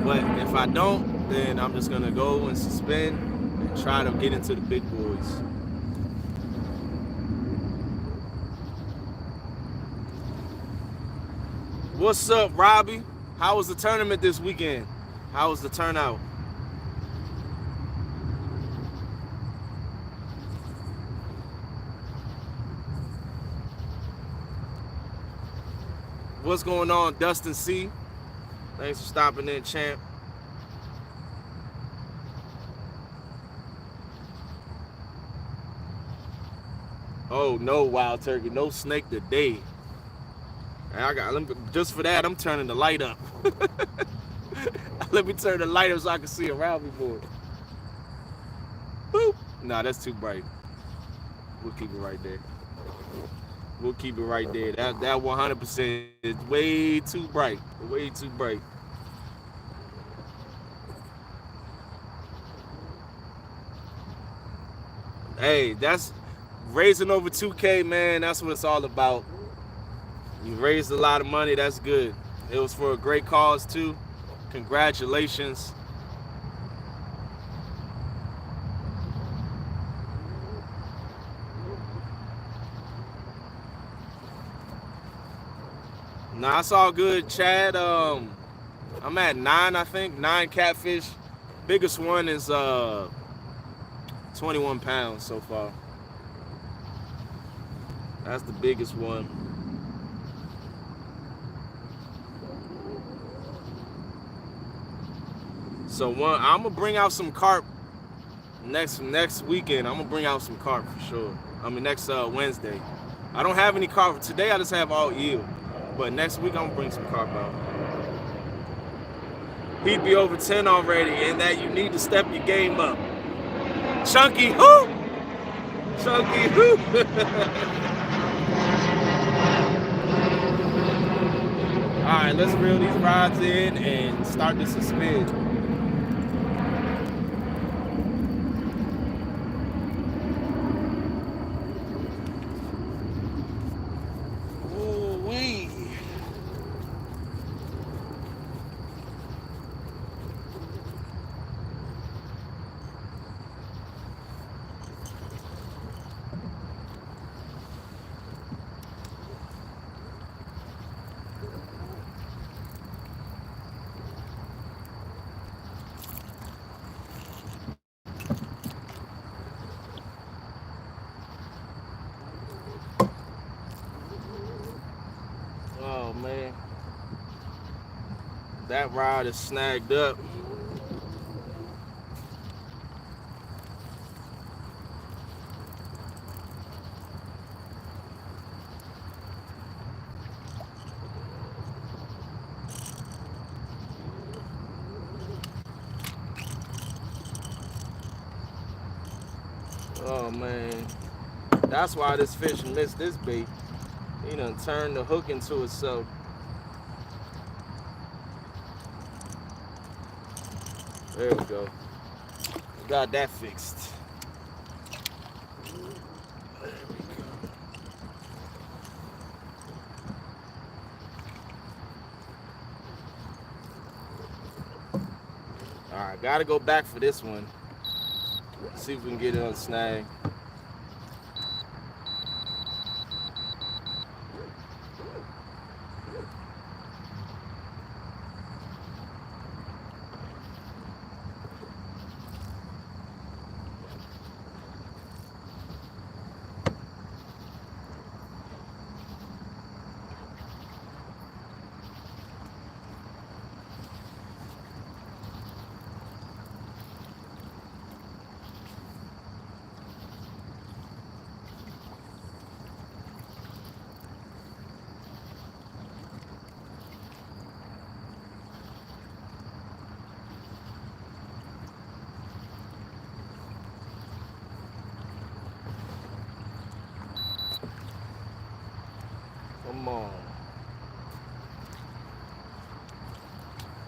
But if I don't, then I'm just gonna go and suspend and try to get into the big boys. What's up, Robbie? How was the tournament this weekend? How was the turnout? What's going on, Dustin C? Thanks for stopping in, champ. Oh no, Wild Turkey, no snake today. Just for that, I'm turning the light up. Let me turn the light up so I can see around me more. Boop. Nah, that's too bright. We'll keep it right there. We'll keep it right there. That 100% is way too bright. Way too bright. Hey, that's raising over 2K, man. That's what it's all about. You raised a lot of money. That's good. It was for a great cause, too. Congratulations. Nah, it's all good, Chad. I'm at 9, I think. 9 catfish. Biggest one is 21 pounds so far. That's the biggest one. So I'm gonna bring out some carp next weekend. I'm gonna bring out some carp for sure. I mean next Wednesday. I don't have any carp today. I just have all eel. But next week I'm gonna bring some carp out. He'd be over 10 already, and that you need to step your game up. Chunky hoop! Chunky hoop! Alright, let's reel these rods in and start to suspend. Ooh-wee. Oh man, that rod is snagged up. Oh man, that's why this fish missed this bait. He done turned the hook into itself. There we go. Got that fixed. There we go. Alright, gotta go back for this one. See if we can get it on snag. Come on.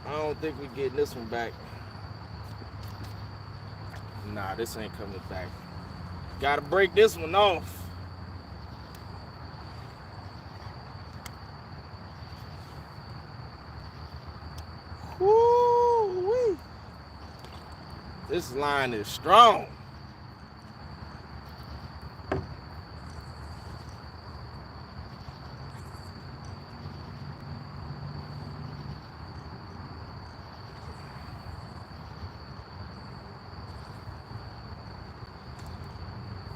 I don't think we're getting this one back. Nah, this ain't coming back. Gotta break this one off. Woo-wee. This line is strong.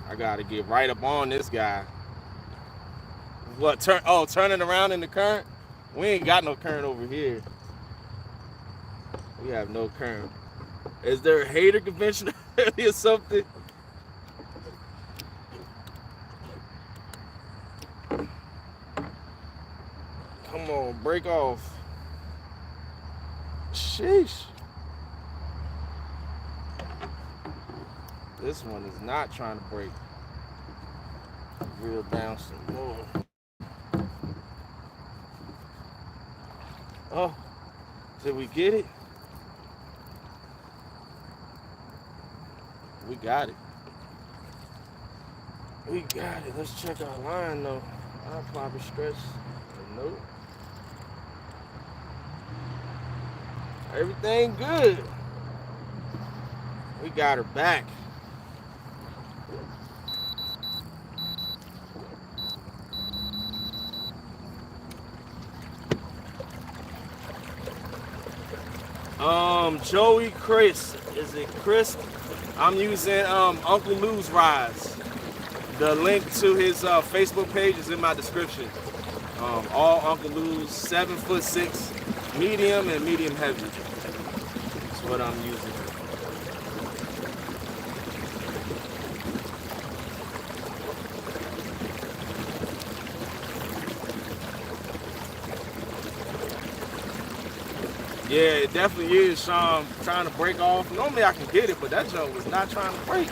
I gotta get right up on this guy. What, turning around in the current? We ain't got no current over here. We have no current. Is there a hater convention or something? Come on, break off. Sheesh. This one is not trying to break. Reel down some more. Oh, did we get it? We got it. We got it. Let's check our line though. I'll probably stretch a note. Everything good. We got her back. Joey Chris. Is it Chris? I'm using Uncle Lou's rides. The link to his Facebook page is in my description. All Uncle Lou's 7'6", medium and medium heavy. That's what I'm using. Yeah, it definitely is, Sean, trying to break off. Normally I can get it, but that junk was not trying to break.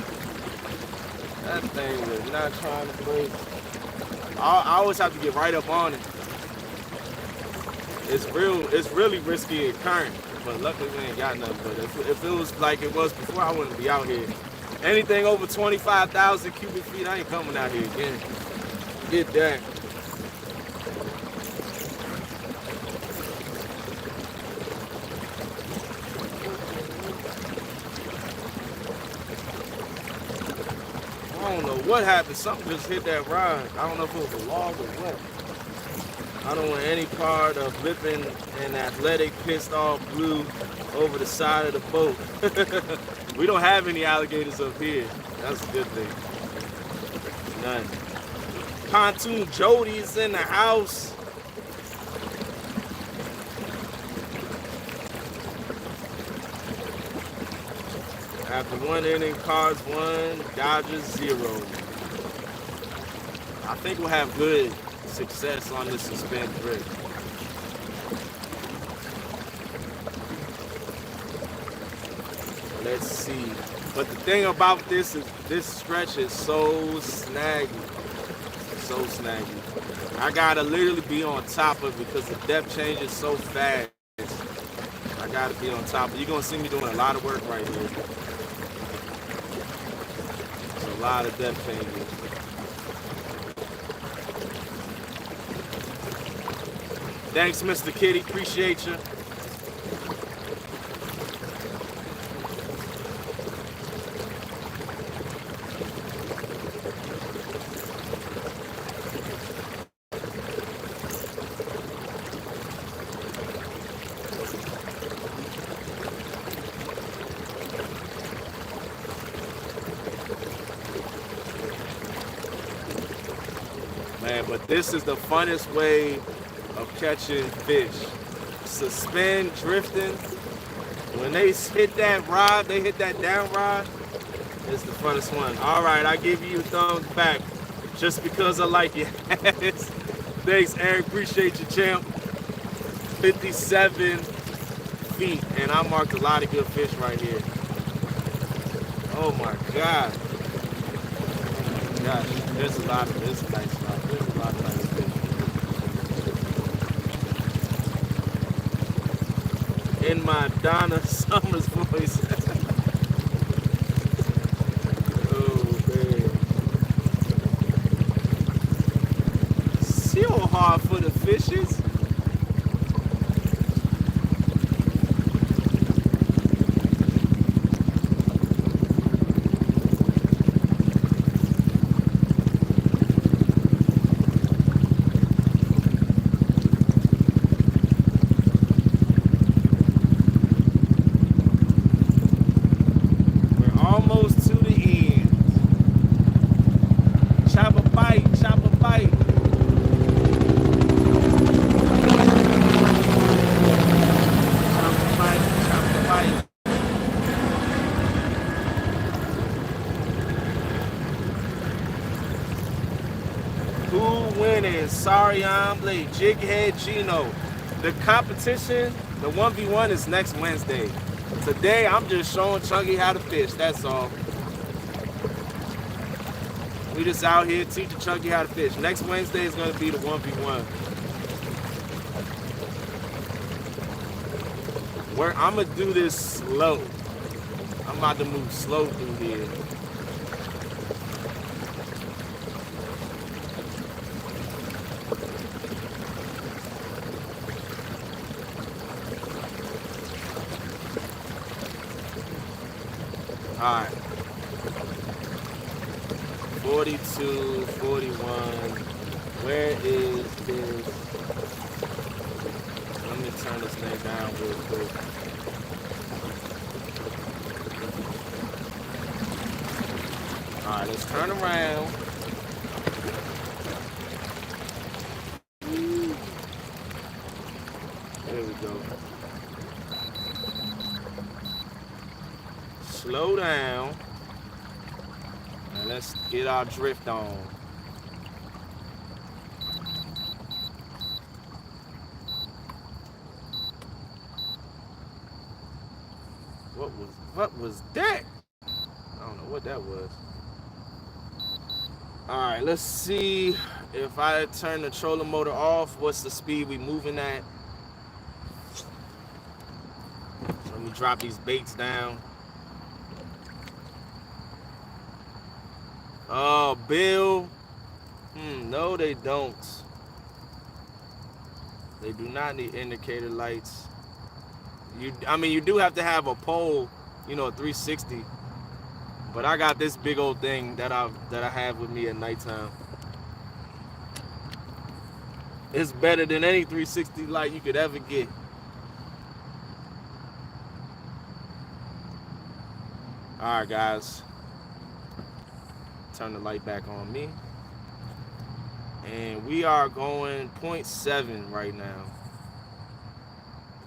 That thing was not trying to break. I always have to get right up on it. It's really risky and current, but luckily we ain't got nothing. But if it was like it was before, I wouldn't be out here. Anything over 25,000 cubic feet, I ain't coming out here again. Get that. I don't know what happened. Something just hit that rod. I don't know if it was a log or what. I don't want any part of flipping an athletic, pissed off blue over the side of the boat. We don't have any alligators up here. That's a good thing. None. Pontoon Jody's in the house. After one inning, Cards 1, Dodgers 0. I think we'll have good success on this suspended rig. Let's see. But the thing about this is this stretch is so snaggy. So snaggy. I gotta literally be on top of it because the depth changes so fast. I gotta be on top. You're gonna see me doing a lot of work right here. It's a lot of depth changes. Thanks, Mr. Kitty. Appreciate you. Man, but this is the funnest way of catching fish. Suspend drifting. When they hit that rod, they hit that down rod, it's the funnest one. All right, I give you a thumbs back just because I like it. Thanks, Eric. Appreciate you, champ. 57 feet, and I marked a lot of good fish right here. Oh my God. Gosh, there's a lot of this nice stuff. There's a lot of nice fish. In my Donna Summers voice. Oh man. Still hard for the fishes. Sorry, I'm late. Jighead Gino. The competition, the 1v1 is next Wednesday. Today, I'm just showing Chunky how to fish. That's all. We just out here teaching Chunky how to fish. Next Wednesday is going to be the 1v1. I'm going to do this slow. I'm about to move slow through here. All right. 42, 41. Where is this? Let me turn this thing down real quick. All right, let's turn around. There we go. Slow down, and let's get our drift on. What was that? I don't know what that was. All right, let's see if I turn the trolling motor off. What's the speed we moving at? Let me drop these baits down. Oh, Bill. No, they don't. They do not need indicator lights. You do have to have a pole, 360. But I got this big old thing that I have with me at nighttime. It's better than any 360 light you could ever get. All right, guys. Turn the light back on me. And we are going 0.7 right now.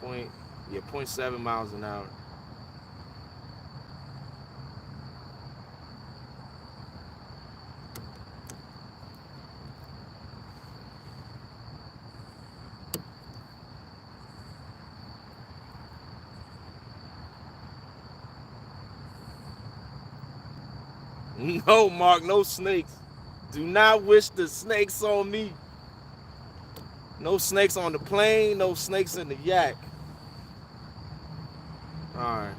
0.7 miles an hour. No, Mark, no snakes. Do not wish the snakes on me. No snakes on the plane, no snakes in the yak. All right.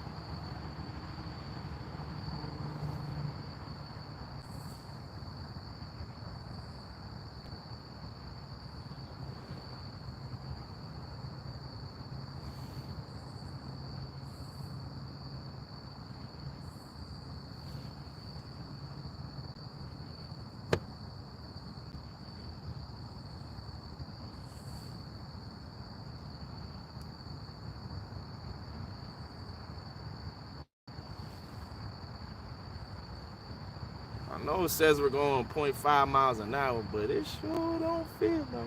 I know it says we're going 0.5 miles an hour, but it sure don't feel like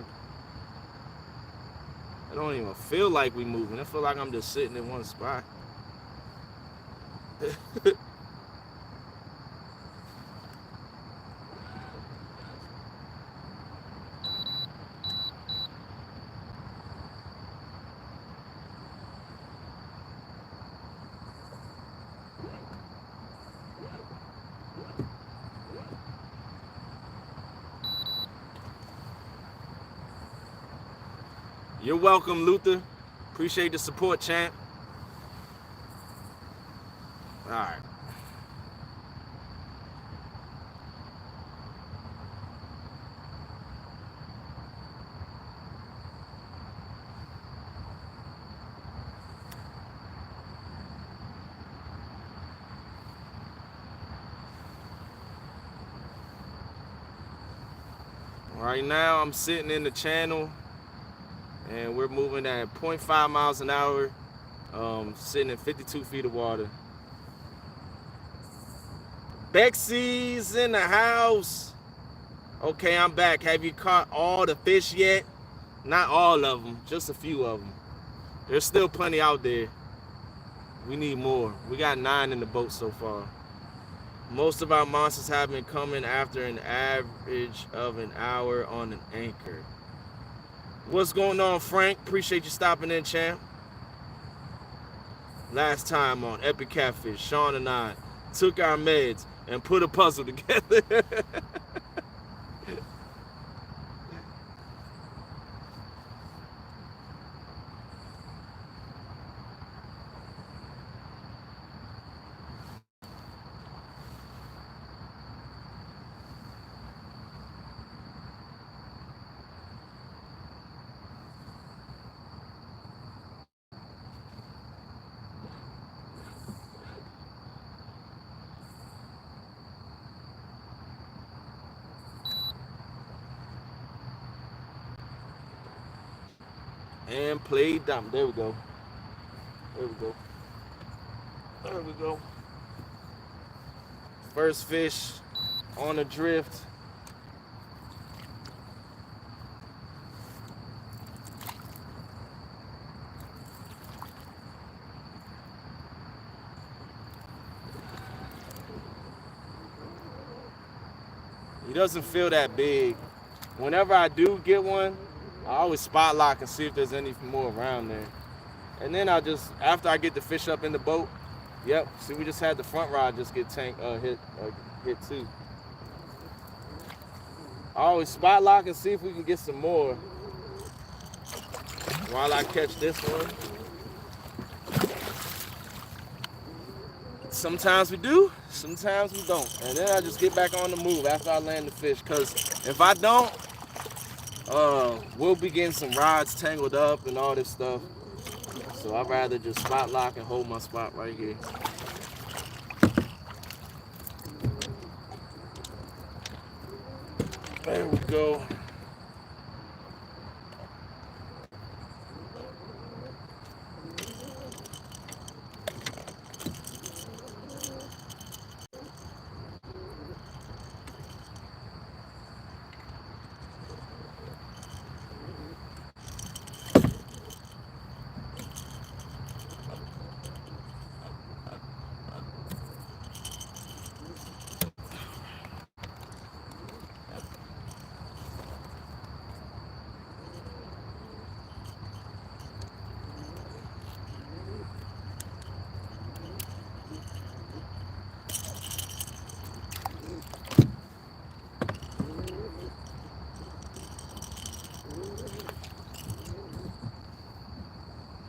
it. Don't even feel like we moving. I feel like I'm just sitting in one spot. You're welcome, Luther. Appreciate the support, champ. All right. Right now, I'm sitting in the channel, and we're moving at 0.5 miles an hour, sitting in 52 feet of water. Bexy's in the house. Okay, I'm back. Have you caught all the fish yet? Not all of them, just a few of them. There's still plenty out there. We need more. We got 9 in the boat so far. Most of our monsters have been coming after an average of an hour on an anchor. What's going on, Frank? Appreciate you stopping in, champ. Last time on Epic Catfish, Sean and I took our meds and put a puzzle together. And play dumb. There we go. There we go. There we go. First fish on a drift. He doesn't feel that big. Whenever I do get one, I always spot lock and see if there's any more around there. And then I just, after I get the fish up in the boat, yep, see we just had the front rod just get hit too. I always spot lock and see if we can get some more while I catch this one. Sometimes we do, sometimes we don't. And then I just get back on the move after I land the fish, because if I don't, we'll be getting some rods tangled up and all this stuff. So I'd rather just spot lock and hold my spot right here. There we go.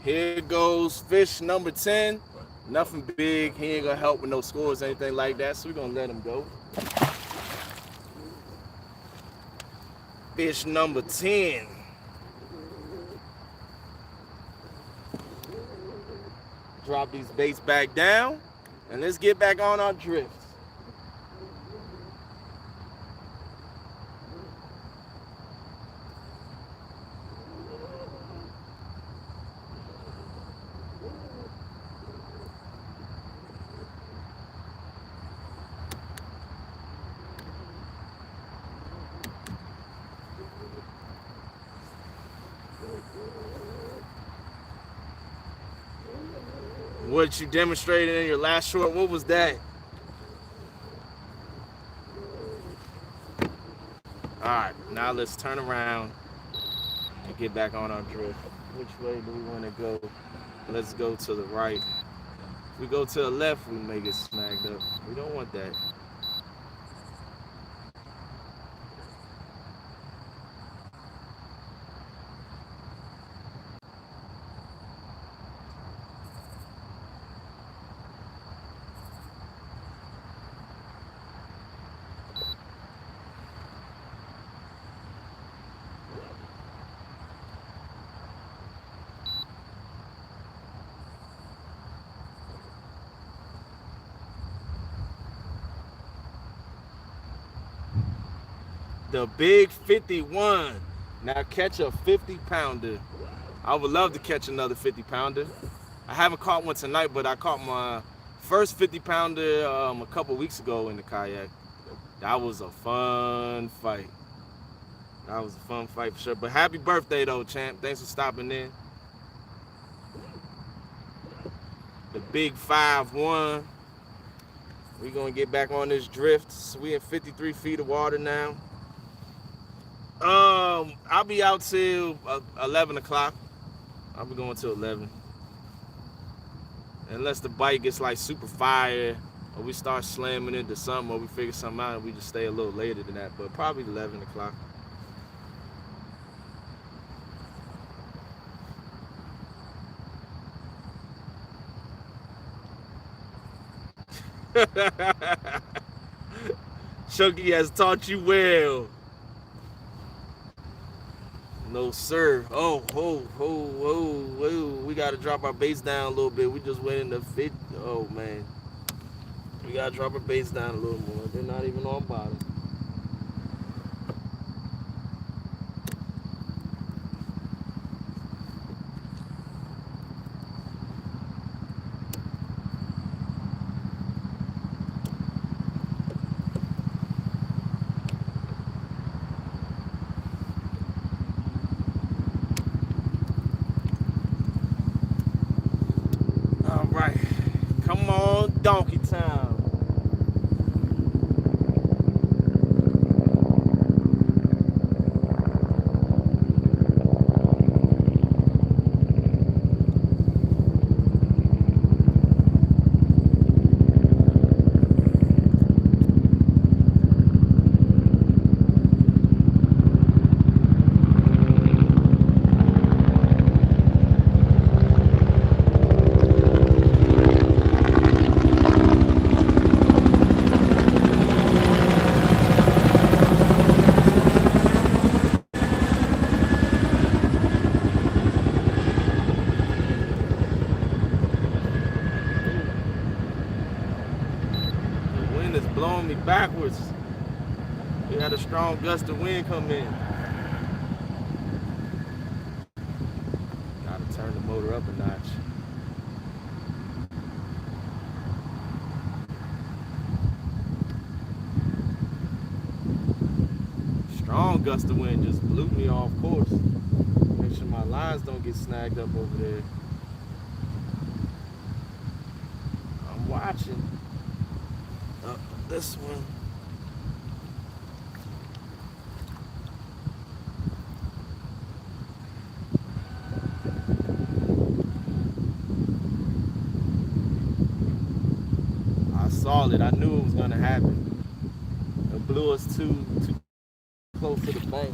Here goes fish number 10. Nothing big. He ain't gonna help with no scores or anything like that, so we're gonna let him go. Fish number 10. Drop these baits back down, and let's get back on our drift. What you demonstrated in your last short, what was that? All right, now let's turn around and get back on our drift. Which way do we want to go? Let's go to the right. If we go to the left, we may get snagged up. We don't want that. The big 51. Now catch a 50-pounder. I would love to catch another 50-pounder. I haven't caught one tonight, but I caught my first 50-pounder a couple weeks ago in the kayak. That was a fun fight. That was a fun fight for sure. But happy birthday though, champ. Thanks for stopping in. The big 5-1. We're gonna get back on this drift. So we in 53 feet of water now. I'll be out till 11 o'clock. I'll be going till 11. Unless the bite gets like super fire, or we start slamming into something, or we figure something out, and we just stay a little later than that. But probably 11 o'clock. Chucky has taught you well. No sir. Oh, we gotta drop our base down a little bit. We just went into 50. Oh man. We gotta drop our base down a little more. They're not even on bottom. Come on, donkey time. Blowing me backwards. We had a strong gust of wind come in. Gotta turn the motor up a notch. Strong gust of wind just blew me off course. Make sure my lines don't get snagged up over there. I'm watching. This one. I saw it. I knew it was gonna happen. It blew us too close to the bank.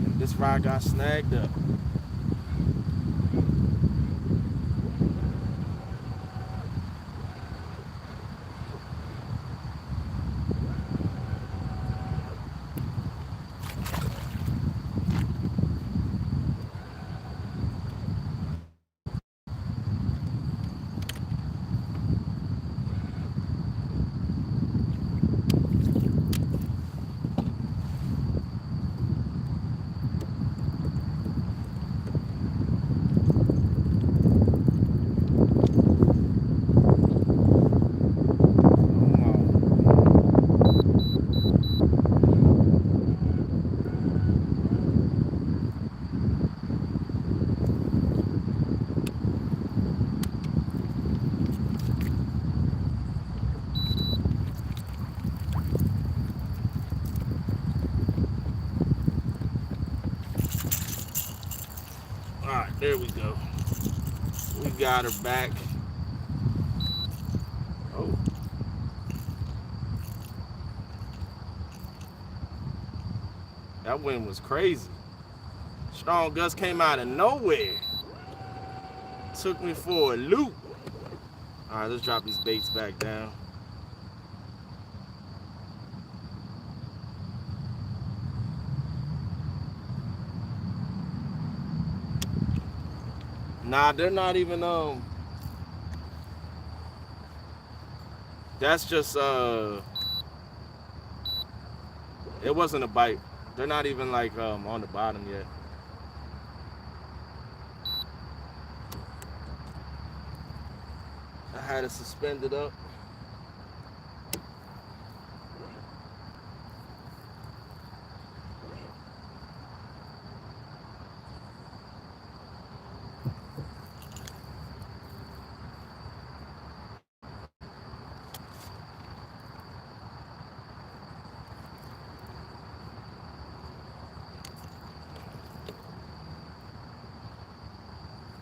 And this rod got snagged up. All right, there we go. We got her back. Oh. That wind was crazy. Strong gust came out of nowhere. Took me for a loop. All right, let's drop these baits back down. Nah, they're not even, that's just, it wasn't a bite. They're not even like, on the bottom yet. I had it suspended up.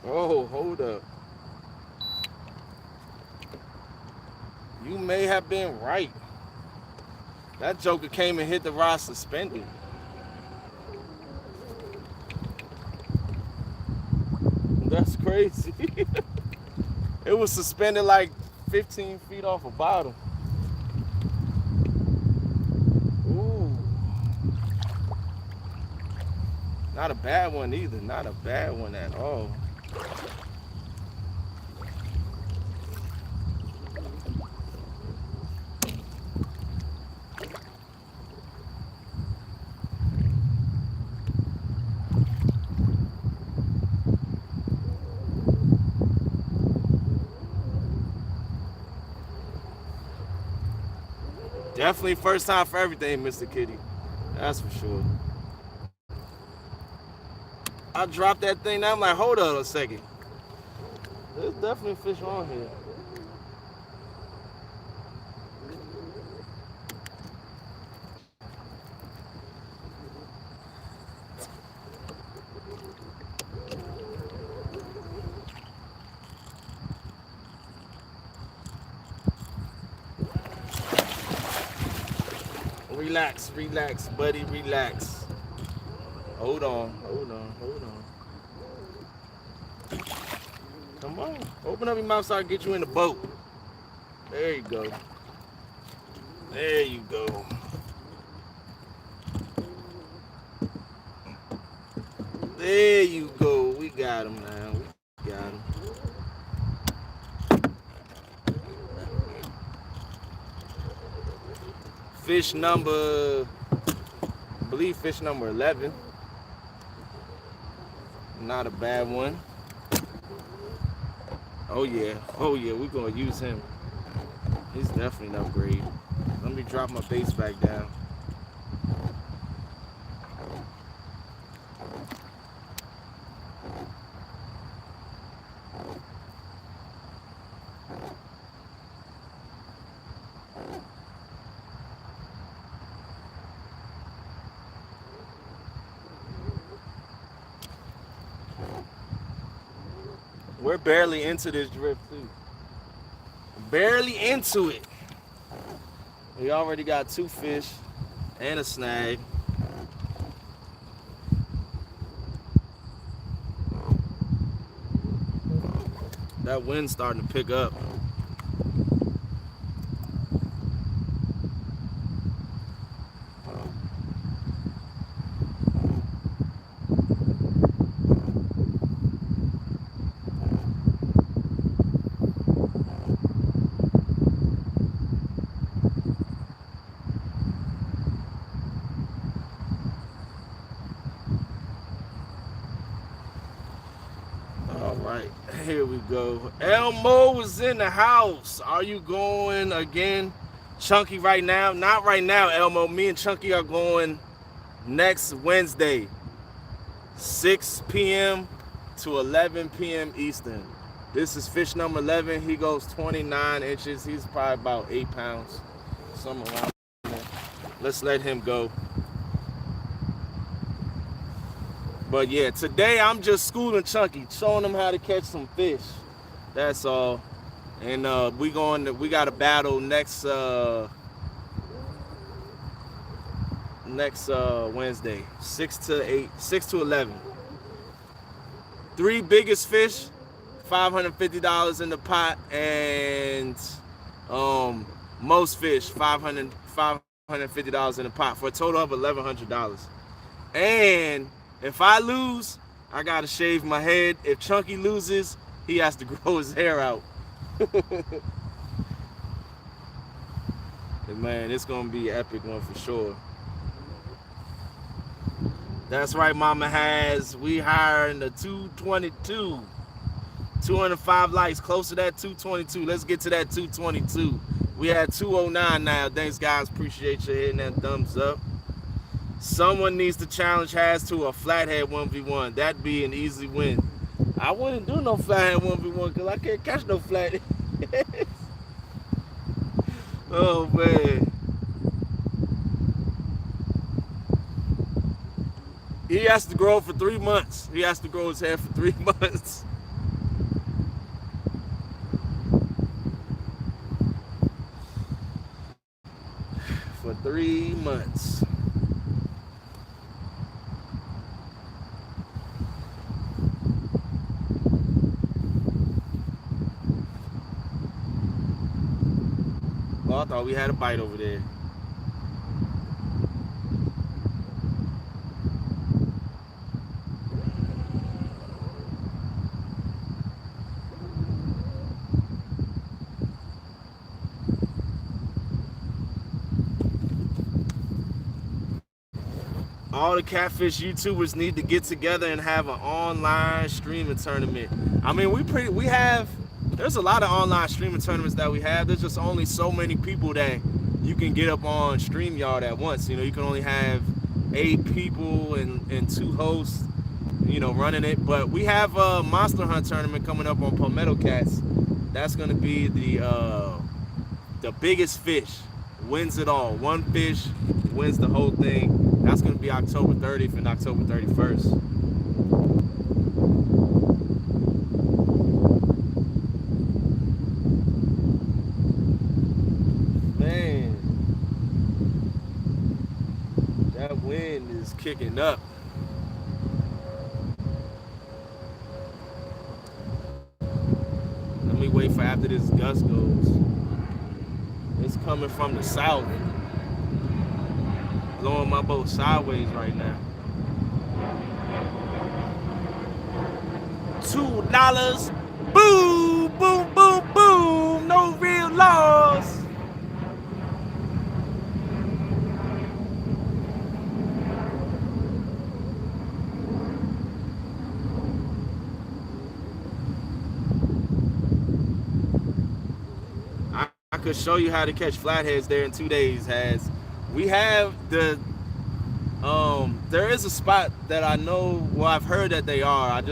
Oh, hold up. You may have been right. That joker came and hit the rod suspended. That's crazy. It was suspended like 15 feet off the bottom. Ooh. Not a bad one either. Not a bad one at all. Definitely first time for everything, Mr. Kitty. That's for sure. I dropped that thing down. I'm like, hold on a second. There's definitely fish on here. Relax, relax, buddy, relax. Hold on, hold on, hold on. Come on, open up your mouth so I can get you in the boat. There you go. There you go. There you go. We got him now. We got him. Fish number, I believe fish number 11. Not a bad one. Oh yeah, we're gonna use him. He's definitely an upgrade. Let me drop my baits back down. We're barely into this drift too. Barely into it. We already got 2 fish and a snag. That wind's starting to pick up. Here we go. Elmo is in the house. Are you going again, Chunky, right now? Not right now, Elmo. Me and Chunky are going next Wednesday, 6 p.m. to 11 p.m. Eastern. This is fish number 11. He goes 29 inches. He's probably about 8 pounds, somewhere around there. Let's let him go. But yeah, today I'm just schooling Chunky, showing him how to catch some fish. That's all. And we got a battle next Wednesday, 6 to 11. 3 biggest fish, $550 in the pot, and most fish, $550 in the pot, for a total of $1,100. And if I lose, I gotta shave my head. If Chunky loses, he has to grow his hair out. And man, it's gonna be an epic one for sure. That's right, Mama Has. We hiring the 222. 205 likes, close to that 222. Let's get to that 222. We had 209 now. Thanks, guys. Appreciate you hitting that thumbs up. Someone needs to challenge Has to a flathead 1v1. That'd be an easy win. I wouldn't do no flathead 1v1 because I can't catch no flathead. Oh, man. He has to grow for 3 months. He has to grow his hair for 3 months. For 3 months. Oh, I thought we had a bite over there. All the catfish YouTubers need to get together and have an online streaming tournament. I mean, there's a lot of online streaming tournaments that we have. There's just only so many people that you can get up on StreamYard at once. You know, you can only have 8 people and 2 hosts, you know, running it. But we have a Monster Hunt tournament coming up on Palmetto Cats. That's gonna be the biggest fish wins it all. One fish wins the whole thing. That's going to be October 30th and October 31st. Man, that wind is kicking up. Let me wait for after this gust goes. It's coming from the south. Blowing my boat sideways right now. $2. Boom, boom, boom, boom. No real loss. I could show you how to catch flatheads there in 2 days, Has. We have there is a spot that I know, well, I've heard that they are. I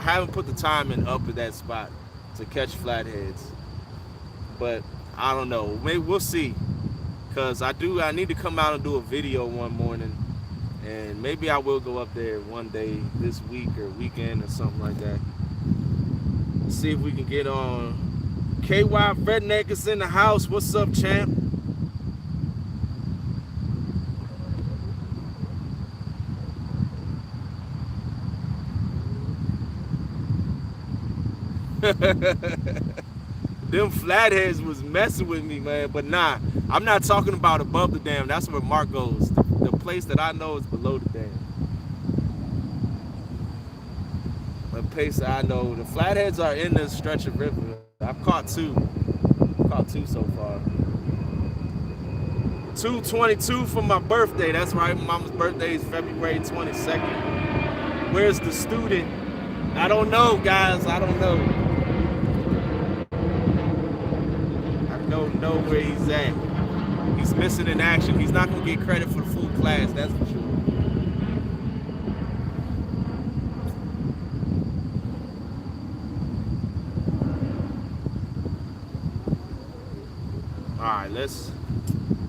haven't put the time in up at that spot to catch flatheads. But I don't know. Maybe we'll see. Because I need to come out and do a video one morning. And maybe I will go up there one day this week or weekend or something like that. See if we can get on. KY Redneck is in the house. What's up, champ? Them flatheads was messing with me, man. But nah, I'm not talking about above the dam. That's where Mark goes. The place that I know is below the dam. The place that I know. The flatheads are in this stretch of river. I've caught 2. Caught 2 so far. 2/22 for my birthday. That's right. Mama's birthday is February 22nd. Where's the student? I don't know, guys. I don't know. I don't know where he's at. He's missing in action. He's not going to get credit for the full class, that's for sure. All right,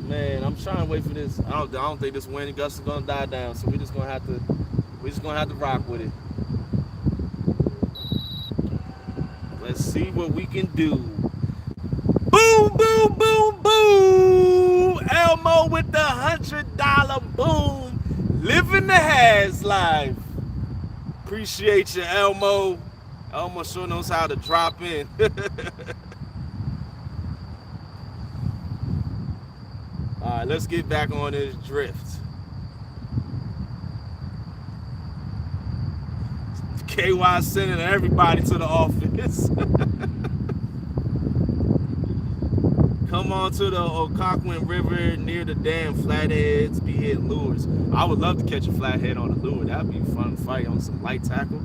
man, I'm trying to wait for this. I don't think this wind gust is going to die down, so we're just going to have to We're just gonna have to rock with it. Let's see what we can do. Boom, boom, boom, boom! Elmo with the $100 boom. Living the Has life. Appreciate you, Elmo. Elmo sure knows how to drop in. Alright, let's get back on this drift. KY sending everybody to the office. Come on to the Occoquan River near the dam. Flatheads be hitting lures. I would love to catch a flathead on a lure. That'd be a fun fight on some light tackle.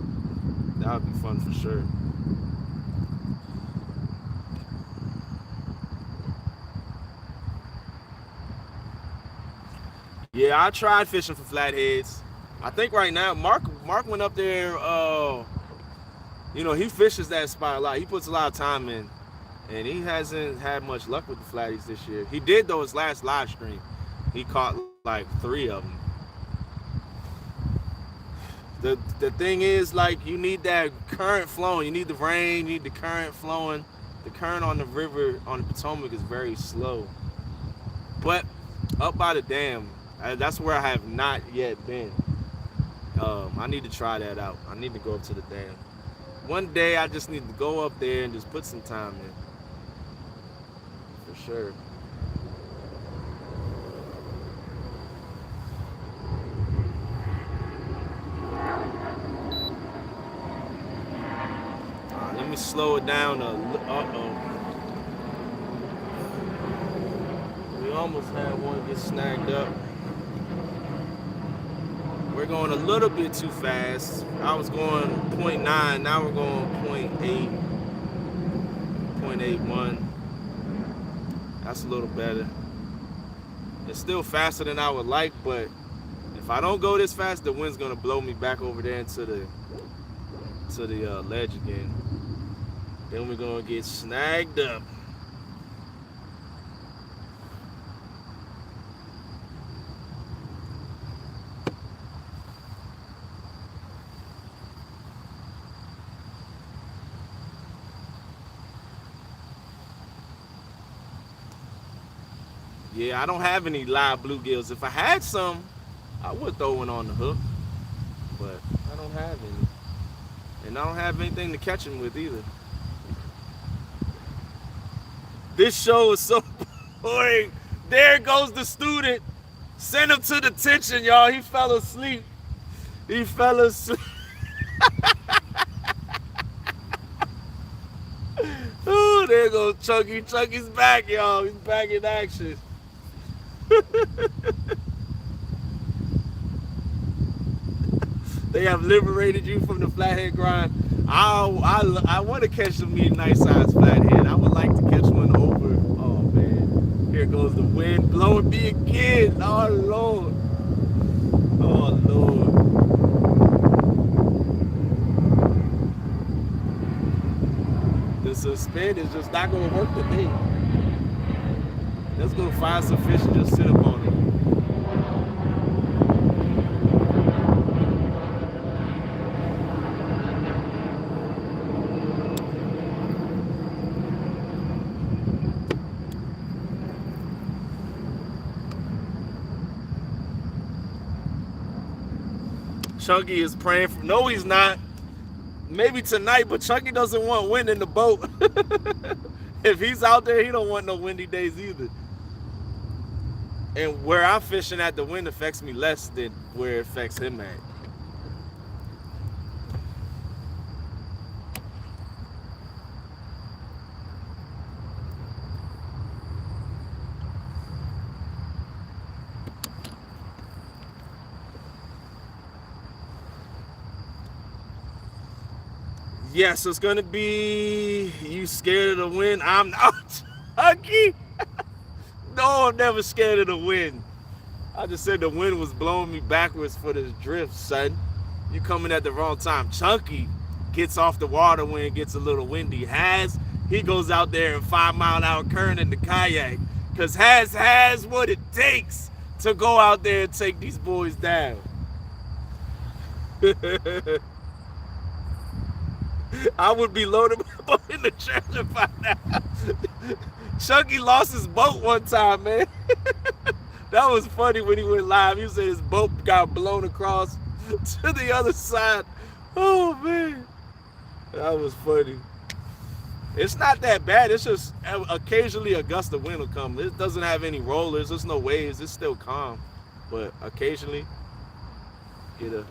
That would be fun for sure. Yeah, I tried fishing for flatheads. I think right now Mark went up there. You know, he fishes that spot a lot. He puts a lot of time in, and he hasn't had much luck with the flatties this year. He did though his last live stream. He caught like 3 of them. The thing is, like, you need that current flowing. You need the rain. You need the current flowing. The current on the river on the Potomac is very slow. But up by the dam, that's where I have not yet been. I need to try that out. I need to go up to the dam. One day I just need to go up there and just put some time in. For sure. Let me slow it down a little. We almost had one get snagged up. We're going a little bit too fast. I was going 0.9, now we're going 0.8, 0.81. That's a little better. It's still faster than I would like, but if I don't go this fast, the wind's gonna blow me back over there into the ledge again. Then we're gonna get snagged up. Yeah, I don't have any live bluegills. If I had some, I would throw one on the hook, but I don't have any. And I don't have anything to catch them with either. This show is so boring. There goes the student. Send him to detention, y'all. He fell asleep. He fell asleep. Oh, there goes Chunky. Chunky's back, y'all. He's back in action. They have liberated you from the flathead grind. I want to catch some nice sized flathead. I would like to catch one over. Oh man, here goes the wind blowing me again. Oh Lord. Oh Lord. The suspend is just not gonna work today. Let's go find some fish and just sit up on it. Chunky is praying for, no he's not. Maybe tonight, but Chunky doesn't want wind in the boat. If he's out there, he don't want no windy days either. And where I'm fishing at, the wind affects me less than where it affects him at. Yes, it's gonna be, you scared of the wind? I'm not, Chunky. No, I'm never scared of the wind. I just said the wind was blowing me backwards for this drift, son. You coming at the wrong time. Chunky gets off the water when it gets a little windy. He goes out there in 5-mile-an-hour current in the kayak, because has what it takes to go out there and take these boys down. I would be loading my boat in the trailer by now. Chunky lost his boat one time, man. That was funny when he went live. He said his boat got blown across to the other side. Oh, man. That was funny. It's not that bad. It's just occasionally a gust of wind will come. It doesn't have any rollers. There's no waves. It's still calm. But occasionally, get a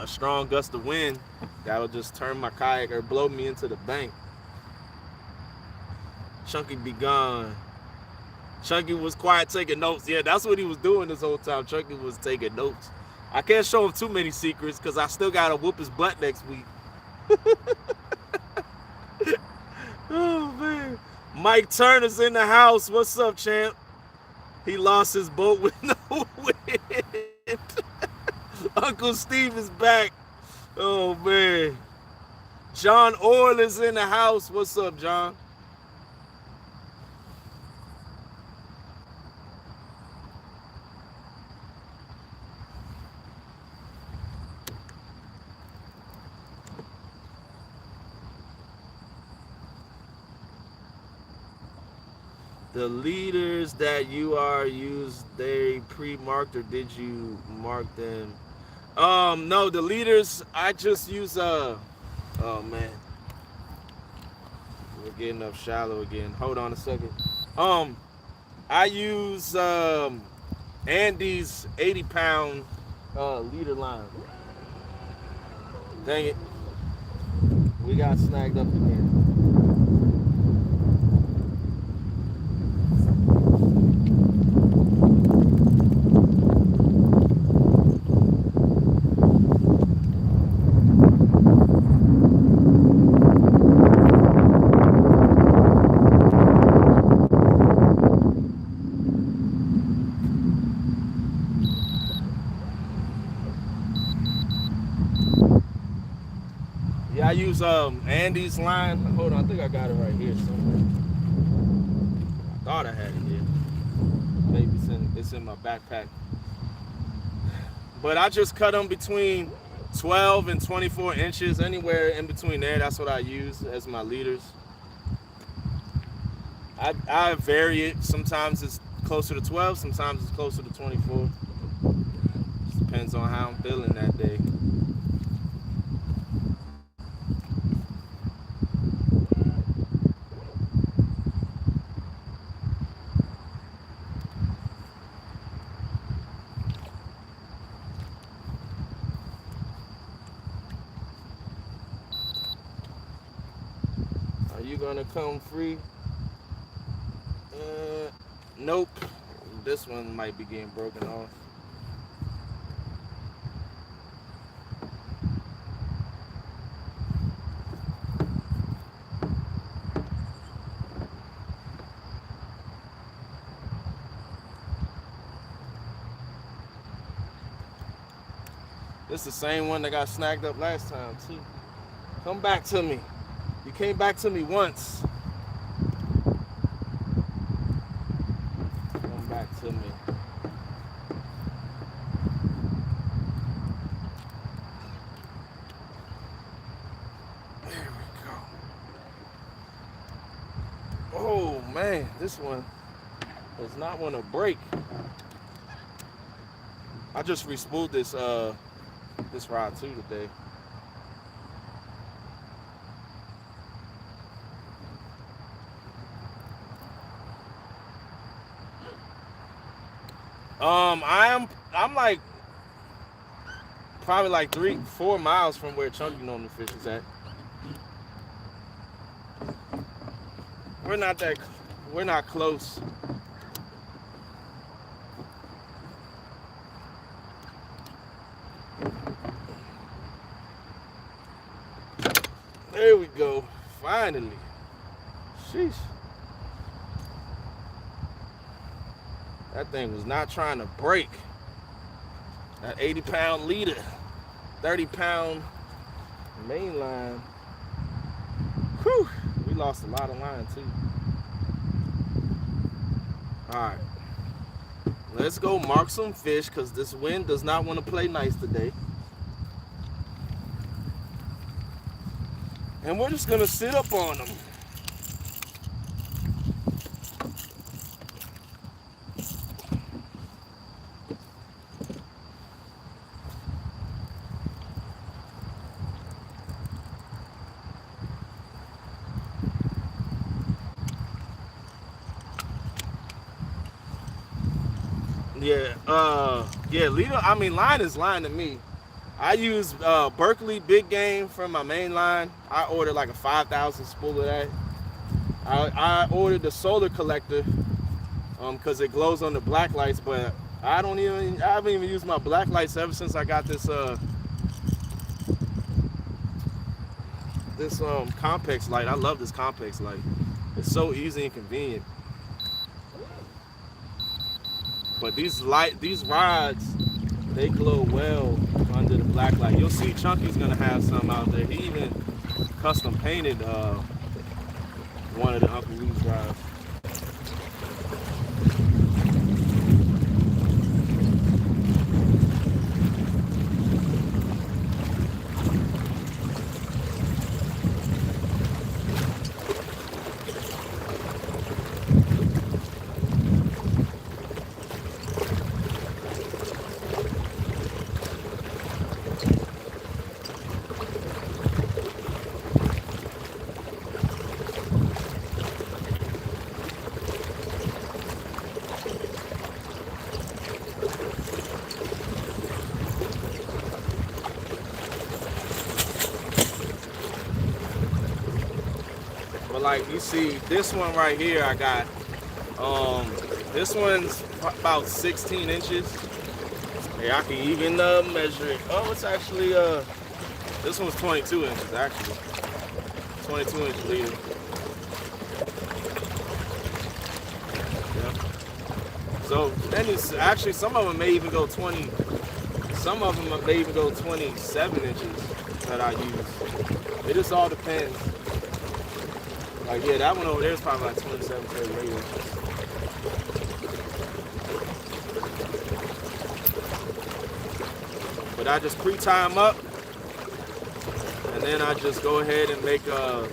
strong gust of wind that'll just turn my kayak or blow me into the bank. Chunky be gone. Chunky was quiet taking notes. Yeah, that's what he was doing this whole time. Chunky was taking notes. I can't show him too many secrets because I still got to whoop his butt next week. Oh, man. Mike Turner's in the house. What's up, champ? He lost his boat with no wind. Uncle Steve is back. Oh, man. John Orr is in the house. What's up, John? The leaders that you are used, they pre-marked or did you mark them? No, the leaders, I just use, oh man. We're getting up shallow again. Hold on a second. I use, Andy's 80-pound, leader line. Dang it. We got snagged up again. I use Andy's line. Hold on, I think I got it right here somewhere. I thought I had it here. Maybe it's in my backpack. But I just cut them between 12 and 24 inches, anywhere in between there. That's what I use as my leaders. I vary it. Sometimes it's closer to 12, sometimes it's closer to 24. Just depends on how I'm feeling that day. Gonna come free? Nope. This one might be getting broken off. This is the same one that got snagged up last time too. Come back to me. You came back to me once. Come back to me. There we go. Oh man, this one does not want to break. I just re-spooled this rod too today. I'm like probably like 3-4 miles from where Chunky normally fishes at. We're not close. There we go. Finally. Sheesh. That thing was not trying to break. That 80-pound leader, 30-pound main line. Whew, we lost a lot of line too. All right, let's go mark some fish because this wind does not want to play nice today. And we're just gonna sit up on them. Yeah, leader. I mean, line is line to me. I use Berkeley Big Game from my main line. I ordered like a 5,000 spool of that. I ordered the solar collector because it glows on the black lights, but I haven't even used my black lights ever since I got this Compex light. I love this Compex light. It's so easy and convenient. But these rods, they glow well under the black light. You'll see Chunky's gonna have some out there. He even custom painted one of the Uncle Lou's rods. But like you see, this one right here, I got. This one's about 16 inches. Hey, I can even measure it. Oh, it's actually this one's 22 inches actually. 22-inch leader. Yeah. So then it's actually some of them may even go 20. Some of them may even go 27 inches that I use. It just all depends. Like, yeah, that one over there is probably like 27, 38 inches. But I just pre-tie them up, and then I just go ahead and make the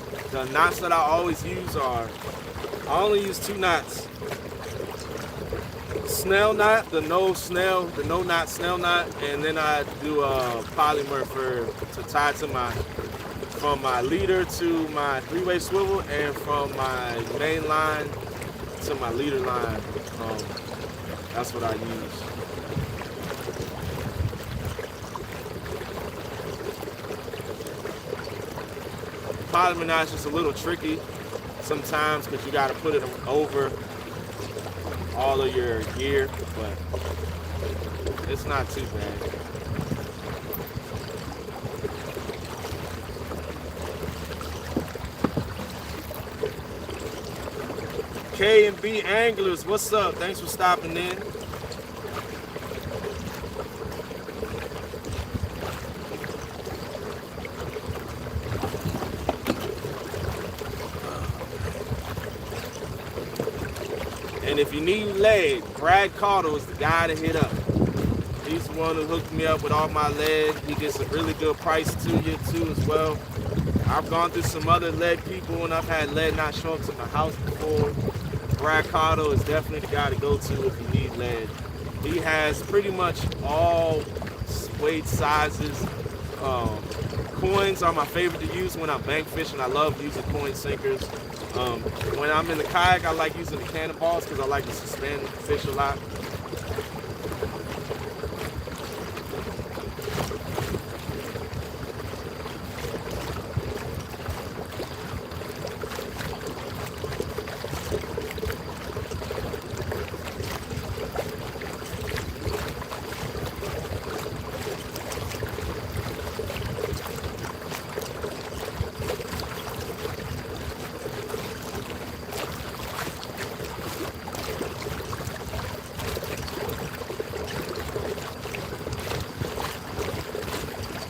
knots that I always use are, I only use 2 knots. Snail knot, the no knot snail knot, and then I do polymer to tie to from my leader to my 3-way swivel, and from my main line to my leader line. That's what I use. Polymer knot's just a little tricky sometimes because you got to put it over all of your gear, but it's not too bad. K&B Anglers, what's up? Thanks for stopping in. And if you need lead, Brad Cottle is the guy to hit up. He's the one who hooked me up with all my lead. He gets a really good price to you too as well. I've gone through some other lead people and I've had lead not show up to my house before. Brad Cottle is definitely the guy to go to if you need lead. He has pretty much all weight sizes. Coins are my favorite to use when I'm bank fishing. I love using coin sinkers. When I'm in the kayak, I like using the cannonballs because I like to suspend fish a lot.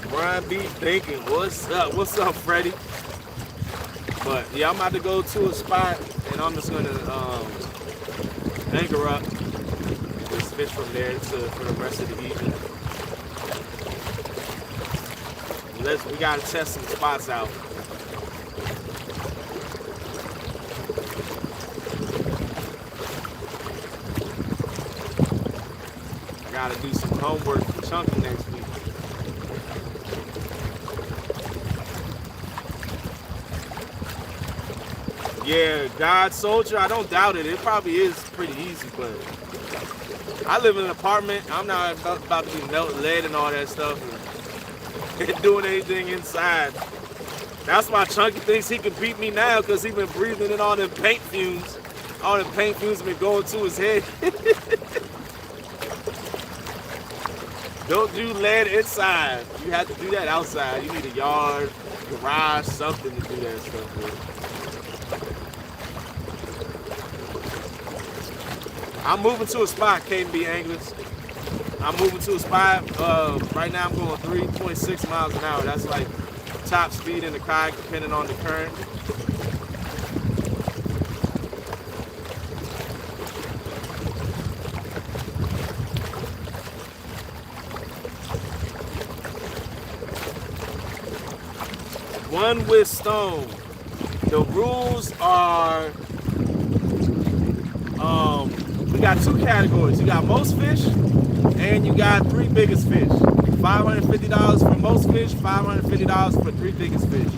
Brian B. Thinking, what's up? What's up, Freddie? But yeah, I'm about to go to a spot and I'm just gonna anchor up, just fish from there for the rest of the evening. We gotta test some spots out. gotta do some homework for Chunky next week. Yeah, God Soldier, I don't doubt it. It probably is pretty easy, but I live in an apartment. I'm not about to be melting lead and all that stuff and doing anything inside. That's why Chunky thinks he can beat me now, because he's been breathing in all them paint fumes. All the paint fumes have been going to his head. Don't do lead inside. You have to do that outside. You need a yard, garage, something to do that stuff with. I'm moving to a spot, KB Anglers. I'm moving to a spot. Right now I'm going 3.6 miles an hour. That's like top speed in the kayak, depending on the current. One with stone. The rules are, we got two categories. You got most fish, and you got three biggest fish. $550 for most fish, $550 for three biggest fish.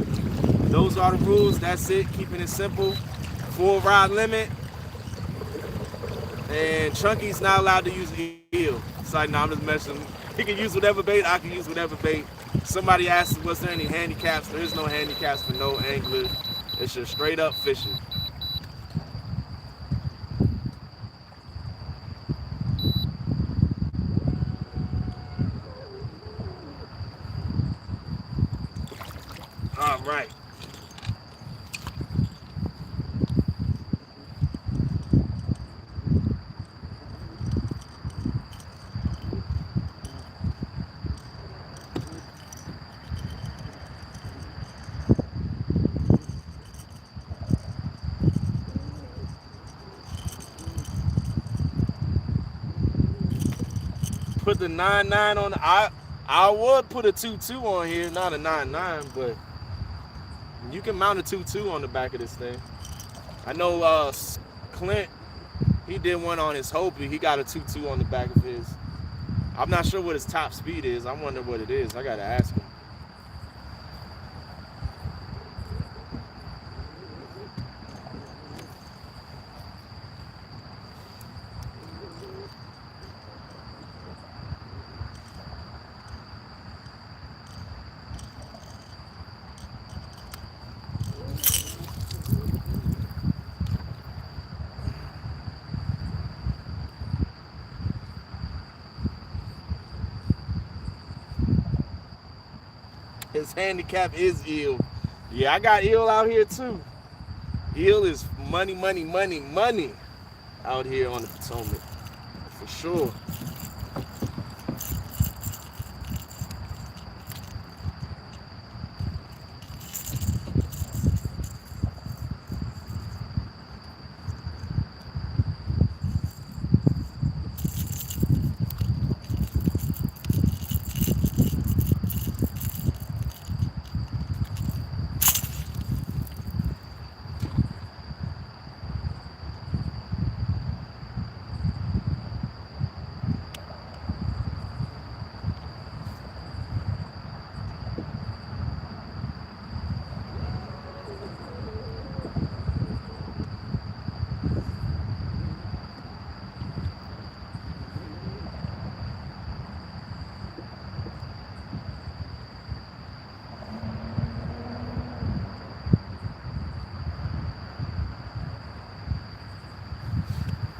Those are the rules. That's it. Keeping it simple. Full rod limit. And Chunky's not allowed to use eel. It's like, no, I'm just messing. He can use whatever bait. I can use whatever bait. Somebody asked, was there any handicaps? There is no handicaps for no angler. It's just straight up fishing. All right. Put the 9.9 on the, I would put a 2.2 on here, not a 9.9, but you can mount a 2.2 on the back of this thing. I know Clint, he did one on his Hopi. He got a 2.2 on the back of his. I'm not sure what his top speed is. I wonder what it is. I gotta ask him. His handicap is eel. Yeah, I got eel out here too. Eel is money, money, money, money out here on the Potomac, for sure.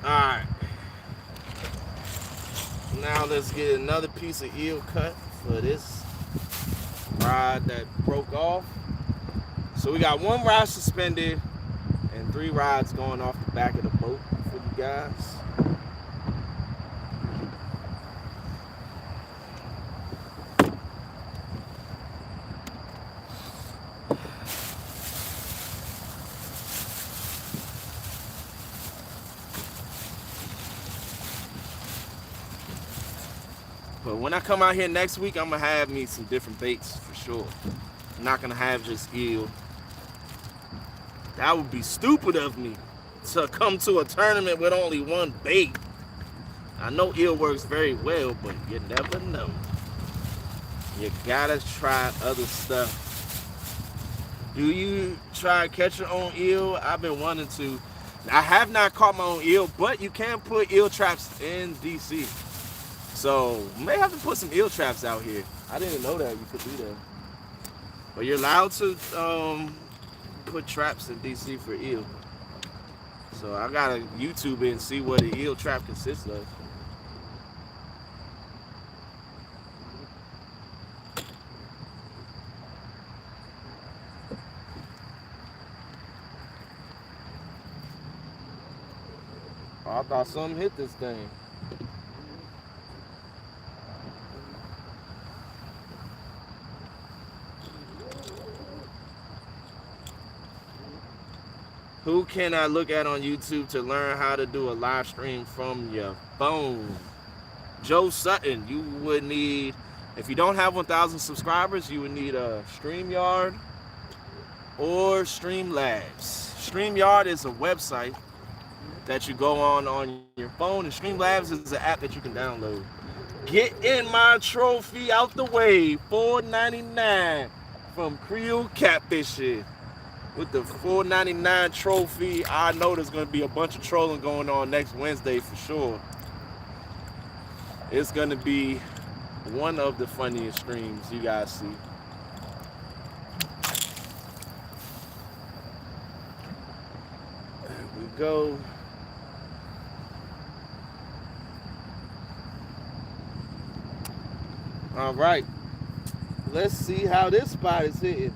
Alright. Now let's get another piece of eel cut for this rod that broke off. So we got one rod suspended and three rods going off the back of the boat for you guys. But when I come out here next week, I'm gonna have me some different baits for sure. I'm not gonna have just eel. That would be stupid of me to come to a tournament with only one bait. I know eel works very well, but you never know. You gotta try other stuff. Do you try catch your own eel? I've been wanting to. I have not caught my own eel, but you can put eel traps in DC. So may have to put some eel traps out here. I didn't know that you could do that. But you're allowed to put traps in DC for eel. So I gotta YouTube it and see what an eel trap consists of. Oh, I thought something hit this thing. Who can I look at on YouTube to learn how to do a live stream from your phone? Joe Sutton. You would need, if you don't have 1,000 subscribers, you would need a StreamYard or Streamlabs. StreamYard is a website that you go on your phone, and Streamlabs is an app that you can download. Get in my trophy out the way, $4.99 from Creole Catfishing. With the $4.99 trophy, I know there's going to be a bunch of trolling going on next Wednesday for sure. It's going to be one of the funniest streams you guys see. There we go. All right. Let's see how this spot is hitting.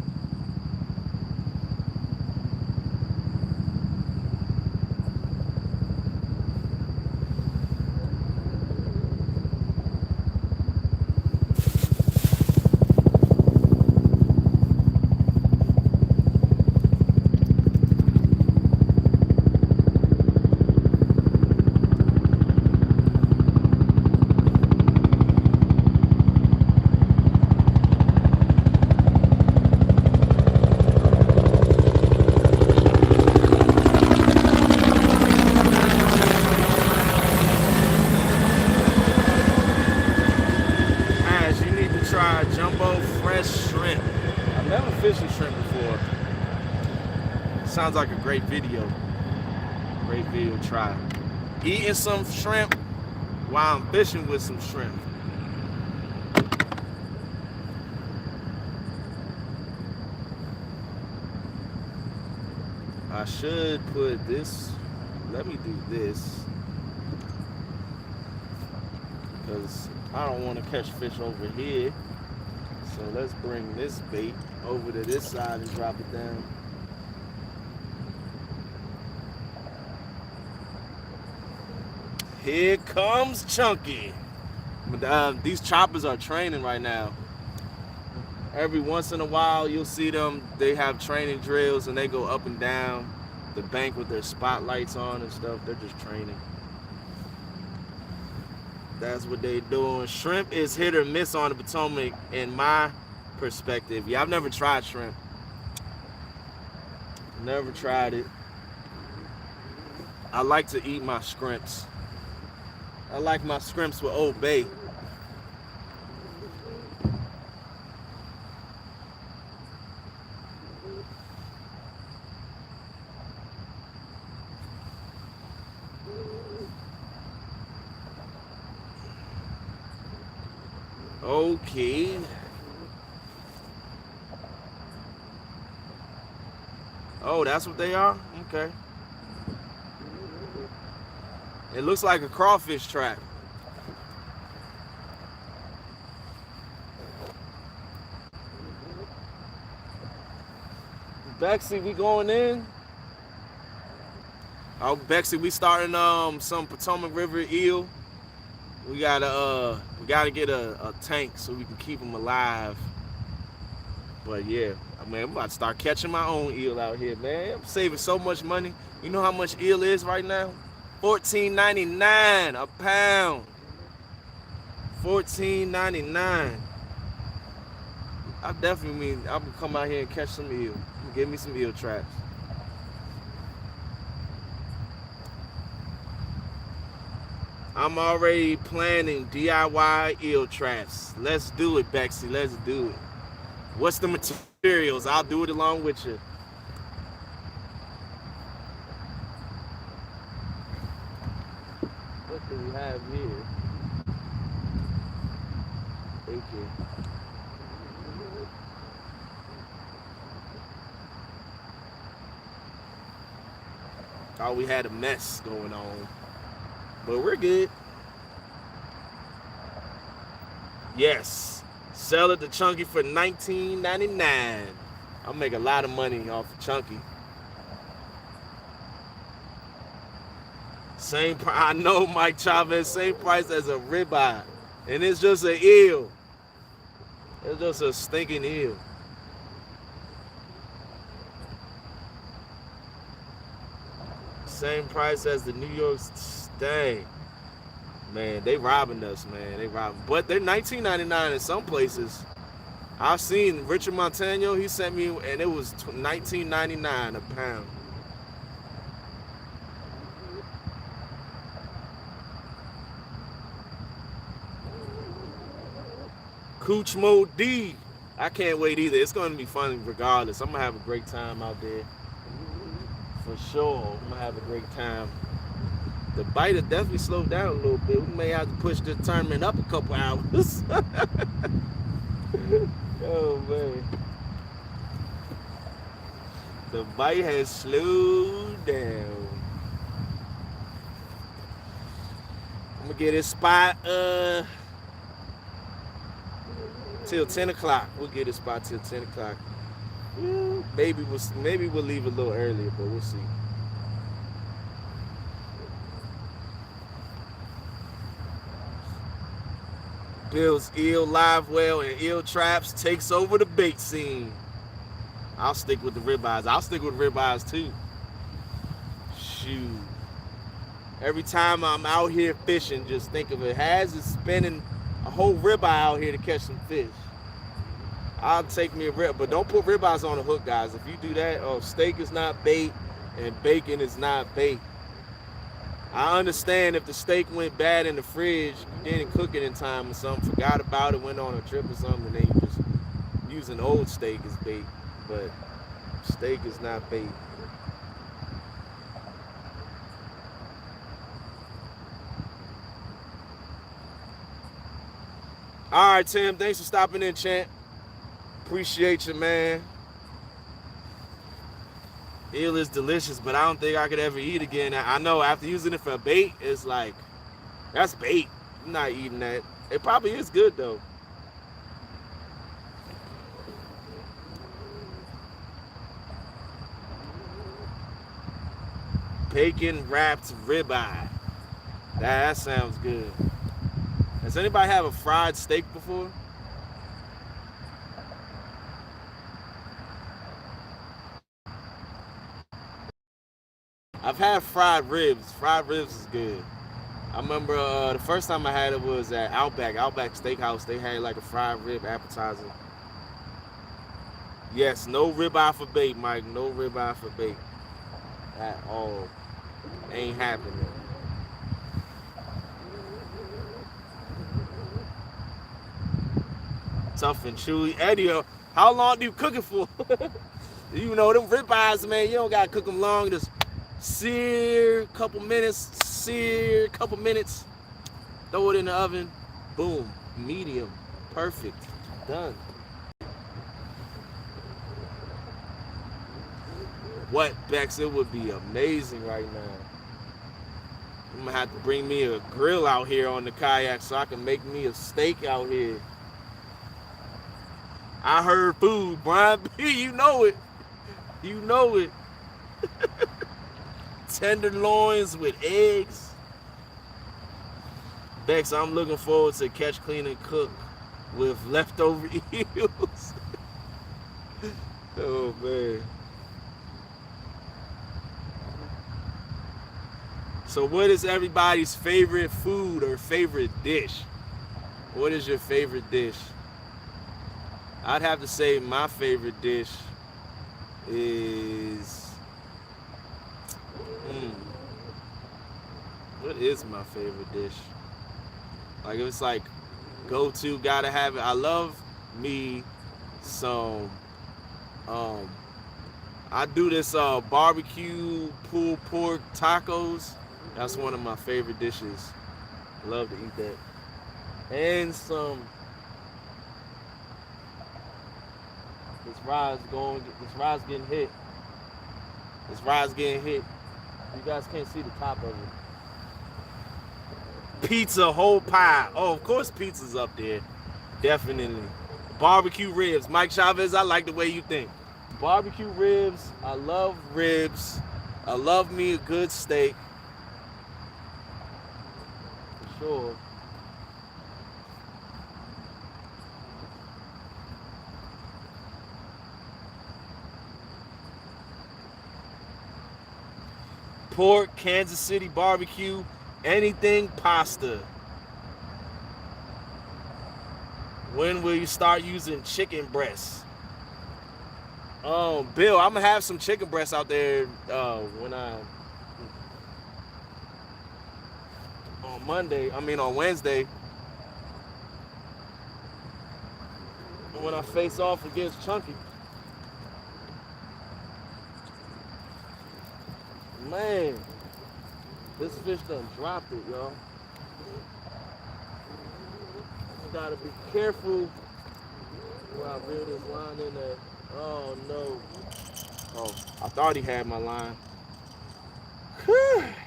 Sounds like a great video. Great video to try. Eating some shrimp while I'm fishing with some shrimp. I should put this, let me do this, because I don't want to catch fish over here. So let's bring this bait over to this side and drop it down. Here comes Chunky. These choppers are training right now. Every once in a while, you'll see them. They have training drills and they go up and down the bank with their spotlights on and stuff. They're just training. That's what they doing. Shrimp is hit or miss on the Potomac in my perspective. Yeah, I've never tried shrimp. Never tried it. I like to eat my scrimps. I like my scrimps with Old Bay. Okay. Oh, that's what they are? Okay. It looks like a crawfish trap. Bexy, we going in? Oh, Bexy, we starting some Potomac River eel. We gotta get a tank so we can keep them alive. But yeah, I mean, I'm about to start catching my own eel out here, man. I'm saving so much money. You know how much eel is right now? $14.99 a pound. $14.99. I definitely mean I'm gonna come out here and catch some eel. Give me some eel traps. I'm already planning DIY eel traps. Let's do it, Bexy. Let's do it. What's the materials? I'll do it along with you. What do we have here? Thank you. Thought we had a mess going on, but we're good. Yes, sell it to Chunky for $19.99. I'll make a lot of money off of Chunky. Same price. I know, Mike Chavez. Same price as a ribeye, and it's just an eel. It's just a stinking eel. Same price as the New York State. Man, they robbing us, man. They robbing. But they're $19.99 in some places. I've seen Richard Montano. He sent me, and it was $19.99 a pound. Cooch Mode D. I can't wait either. It's going to be fun regardless. I'm going to have a great time out there. For sure. I'm going to have a great time. The bite will definitely slow down a little bit. We may have to push the tournament up a couple hours. Oh, man. The bite has slowed down. I'm going to get this spot till 10 o'clock. We'll get this spot till 10 o'clock. Maybe we'll leave a little earlier, but we'll see. Bill's eel live well and eel traps takes over the bait scene. I'll stick with the ribeyes. I'll stick with ribeyes too. Shoot. Every time I'm out here fishing, just think of it. Has is spinning a whole ribeye out here to catch some fish. I'll take me a rib, but don't put ribeyes on the hook, guys. If you do that, steak is not bait and bacon is not bait. I understand if the steak went bad in the fridge, you didn't cook it in time or something, forgot about it, went on a trip or something, and then you just using old steak as bait. But steak is not bait. All right, Tim, thanks for stopping in, champ. Appreciate you, man. Eel is delicious, but I don't think I could ever eat again. I know after using it for bait, it's like, that's bait. I'm not eating that. It probably is good, though. Bacon wrapped ribeye. That sounds good. Has anybody have a fried steak before? I've had fried ribs. Fried ribs is good. I remember the first time I had it was at Outback Steakhouse. They had like a fried rib appetizer. Yes, no ribeye for bait, Mike. No ribeye for bait at all. Ain't happening. Tough and chewy. Eddie, how long do you cook it for? You know, them ribeyes, man, you don't gotta cook them long. Just sear a couple minutes, throw it in the oven, boom, medium, perfect, done. What, Bex? It would be amazing right now. I'm gonna have to bring me a grill out here on the kayak so I can make me a steak out here. I heard food, Brian B. You know it. You know it. Tenderloins with eggs. Bex, I'm looking forward to catch, clean, and cook with leftover eels. Oh, man. So what is everybody's favorite food or favorite dish? What is your favorite dish? I'd have to say my favorite dish is What is my favorite dish? Like it's like go to, gotta have it. I love me some um I do this barbecue pulled pork tacos. That's one of my favorite dishes. Love to eat that. And some this ride's getting hit. This ride's getting hit. You guys can't see the top of it. Pizza whole pie. Oh, of course pizza's up there. Definitely. Barbecue ribs. Mike Chavez, I like the way you think. Barbecue ribs. I love ribs. I love me a good steak. For sure. Pork, Kansas City barbecue, anything pasta. When will you start using chicken breasts? Bill, I'm gonna have some chicken breasts out there when I on Monday. I mean on Wednesday when I face off against Chunky. Man, this fish done dropped it, y'all. Gotta be careful where I reel this line in there. Oh no. Oh, I thought he had my line.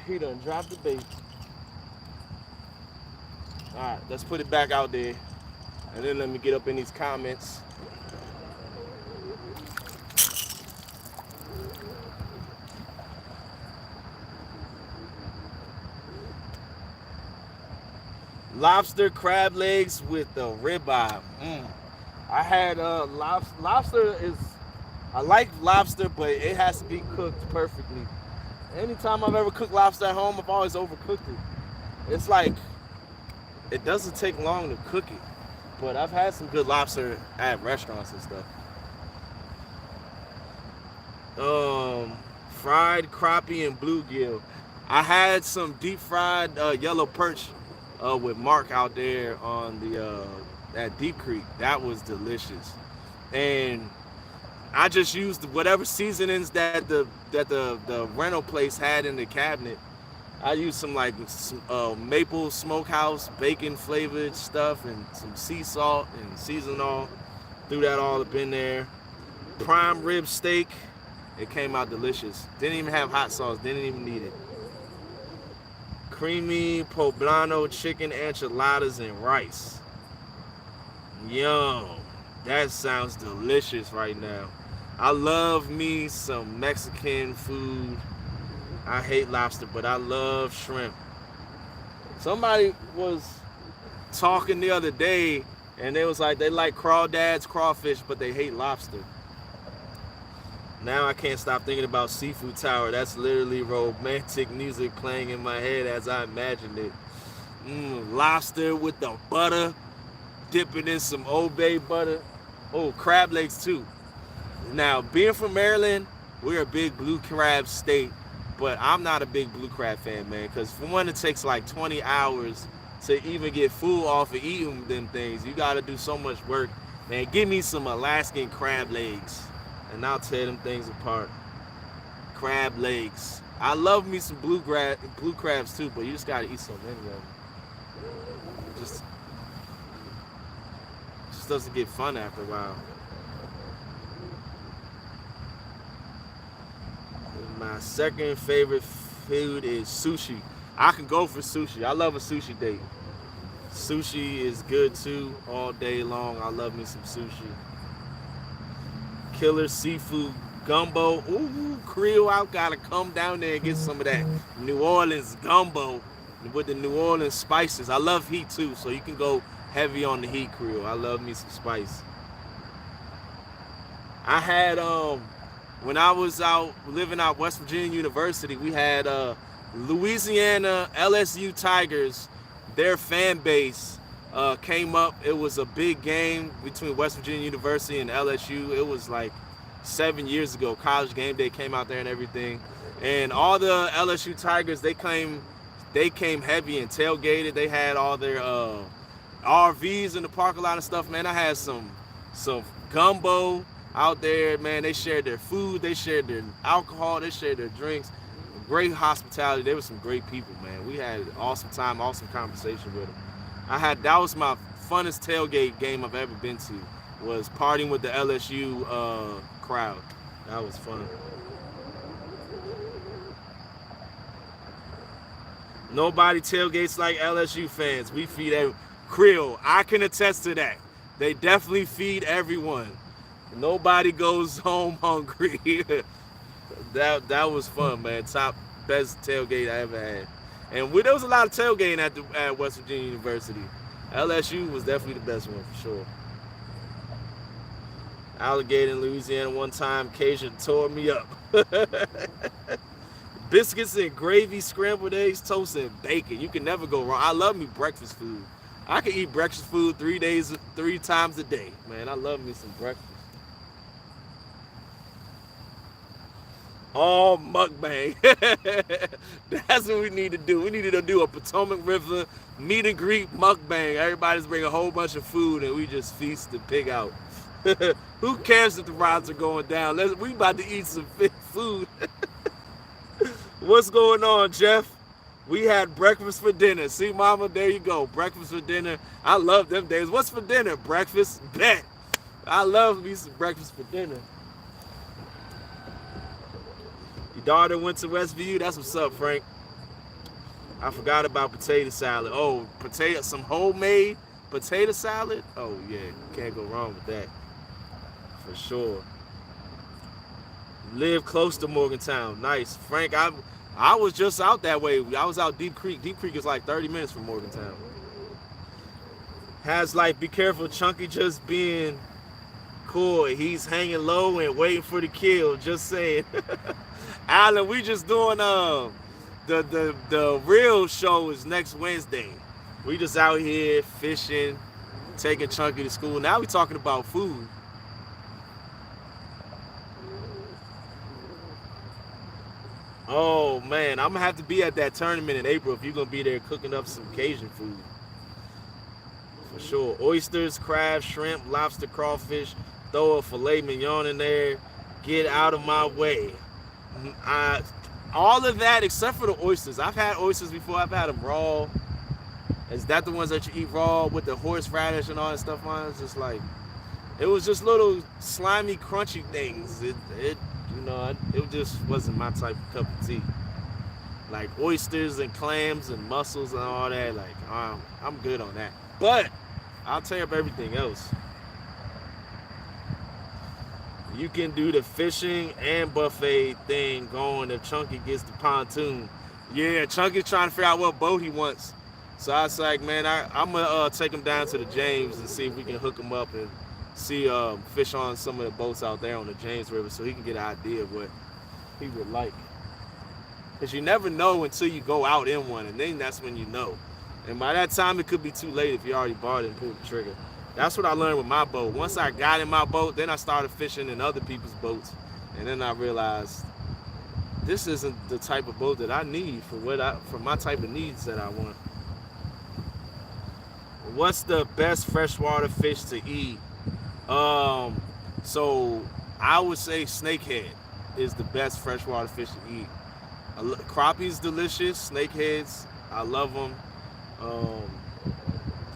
He done dropped the bait. Alright, let's put it back out there. And then let me get up in these comments. Lobster crab legs with the ribeye. I had lobster is, I like lobster, but it has to be cooked perfectly. Anytime I've ever cooked lobster at home, I've always overcooked it. It's like, it doesn't take long to cook it. But I've had some good lobster at restaurants and stuff. Fried crappie and bluegill. I had some deep fried yellow perch with Mark out there on the at Deep Creek. That was delicious, and I just used whatever seasonings that the rental place had in the cabinet. I used some maple smokehouse bacon flavored stuff and some sea salt and seasoned all. Threw that all up in there. Prime rib steak. It came out delicious. Didn't even have hot sauce. Didn't even need it. Creamy poblano chicken enchiladas and rice. Yum. That sounds delicious right now. I love me some Mexican food. I hate lobster, but I love shrimp. Somebody was talking the other day, and they was like, they like crawdads, crawfish, but they hate lobster. Now I can't stop thinking about Seafood Tower. That's literally romantic music playing in my head as I imagined it. Lobster with the butter, dipping in some Old Bay butter. Oh, crab legs too. Now, being from Maryland, we're a big blue crab state, but I'm not a big blue crab fan, man, because for one, it takes like 20 hours to even get full off of eating them things. You got to do so much work. Man, give me some Alaskan crab legs, and I'll tear them things apart. Crab legs. I love me some blue crabs too, but you just got to eat so many of them. Just doesn't get fun after a while. My second favorite food is sushi. I can go for sushi. I love a sushi date. Sushi is good too, all day long. I love me some sushi. Killer seafood gumbo. Ooh, Creole, I gotta come down there and get some of that New Orleans gumbo with the New Orleans spices. I love heat too, so you can go heavy on the heat, Creole. I love me some spice. I had when I was out living at West Virginia University, we had Louisiana LSU Tigers. Their fan base came up. It was a big game between West Virginia University and LSU. It was like 7 years ago. College game day came out there and everything. And all the LSU Tigers, they came they came heavy and tailgated. They had all their RVs in the parking lot and stuff. Man, I had some gumbo out there. Man, they shared their food, they shared their alcohol, they shared their drinks. Great hospitality. They were some great people, man. We had an awesome time, awesome conversation with them. That was my funnest tailgate game I've ever been to. Was partying with the LSU crowd. That was fun. Nobody tailgates like LSU fans. We feed everyone. Creel, I can attest to that. They definitely feed everyone. Nobody goes home hungry. that was fun, man. Best tailgate I ever had. And there was a lot of tailgating at West Virginia University. LSU was definitely the best one for sure. Alligator in Louisiana one time, Cajun tore me up. Biscuits and gravy, scrambled eggs, toast, and bacon. You can never go wrong. I love me breakfast food. I can eat breakfast food 3 times a day. Man, I love me some breakfast. Oh, mukbang. That's what we need to do. We need to do a Potomac River meet and greet mukbang. Everybody's bring a whole bunch of food and we just feast and pig out. Who cares if the rods are going down? We about to eat some food. What's going on, Jeff? We had breakfast for dinner. See, mama, there you go. Breakfast for dinner. I love them days. What's for dinner? Breakfast? Bet. I love me some breakfast for dinner. Your daughter went to Westview. That's what's up, Frank. I forgot about potato salad. Oh, some homemade potato salad? Oh, yeah. Can't go wrong with that. For sure. Live close to Morgantown. Nice. Frank, I was just out that way. I was out Deep Creek. Deep Creek is like 30 minutes from Morgantown. Has like, be careful, Chunky just being cool. He's hanging low and waiting for the kill. Just saying. Alan, we just doing the real show is next Wednesday. We just out here fishing, taking Chunky to school. Now we talking about food. Oh man, I'm gonna have to be at that tournament in April if you're gonna be there cooking up some Cajun food. For sure. Oysters, crabs, shrimp, lobster, crawfish, throw a filet mignon in there. Get out of my way. All of that except for the oysters. I've had oysters before. I've had them raw. Is that the ones that you eat raw with the horseradish and all that stuff on? It's just like, it was just little slimy, crunchy things. It just wasn't my type of cup of tea. Like oysters and clams and mussels and all that. Like, I'm good on that. But I'll tear up everything else. You can do the fishing and buffet thing going if Chunky gets the pontoon. Yeah, Chunky's trying to figure out what boat he wants. So I was like, man, I'm going to take him down to the James and see if we can hook him up and see fish on some of the boats out there on the James River so he can get an idea of what he would like. Because you never know until you go out in one, and then that's when you know. And by that time, it could be too late if you already bought it and pulled the trigger. That's what I learned with my boat. Once I got in my boat, then I started fishing in other people's boats. And then I realized this isn't the type of boat that I need for my type of needs that I want. What's the best freshwater fish to eat? So I would say snakehead is the best freshwater fish to eat. Crappie's delicious. Snakeheads, I love them.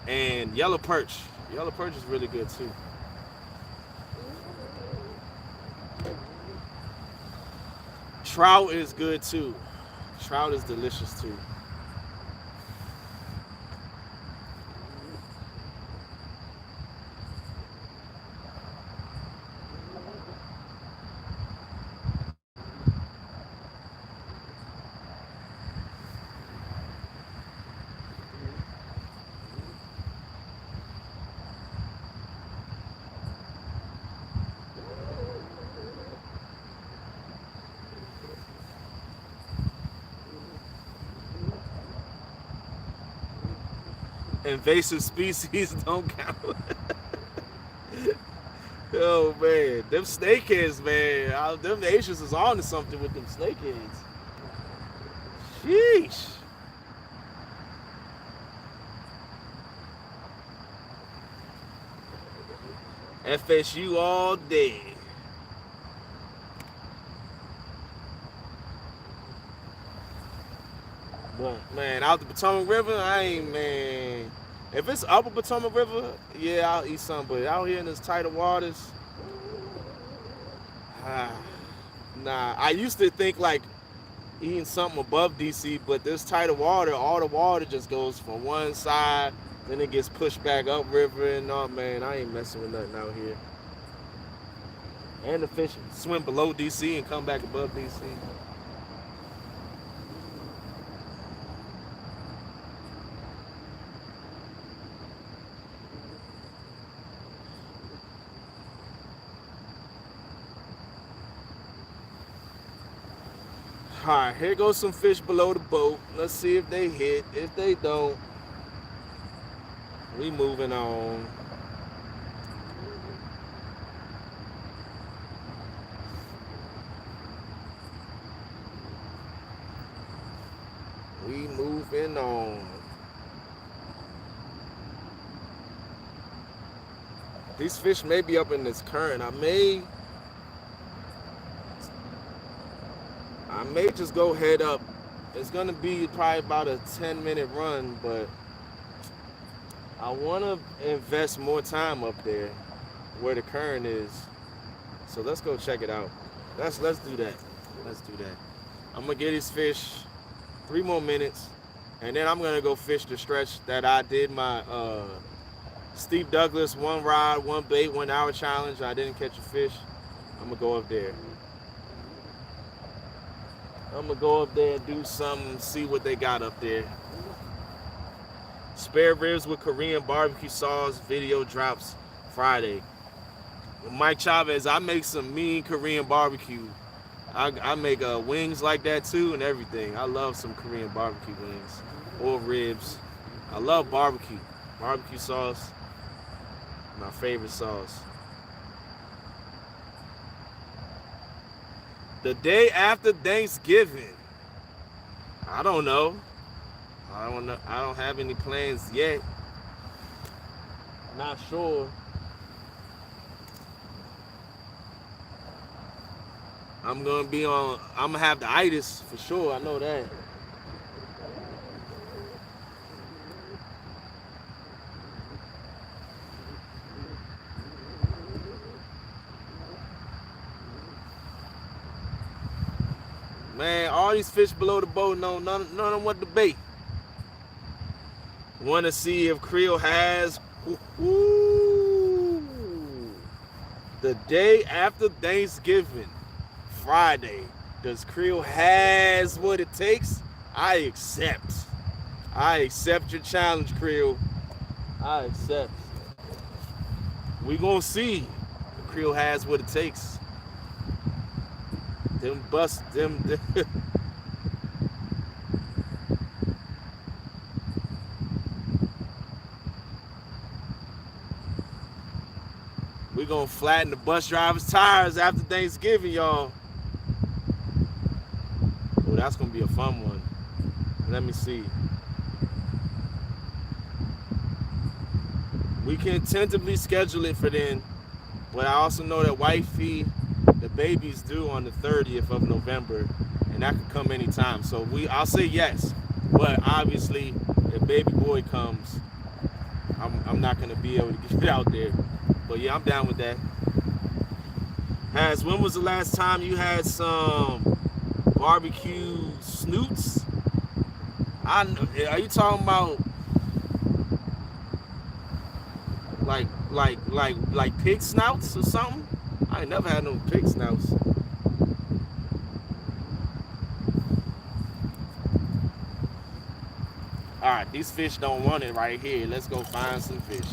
And yellow perch. Yellow perch is really good too. Trout is good too. Trout is delicious too. Invasive species don't count. Oh man, them snakeheads, man. Them Asians is on to something with them snakeheads. Sheesh. FSU all day. But man, out the Potomac River, I ain't, man. If it's upper Potomac River, yeah, I'll eat some. But out here in this tighter waters, ah, nah. I used to think like eating something above DC, but this tighter water, all the water just goes from one side, then it gets pushed back upriver, and oh man, I ain't messing with nothing out here. And the fish swim below DC and come back above DC. All right, here goes some fish below the boat. Let's see if they hit. If they don't, we moving on. We moving on. These fish may be up in this current. I may just go head up. It's gonna be probably about a 10-minute run, but I wanna invest more time up there where the current is. So let's go check it out. Let's do that. Let's do that. I'm gonna get these fish 3 more minutes, and then I'm gonna go fish the stretch that I did my Steve Douglas 1 rod, 1 bait, 1 hour challenge. I didn't catch a fish. I'm gonna go up there. I'm gonna go up there and do something, see what they got up there. Spare ribs with Korean barbecue sauce video drops Friday. With Mike Chavez, I make some mean Korean barbecue. I make wings like that too and everything. I love some Korean barbecue wings or ribs. I love barbecue. Barbecue sauce, my favorite sauce. The day after Thanksgiving. I don't know. I don't have any plans yet. Not sure. I'm gonna have the itis for sure. I know that. Man, all these fish below the boat, none of them want to bait. Want to see if Creel has. The day after Thanksgiving, Friday, does Creel has what it takes? I accept. I accept your challenge, Creel. I accept. We gonna see if Creel has what it takes. Them bust them. We gonna flatten the bus driver's tires after Thanksgiving, y'all. Oh, that's gonna be a fun one. Let me see. We can tentatively schedule it for then, but I also know that wifey, the baby's due on the 30th of November, and that could come anytime. So I'll say yes, but obviously, if baby boy comes, I'm not gonna be able to get out there. But yeah, I'm down with that. When was the last time you had some barbecue snoots? Are you talking about like pig snouts or something? I ain't never had no pig snouts. All right, these fish don't want it right here. Let's go find some fish.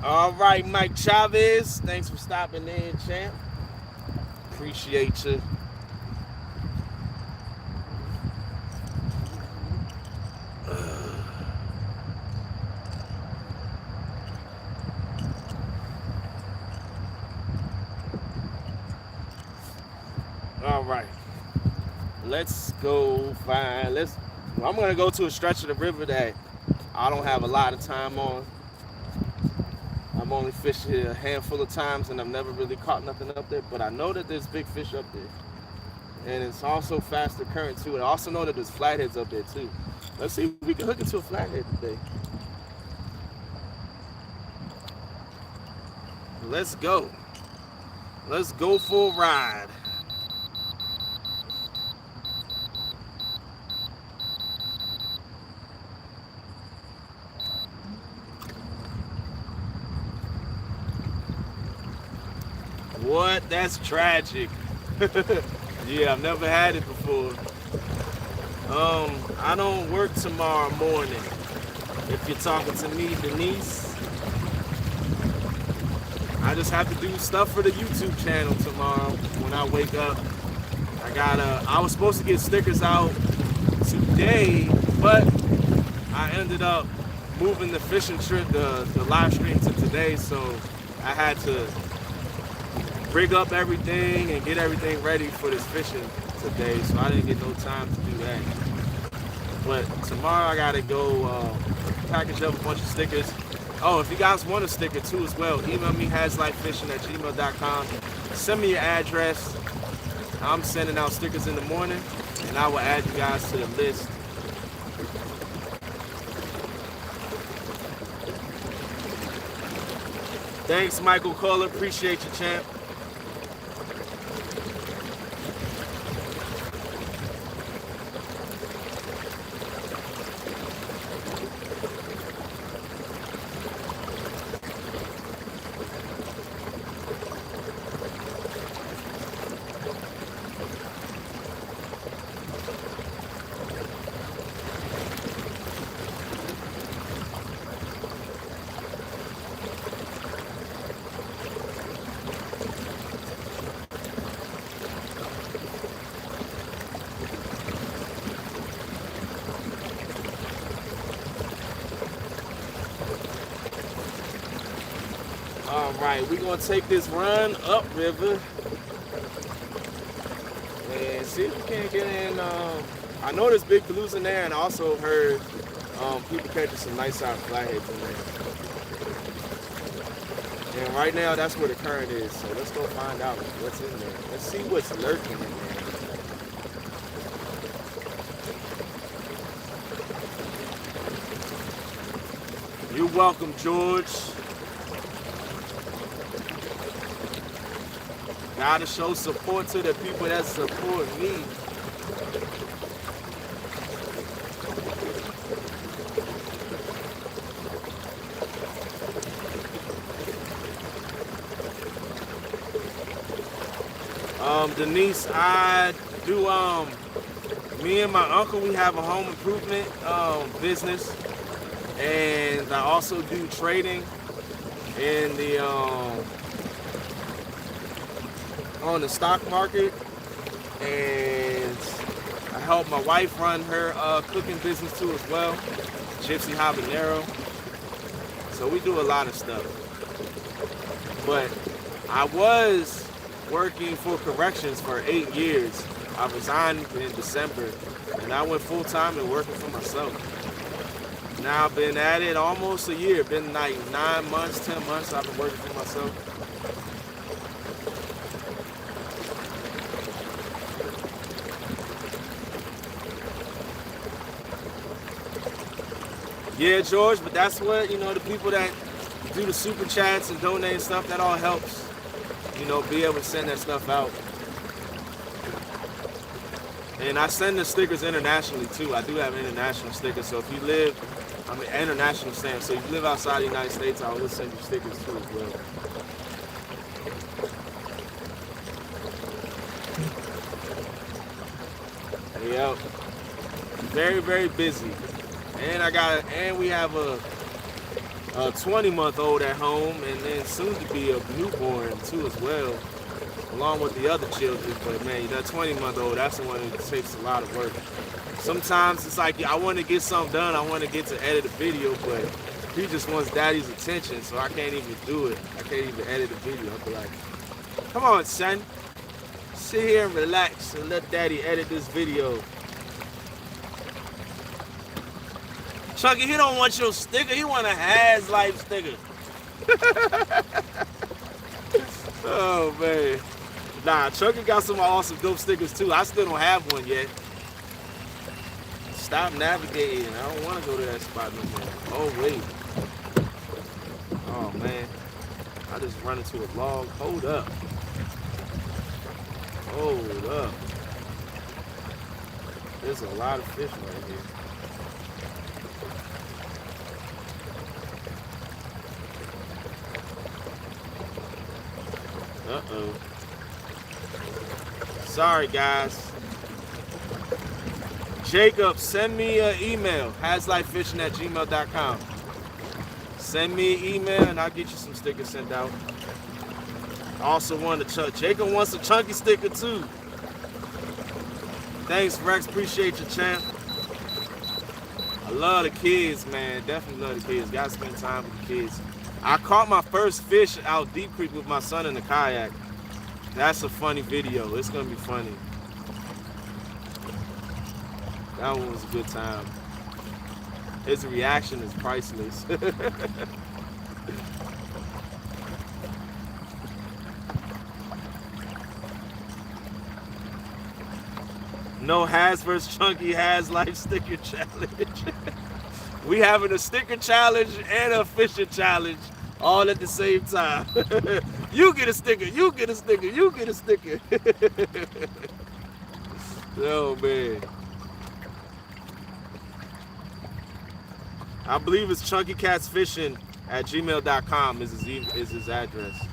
All right, Mike Chavez. Thanks for stopping in, champ. Appreciate you. All right. Let's go find. I'm gonna go to a stretch of the river that I don't have a lot of time on. I've only fished here a handful of times and I've never really caught nothing up there, but I know that there's big fish up there. And it's also faster current too. And I also know that there's flatheads up there too. Let's see if we can hook into a flathead today. Let's go. Let's go for a ride. What? That's tragic. Yeah, I've never had it before. I don't work tomorrow morning. If you're talking to me, Denise, I just have to do stuff for the YouTube channel tomorrow when I wake up. I was supposed to get stickers out today, but I ended up moving the fishing trip, the live stream to today, so I had to rig up everything and get everything ready for this fishing today, so I didn't get no time to do that. But tomorrow I gotta go package up a bunch of stickers. Oh, if you guys want a sticker too as well, email me haslifefishing@gmail.com. Send me your address. I'm sending out stickers in the morning, and I will add you guys to the list. Thanks, Michael Kohler. Appreciate you, champ. All right, we're gonna take this run upriver and see if we can't get in. I know there's big blues in there, and I also heard people catching some nice size flatheads in there. And right now, that's where the current is. So let's go find out what's in there. Let's see what's lurking in there. You're welcome, George. Gotta show support to the people that support me. Denise, I do, me and my uncle, we have a home improvement business, and I also do trading in the on the stock market, and I help my wife run her cooking business too as well, Gypsy Habanero. So we do a lot of stuff. But I was working for corrections for 8 years. I resigned in December, and I went full time and working for myself. Now I've been at it almost a year. Been like 9 months, 10 months I've been working for myself. Yeah, George, but that's what, the people that do the super chats and donate and stuff, that all helps, be able to send that stuff out. And I send the stickers internationally too. I do have international stickers, so if you live, international stamps, so if you live outside the United States, I will send you stickers too as well. Yep. Very, very busy. And we have a 20-month-old at home, and then soon to be a newborn too as well, along with the other children. But man, that 20-month-old, that's the one that takes a lot of work. Sometimes it's like I want to get something done, I want to get to edit a video, but he just wants daddy's attention, so I can't even do it. I can't even edit a video. I'll be like, come on, son, sit here and relax and let daddy edit this video. Chucky, he don't want your sticker. He want a Has Life sticker. Oh, man. Nah, Chucky got some awesome dope stickers, too. I still don't have one yet. Stop navigating. I don't want to go to that spot no more. Oh, wait. Oh, man. I just run into a log. Hold up. Hold up. There's a lot of fish right here. Uh-oh. Sorry, guys. Jacob, send me an email. haslifefishing@gmail.com. Send me an email and I'll get you some stickers sent out. I also want to Jacob wants a chunky sticker too. Thanks, Rex. Appreciate you, champ. I love the kids, man. Definitely love the kids. Gotta spend time with the kids. I caught my first fish out Deep Creek with my son in the kayak. That's a funny video. It's gonna be funny. That one was a good time. His reaction is priceless. No Has vs. Chunky Has Life sticker challenge. We having a sticker challenge and a fishing challenge all at the same time. You get a sticker, you get a sticker, you get a sticker. Oh, man. I believe it's chunkycatsfishing@gmail.com is his address.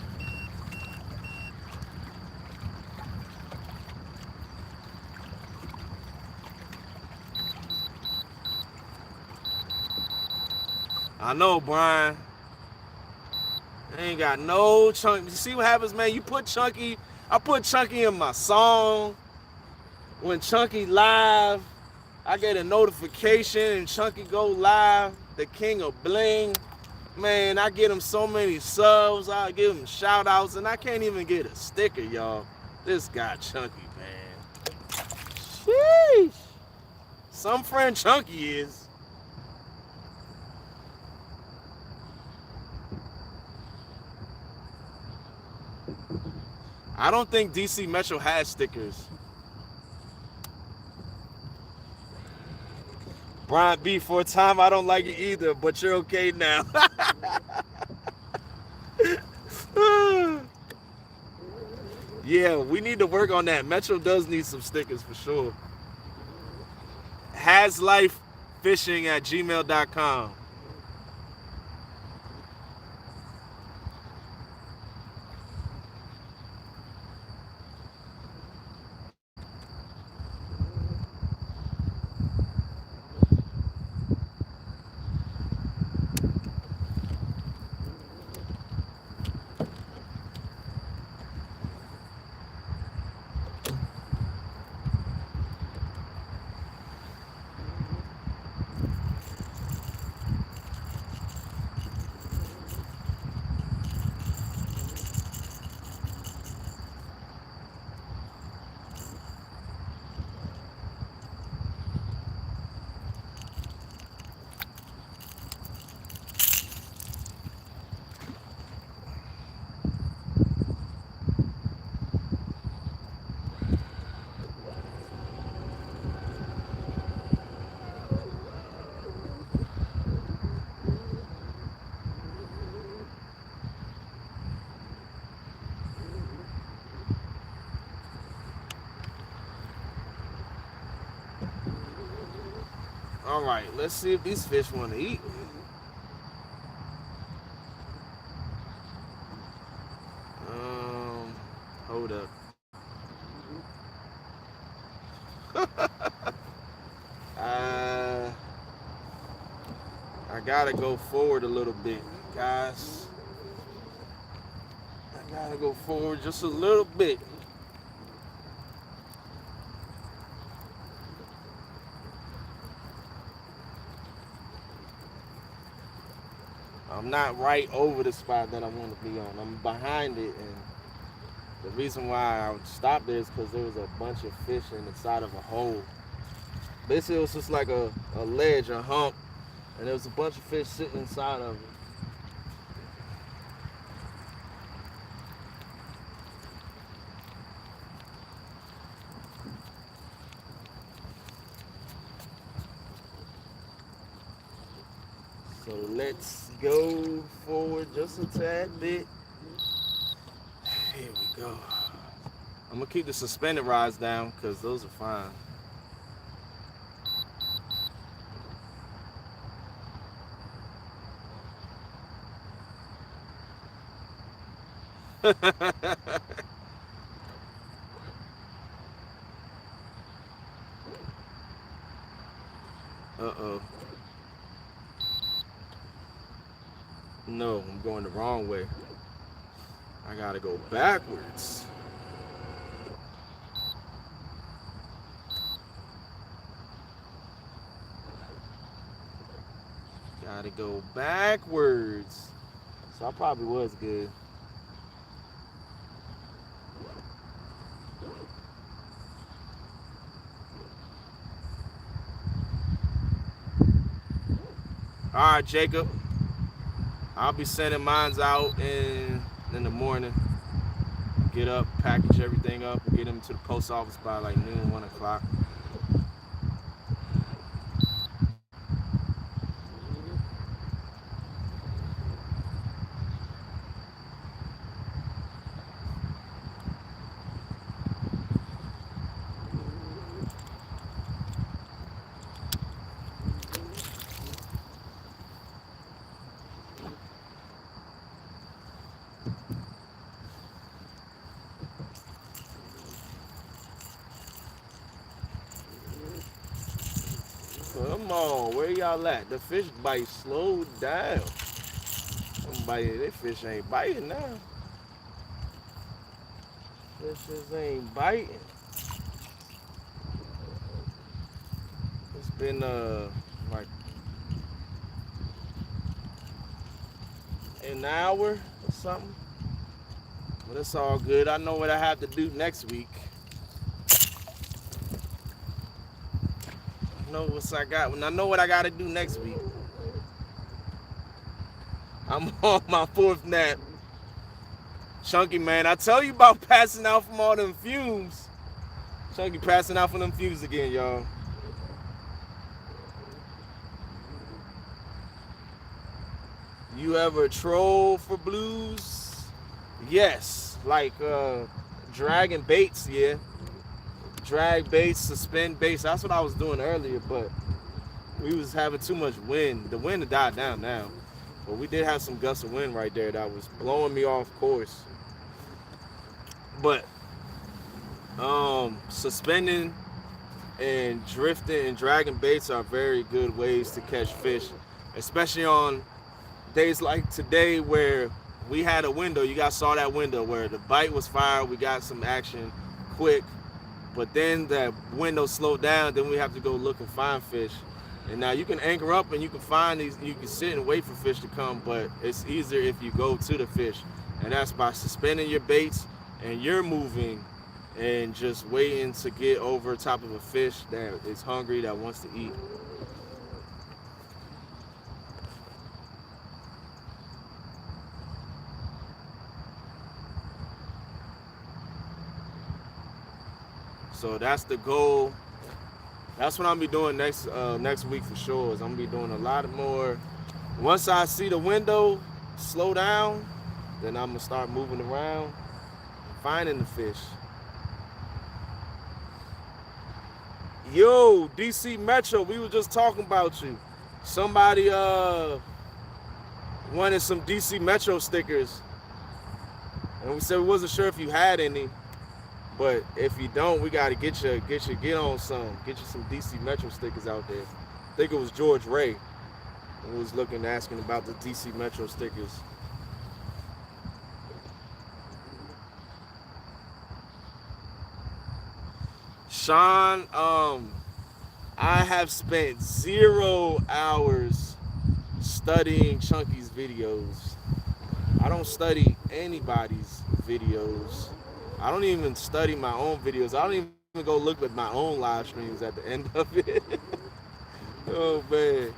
I know, Brian. I ain't got no Chunky. You see what happens, man? You put Chunky, I put Chunky in my song. When Chunky live, I get a notification and Chunky go live, the king of bling. Man, I get him so many subs, I give him shout outs, and I can't even get a sticker, y'all. This guy Chunky, man. Sheesh. Some friend Chunky is. I don't think DC Metro has stickers. Brian B, for a time, I don't like it either, but you're okay now. Yeah, we need to work on that. Metro does need some stickers for sure. haslifefishing@gmail.com. All right, let's see if these fish want to eat. Hold up. I gotta go forward a little bit, guys. I gotta go forward just a little bit. I'm not right over the spot that I want to be on. I'm behind it, and the reason why I stopped there is because there was a bunch of fish in the side of a hole. Basically, it was just like a ledge, a hump, and there was a bunch of fish sitting inside of it. So let's go forward just a tad bit. Here we go. I'm gonna keep the suspended rods down because those are fine. Uh-oh. No, I'm going the wrong way. I gotta go backwards. Gotta go backwards. So I probably was good. All right, Jacob. I'll be sending mines out in the morning. Get up, package everything up, get them to the post office by like noon, 1 o'clock. Come on, where y'all at? The fish bite slowed down. They fish ain't biting now. Fishes ain't biting. It's been like an hour or something. But it's all good. I know what I have to do next week. I know what I gotta do next week. I'm on my 4th nap. Chunky, man, I tell you about passing out from all them fumes. Chunky passing out from them fumes again, y'all. You ever troll for blues? Yes, like dragging baits, yeah. Drag baits, suspend baits. That's what I was doing earlier, but we was having too much wind. The wind had died down now, but we did have some gusts of wind right there that was blowing me off course. But suspending and drifting and dragging baits are very good ways to catch fish, especially on days like today where we had a window. You guys saw that window where the bite was fired. We got some action quick, but then that window slowed down. Then we have to go look and find fish. And now you can anchor up and you can find these. You can sit and wait for fish to come, but it's easier if you go to the fish, and that's by suspending your baits and you're moving and just waiting to get over top of a fish that is hungry, that wants to eat. So that's the goal. That's what I'm gonna be doing next week for sure. Is I'm gonna be doing a lot more. Once I see the window slow down, then I'm gonna start moving around and finding the fish. Yo, DC Metro, we were just talking about you. Somebody wanted some DC Metro stickers, and we said we wasn't sure if you had any, but if you don't, we gotta get on some, get you some DC Metro stickers out there. I think it was George Ray. Who was looking, asking about the DC Metro stickers. Sean, I have spent 0 hours studying Chunky's videos. I don't study anybody's videos. I don't even study my own videos. I don't even go look at my own live streams at the end of it. Oh man.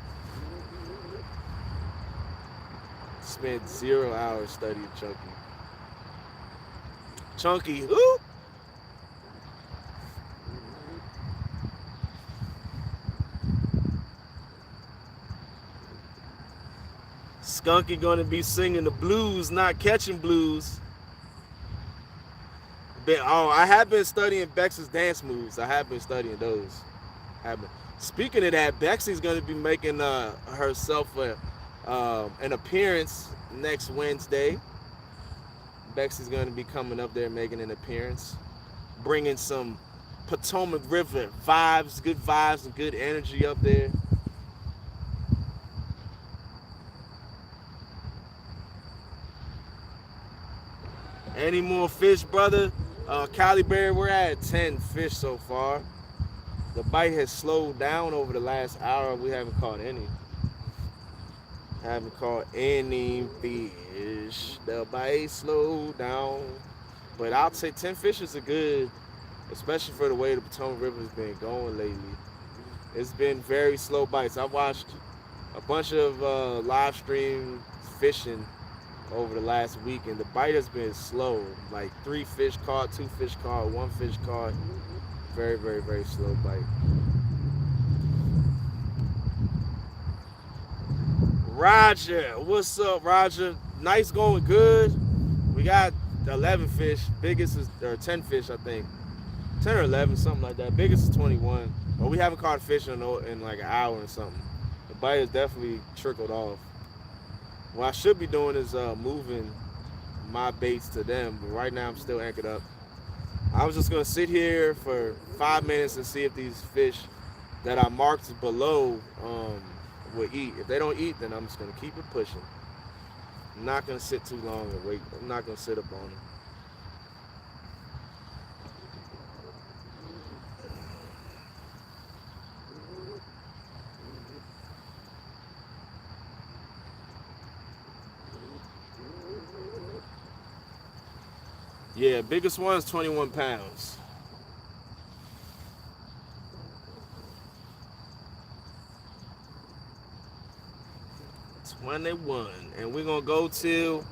Spent 0 hours studying Chunky. Chunky, who? Skunky gonna be singing the blues, not catching blues. Oh, I have been studying Bex's dance moves. I have been studying those. Speaking of that, Bexy's gonna be making herself an appearance next Wednesday. Bexy's gonna be coming up there making an appearance, bringing some Potomac River vibes, and good energy up there. Any more fish, brother? Cali Bear, we're at 10 fish so far. The bite has slowed down over the last hour. We haven't caught any. Haven't caught any fish. The bite slowed down. But I'll say 10 fish is a good, especially for the way the Potomac River has been going lately. It's been very slow bites. I watched a bunch of live stream fishing over the last week, and the bite has been slow. Like 3 fish caught, 2 fish caught, 1 fish caught. Very, very, very slow bite. Roger, what's up, Roger? Night's going good. We got 11 fish. Biggest is, or 10 fish, I think. 10 or 11, something like that. Biggest is 21. But we haven't caught a fish in like an hour or something. The bite has definitely trickled off. What I should be doing is moving my baits to them, but right now I'm still anchored up. I was just gonna sit here for 5 minutes and see if these fish that I marked below will eat. If they don't eat, then I'm just gonna keep it pushing. I'm not gonna sit too long and wait. I'm not gonna sit up on them. Yeah, biggest one is 21 pounds. And we're gonna go till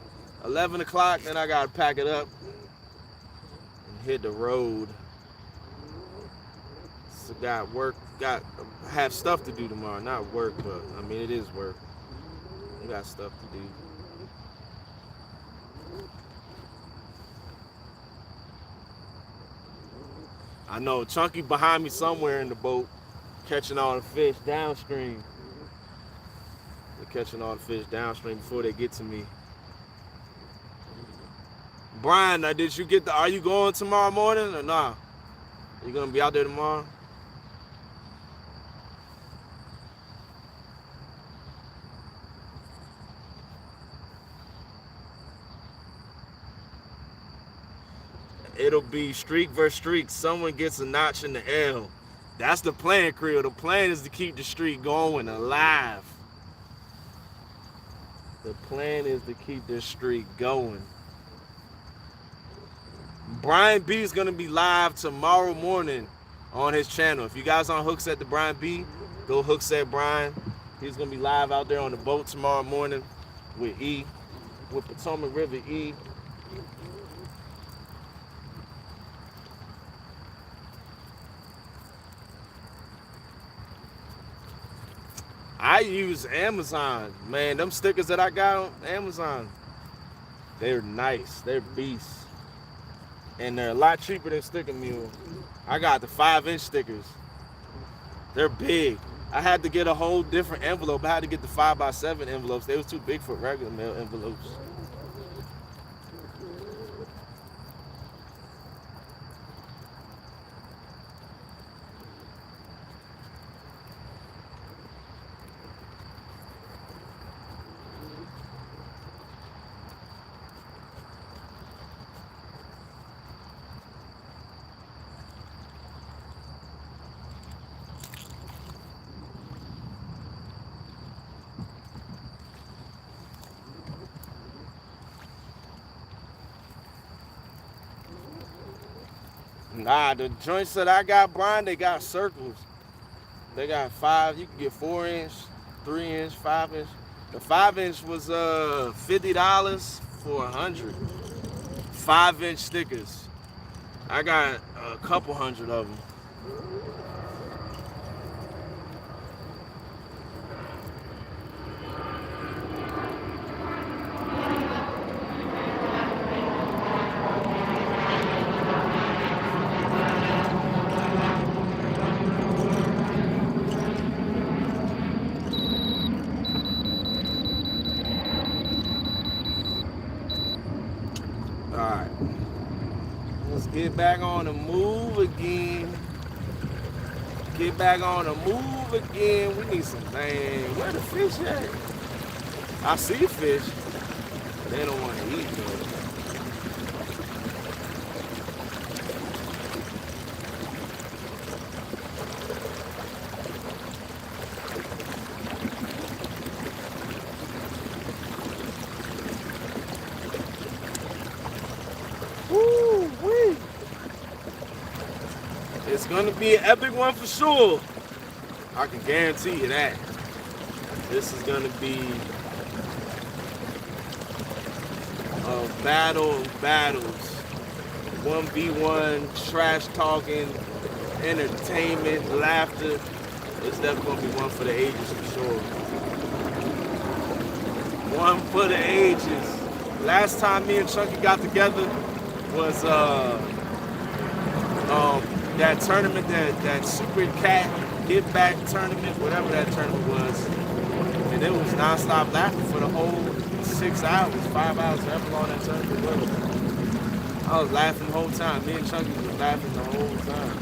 11 o'clock. Then I gotta pack it up and hit the road. So have stuff to do tomorrow. Not work, but I mean it is work. We got stuff to do. I know Chunky behind me somewhere in the boat, catching all the fish downstream. They're catching all the fish downstream before they get to me. Brian, did you get are you going tomorrow morning or nah? Are you gonna be out there tomorrow? It'll be streak versus streak. Someone gets a notch in the L. That's the plan, Creel. The plan is to keep the streak going alive. The plan is to keep this streak going. Brian B is gonna be live tomorrow morning on his channel. If you guys aren't Hookset the Brian B, go Hookset Brian. He's gonna be live out there on the boat tomorrow morning with Potomac River E. I use Amazon, man. Them stickers that I got on Amazon, they're nice. They're beasts. And they're a lot cheaper than Sticker Mule. I got the 5-inch stickers. They're big. I had to get a whole different envelope. I had to get the 5x7 envelopes. They was too big for regular mail envelopes. Nah, the joints that I got blind, they got circles. They got 5. You can get 4-inch, 3-inch, 5-inch. The 5-inch was $50 for 100. 5-inch stickers. I got a couple hundred of them. Alright. Let's get back on the move again. Get back on the move again. We need some, man. Where the fish at? I see fish. They don't want to eat though. Woo-wee. It's gonna be an epic one for sure. I can guarantee you that. This is gonna be a battle of battles. 1v1, trash talking, entertainment, laughter. It's definitely gonna be one for the ages for sure. One for the ages. Last time me and Chunky got together was that tournament, that Super Cat Get Back tournament, whatever that tournament was. And it was non-stop laughing for the whole 6 hours, 5 hours, however long that tournament was. I was laughing the whole time. Me and Chunky was laughing the whole time.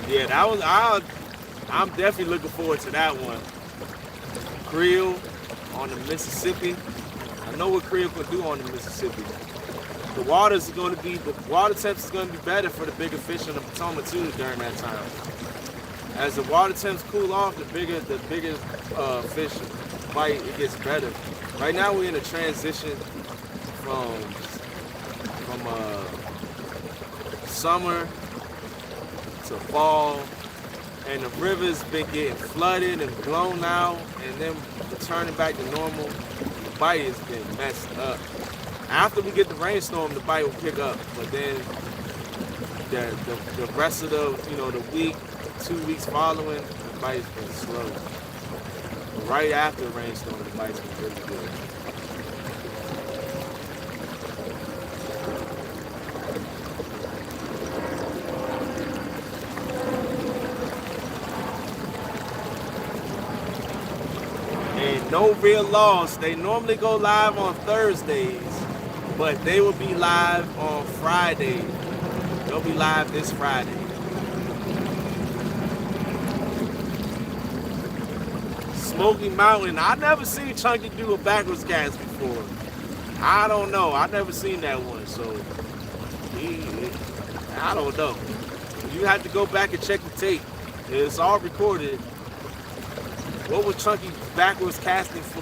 Yeah, that was. I'm definitely looking forward to that one. Creel on the Mississippi. I know what Creel can do on the Mississippi. The water temps is going to be better for the bigger fish in the Potomac too during that time. As the water temps cool off, the bigger fish bite, it gets better. Right now we're in a transition from summer to fall, and the river's been getting flooded and blown out, and then returning back to normal. The bite has been messed up. After we get the rainstorm, the bite will pick up, but then the rest of the week, 2 weeks following, the bite's been slow. But right after the rainstorm, the bite's been really good. No real loss. They normally go live on Thursdays, but they will be live on Friday. They'll be live this Friday. Smoky Mountain. I never seen Chunky do a backwards cast before. I don't know. I never seen that one, so I don't know. You have to go back and check the tape. It's all recorded. What was Chunky backwards casting for?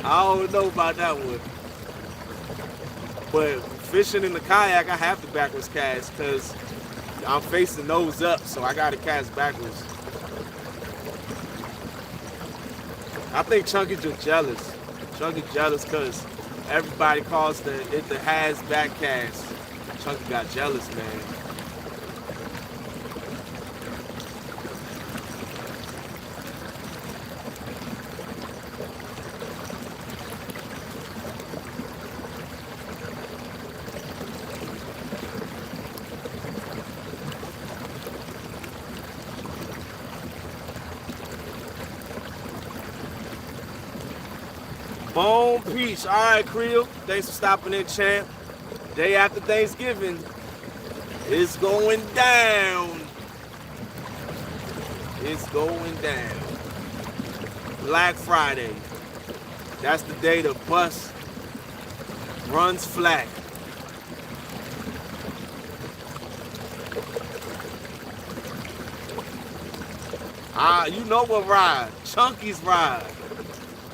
I don't know about that one. But fishing in the kayak, I have to backwards cast because I'm facing nose up, so I got to cast backwards. I think Chunky's just jealous. Chunky's jealous because everybody calls it the has back cast. Chunky got jealous, man. Bone Peach. All right, Creel. Thanks for stopping in, champ. Day after Thanksgiving. It's going down. It's going down. Black Friday. That's the day the bus runs flat. You know what ride? Chunky's ride.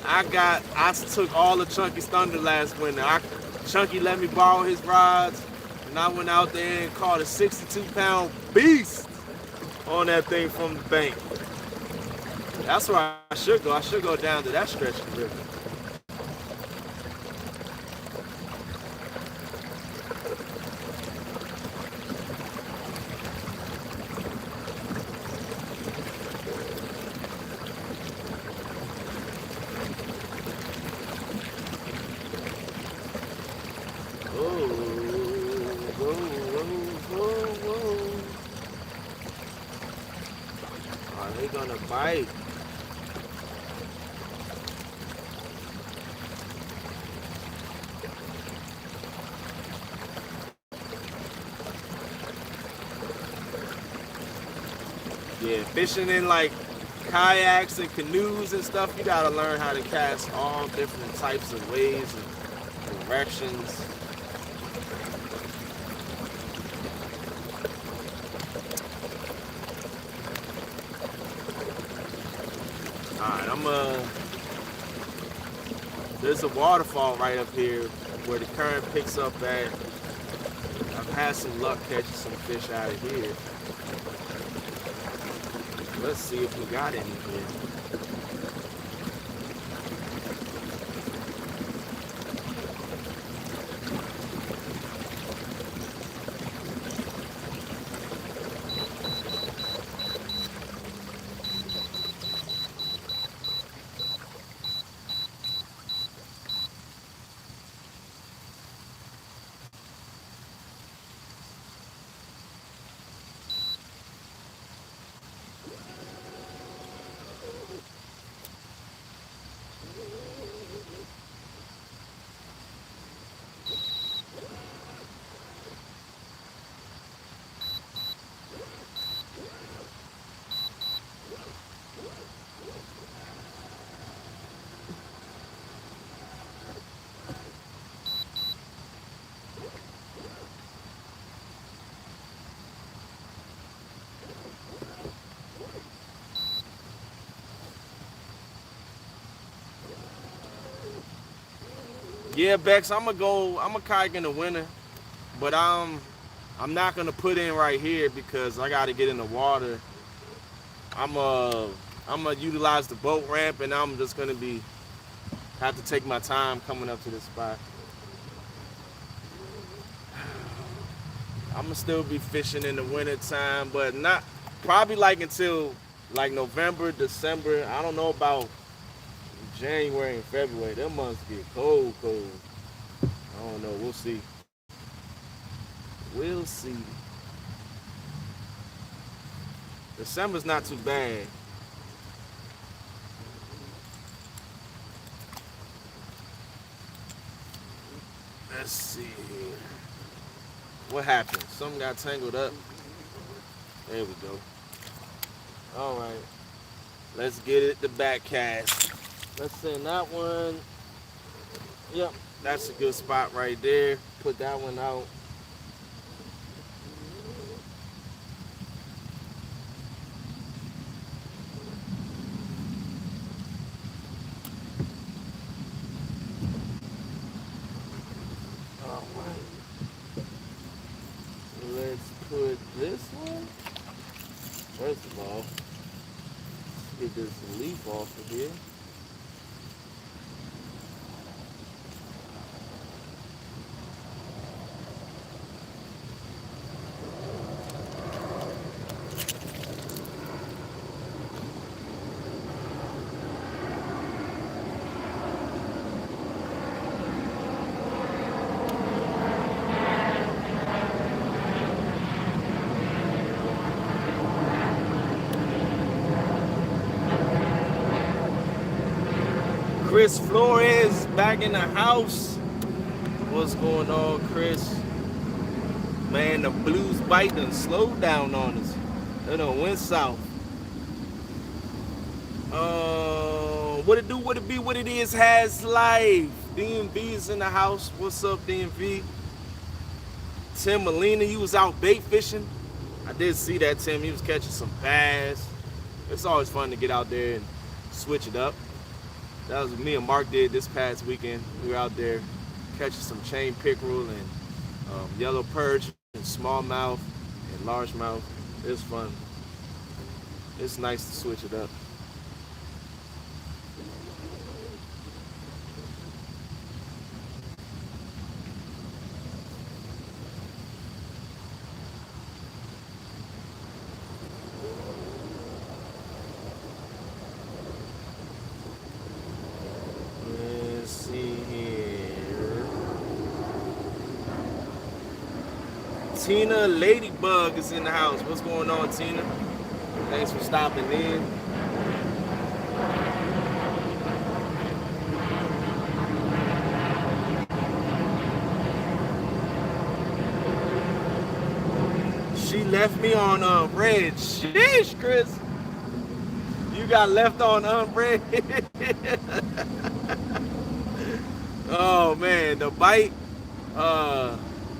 I took all of Chunky's thunder last winter. Chunky let me borrow his rides, and I went out there and caught a 62-pound beast on that thing from the bank. That's where I should go. I should go down to that stretch of the river. Are they gonna bite? Yeah, fishing in like kayaks and canoes and stuff, you gotta learn how to cast all different types of ways and directions. Alright, there's a waterfall right up here where the current picks up at. I've had some luck catching some fish out of here. Let's see if we got any here. Yeah, Bex, I'm a kayak in the winter, but I'm not gonna put in right here because I gotta get in the water. I'm gonna utilize the boat ramp, and I'm just gonna have to take my time coming up to this spot. I'm gonna still be fishing in the winter time, but not probably like until like November, December. I don't know about January and February. Them months get cold. I don't know. We'll see. We'll see. December's not too bad. Let's see here. What happened? Something got tangled up. There we go. All right. Let's get it the back cast. Let's send that one. Yep, that's a good spot right there. Put that one out. All right. Let's put this one. First of all, get this leaf off of here. Chris Flores back in the house. What's going on, Chris? Man, the blues bite done slowed down on us. It done went south. What it do, what it be, what it is, has life. DMV is in the house. What's up, DMV? Tim Molina, he was out bait fishing. I did see that, Tim. He was catching some bass. It's always fun to get out there and switch it up. That was what me and Mark did this past weekend. We were out there catching some chain pickerel and yellow perch and smallmouth and largemouth. It was fun. It's nice to switch it up. Let's see here. Tina Ladybug is in the house. What's going on, Tina? Thanks for stopping in. She left me on red. Sheesh, Chris. You got left on red. Oh man, the bite,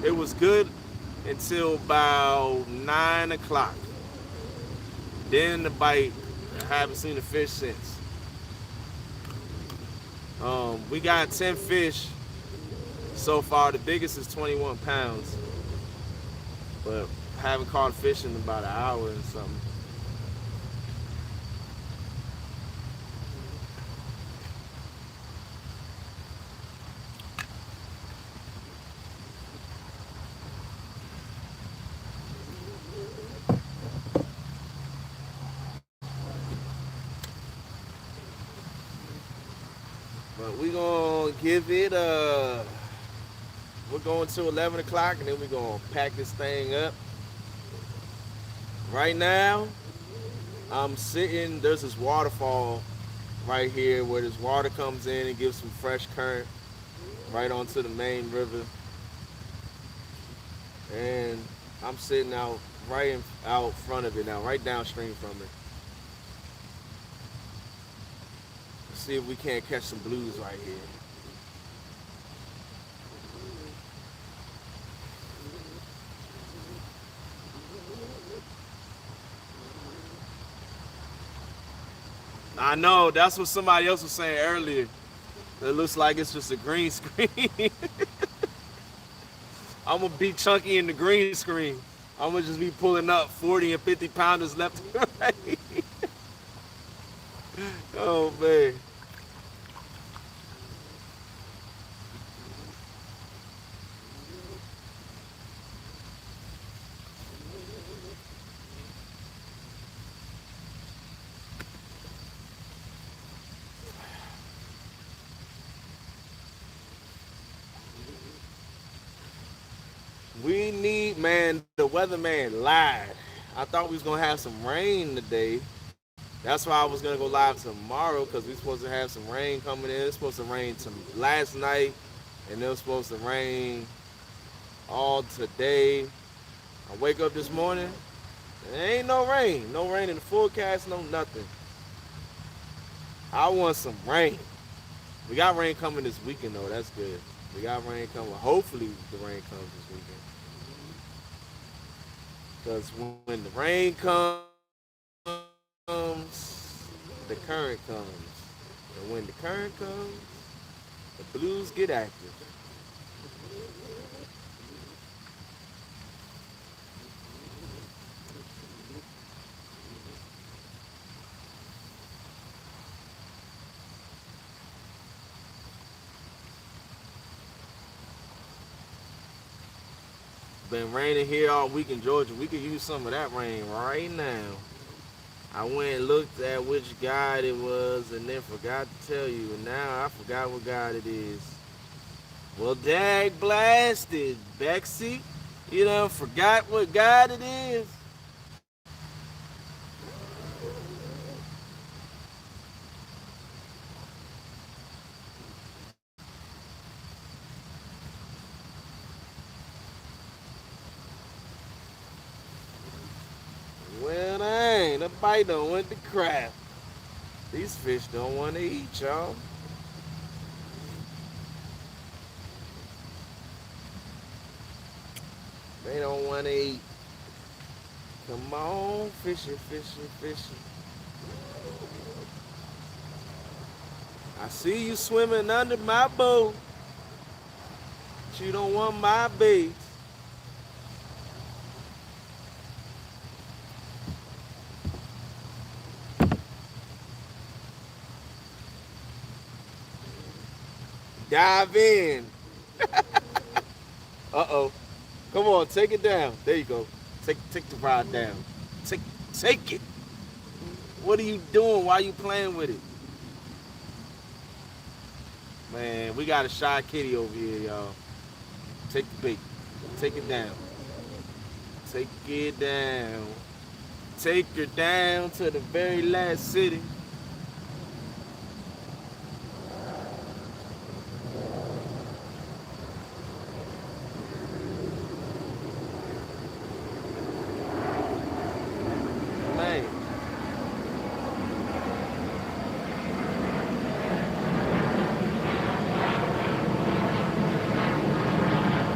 it was good until about 9 o'clock. Then the bite, I haven't seen the fish since. We got 10 fish so far. The biggest is 21 pounds. But I haven't caught fish in about an hour and something. But we gonna give it we're going till 11 o'clock and then we're gonna pack this thing up. Right now, I'm sitting, there's this waterfall right here where this water comes in and gives some fresh current right onto the main river. And I'm sitting out out front of it now, right downstream from it. Let's see if we can't catch some blues right here. I know, that's what somebody else was saying earlier. It looks like it's just a green screen. I'm gonna be chunky in the green screen. I'm gonna just be pulling up 40 and 50 pounders left and right. Oh man. We need, man, the weatherman lied. I thought we was gonna have some rain today. That's why I was gonna go live tomorrow because we supposed to have some rain coming in. It's supposed to rain last night, and it was supposed to rain all today. I wake up this morning, there ain't no rain. No rain in the forecast, no nothing. I want some rain. We got rain coming this weekend though, that's good. We got rain coming. Hopefully the rain comes this weekend. Because when the rain comes, the current comes. And when the current comes, the blues get active. Been raining here all week in Georgia. We could use some of that rain right now. I went and looked at which guide it was and then forgot to tell you. And now I forgot what guide it is. Well, dag blasted, Bexy. You done forgot what guide it is? bite don't want the crab. These fish don't want to eat, y'all. They don't want to eat. Come on, fishing, fishing, fishing. I see you swimming under my boat, but you don't want my bait. Dive in. Uh-oh. Come on, take it down. There you go. Take the rod down. Take it. What are you doing? Why are you playing with it? Man, we got a shy kitty over here, y'all. Take the bait. Take it down. Take it down. Take her down to the very last city. Man.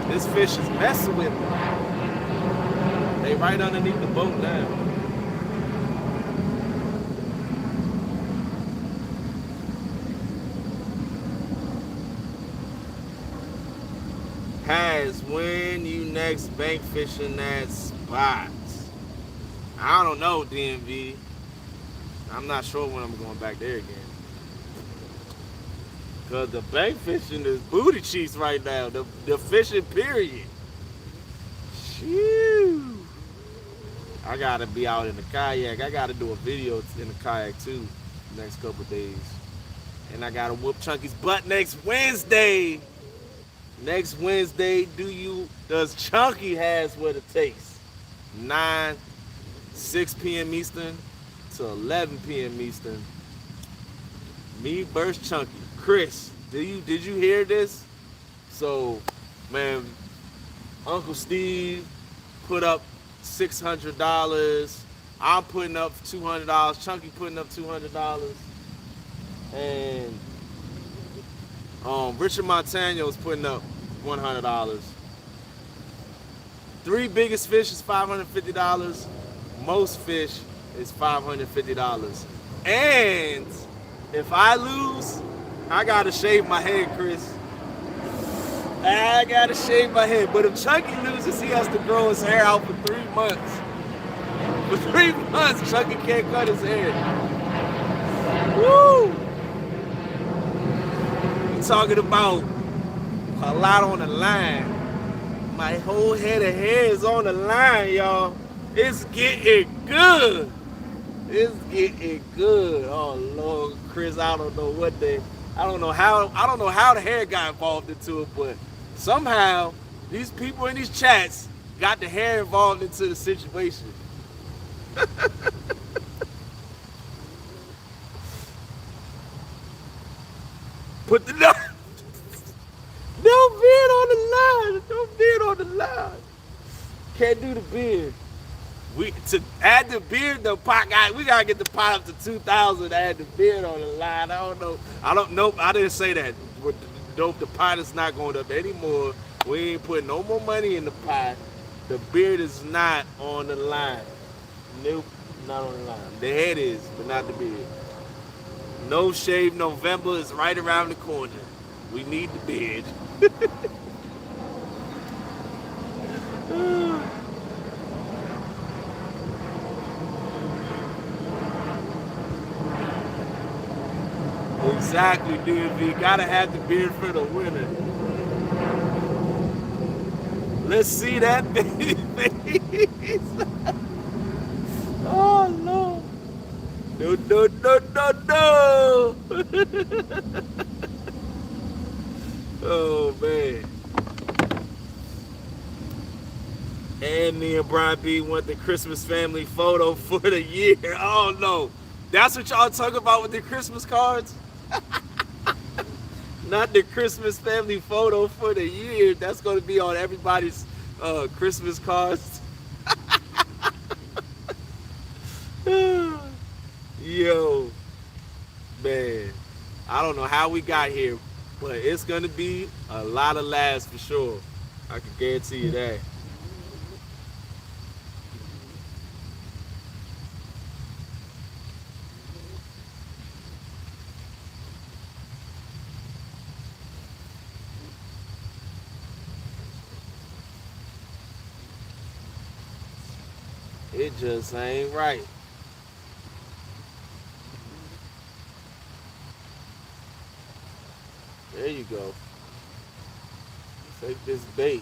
This fish is messing with me. They right underneath the boat now. Has when you next bank fishing that spot? I don't know, DMV. I'm not sure when I'm going back there again. Cause the bank fishing is booty cheeks right now. The fishing period. Shoo. I gotta be out in the kayak. I gotta do a video in the kayak too next couple days. And I gotta whoop Chunky's butt next Wednesday. Next Wednesday, does Chunky has what it takes? 6 p.m. Eastern to 11 p.m. Eastern. Me versus Chunky. Chris, did you hear this? So, man, Uncle Steve put up $600. I'm putting up $200. Chunky putting up $200. And Richard Montano is putting up $100. 3 biggest fish is $550. Most fish is $550. And if I lose, I gotta shave my head, Chris. I gotta shave my head. But if Chunky loses, he has to grow his hair out for 3 months. For 3 months, Chunky can't cut his hair. Woo! We're talking about a lot on the line. My whole head of hair is on the line, y'all. It's getting good. It's getting good. Oh Lord, Chris, I don't know how the hair got involved into it, but somehow these people in these chats got the hair involved into the situation. Put the no beard on the line. No beard on the line. Can't do the beard. To add the beard, we gotta get the pot up to 2,000 to add the beard on the line. I don't know. I didn't say that. The pot is not going up anymore. We ain't putting no more money in the pot. The beard is not on the line. Nope, not on the line. The head is, but not the beard. No Shave November is right around the corner. We need the beard. Exactly, DMV. Gotta have the beard for the winner. Let's see that baby face. Oh, Lord. No. Oh, man. And me and Brian B want the Christmas family photo for the year. Oh, no. That's what y'all talk about with the Christmas cards? Not the Christmas family photo for the year. That's going to be on everybody's Christmas cards. man. I don't know how we got here, but it's gonna be a lot of laughs for sure. I can guarantee you that. It just ain't right. There you go. Take this bait.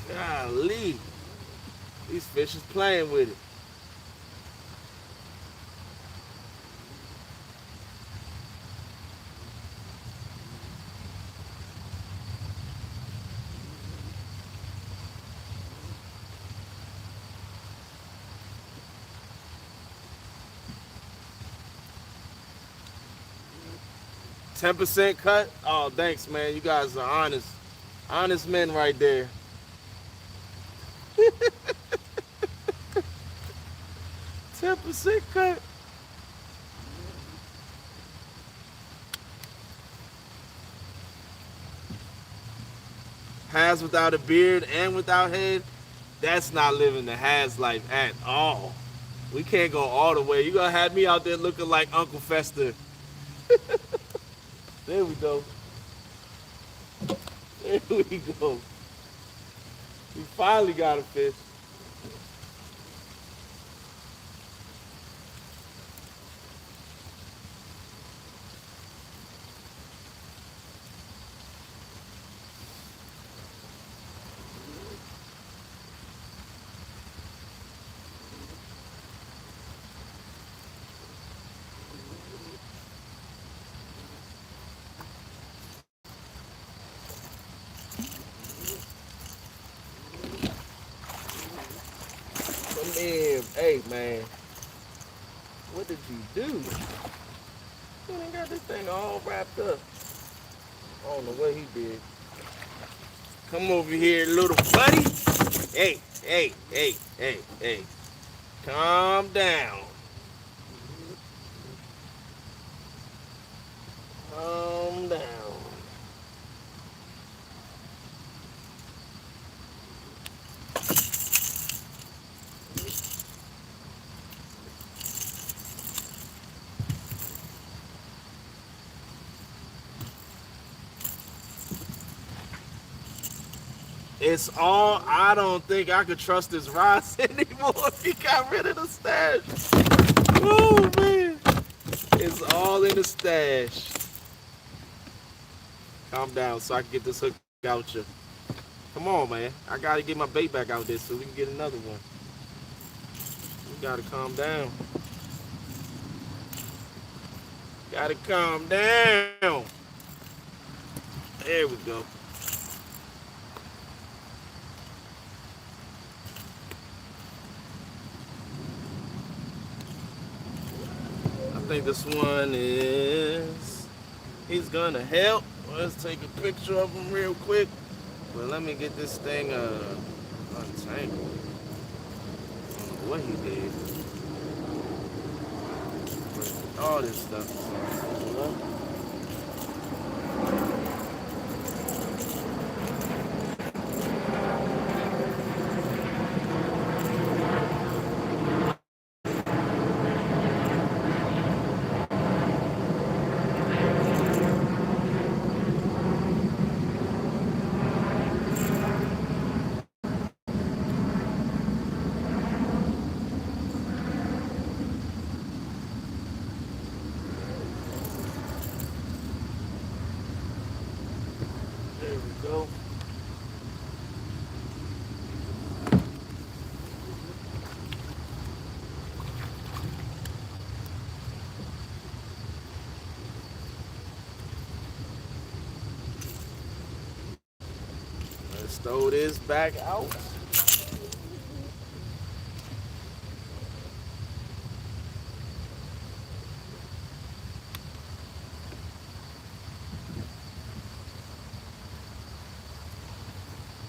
Golly. These fish is playing with it. 10% cut? Oh, thanks, man. You guys are honest. Honest men right there. 10% cut. Has without a beard and without head, that's not living the has life at all. We can't go all the way. You gonna have me out there looking like Uncle Fester. There we go. There we go. We finally got a fish. Come in. Hey, man. What did you do? You ain't got this thing all wrapped up. I don't know what he did. Come over here, little buddy. Hey, hey, hey, hey, hey. Calm down. Calm down. It's all, I don't think I could trust his rods anymore if he got rid of the stash. Oh, man. It's all in the stash. Calm down so I can get this hook out you. Come on, man. I got to get my bait back out there so we can get another one. You got to calm down. Got to calm down. There we go. I think this one is, he's gonna help. Let's take a picture of him real quick. But let me get this thing untangled. I don't know what he did. But all this stuff is untangled up. There we go. Let's throw this back out.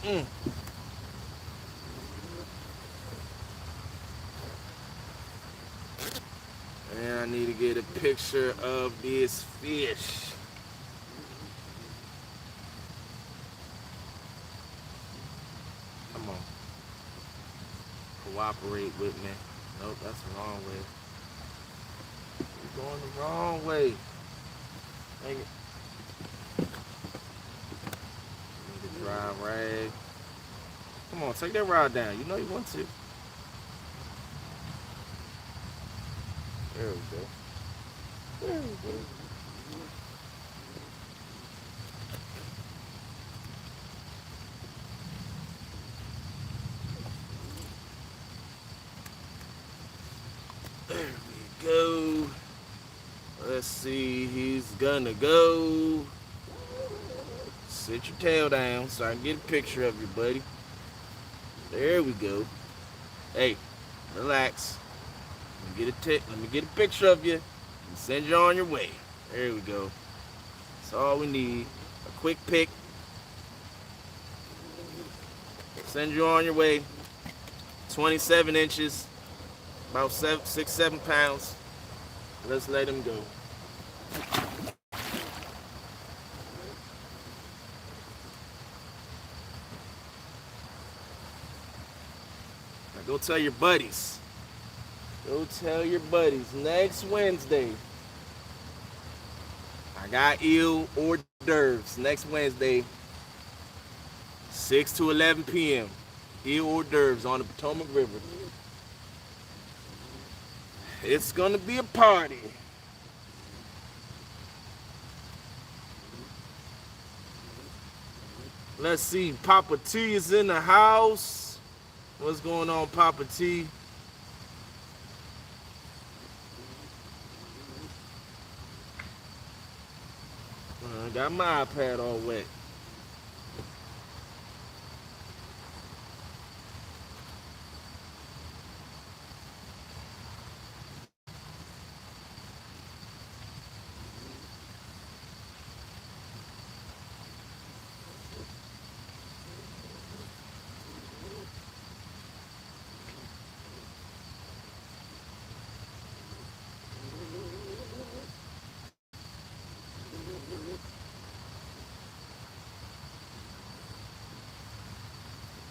Mm. And I need to get a picture of this fish. Come on. Cooperate with me. Nope, that's the wrong way. You're going the wrong way. Dang it. Need a dry rag. Come on, take that rod down. You know you want to. There we go. There we go. There we go. Let's see, he's gonna go. Sit your tail down so I can get a picture of you, buddy. There we go. Hey, relax. Let me get a picture of you and send you on your way. There we go. That's all we need. A quick pic. Send you on your way. 27 inches, about 6-7 pounds. Let's let him go. Now go tell your buddies. Go tell your buddies. Next Wednesday, I got eel hors d'oeuvres. Next Wednesday, 6 to 11 p.m. Eel hors d'oeuvres on the Potomac River. It's gonna be a party. Let's see, Papa T is in the house. What's going on, Papa T? Got my iPad all wet.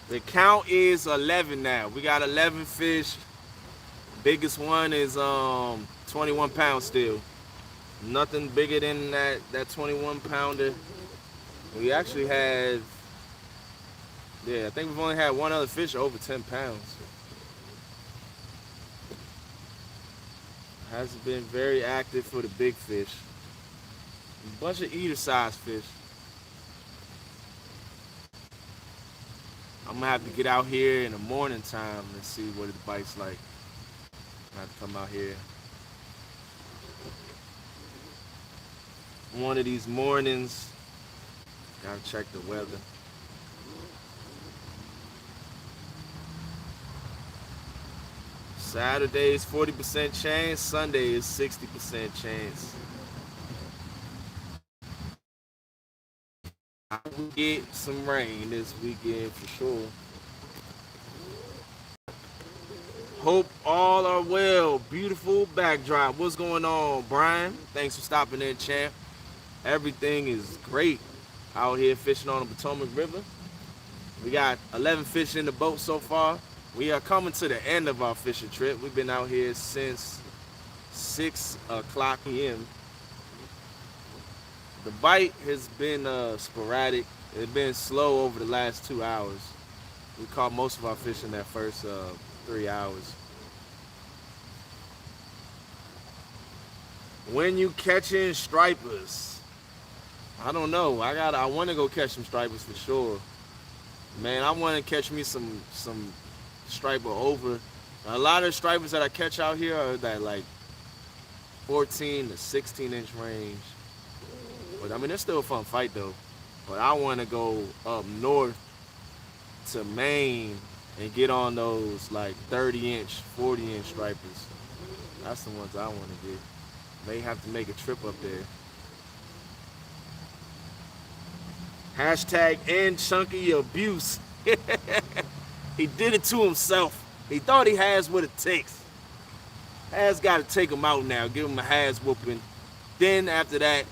The count is 11 now. We got 11 fish. Biggest one is 21 pounds still. Nothing bigger than that 21 pounder. We actually had, I think we've only had one other fish over 10 pounds. Hasn't been very active for the big fish. A bunch of eater sized fish. I'm gonna have to get out here in the morning time and see what it bites like. I have to come out here one of these mornings. Gotta check the weather. Saturday is 40% chance, Sunday is 60% chance. I will get some rain this weekend for sure. Hope all are well. Beautiful backdrop. What's going on, Brian? Thanks for stopping in, champ. Everything is great out here fishing on the Potomac River. We got 11 fish in the boat so far. We are coming to the end of our fishing trip. We've been out here since 6 o'clock p.m. The bite has been sporadic. It's been slow over the last 2 hours. We caught most of our fish in that first 3 hours. When you catching stripers? I don't know. I want to go catch some stripers for sure. Man, I want to catch me some striper over. A lot of stripers that I catch out here are that like 14 to 16 inch range. But I mean, it's still a fun fight though. But I want to go up north to Maine and get on those like 30 inch, 40 inch stripers. That's the ones I want to get. May have to make a trip up there. Hashtag and chunky abuse. He did it to himself. He thought he has what it takes. Has got to take him out now, give him a has whooping. Then after that,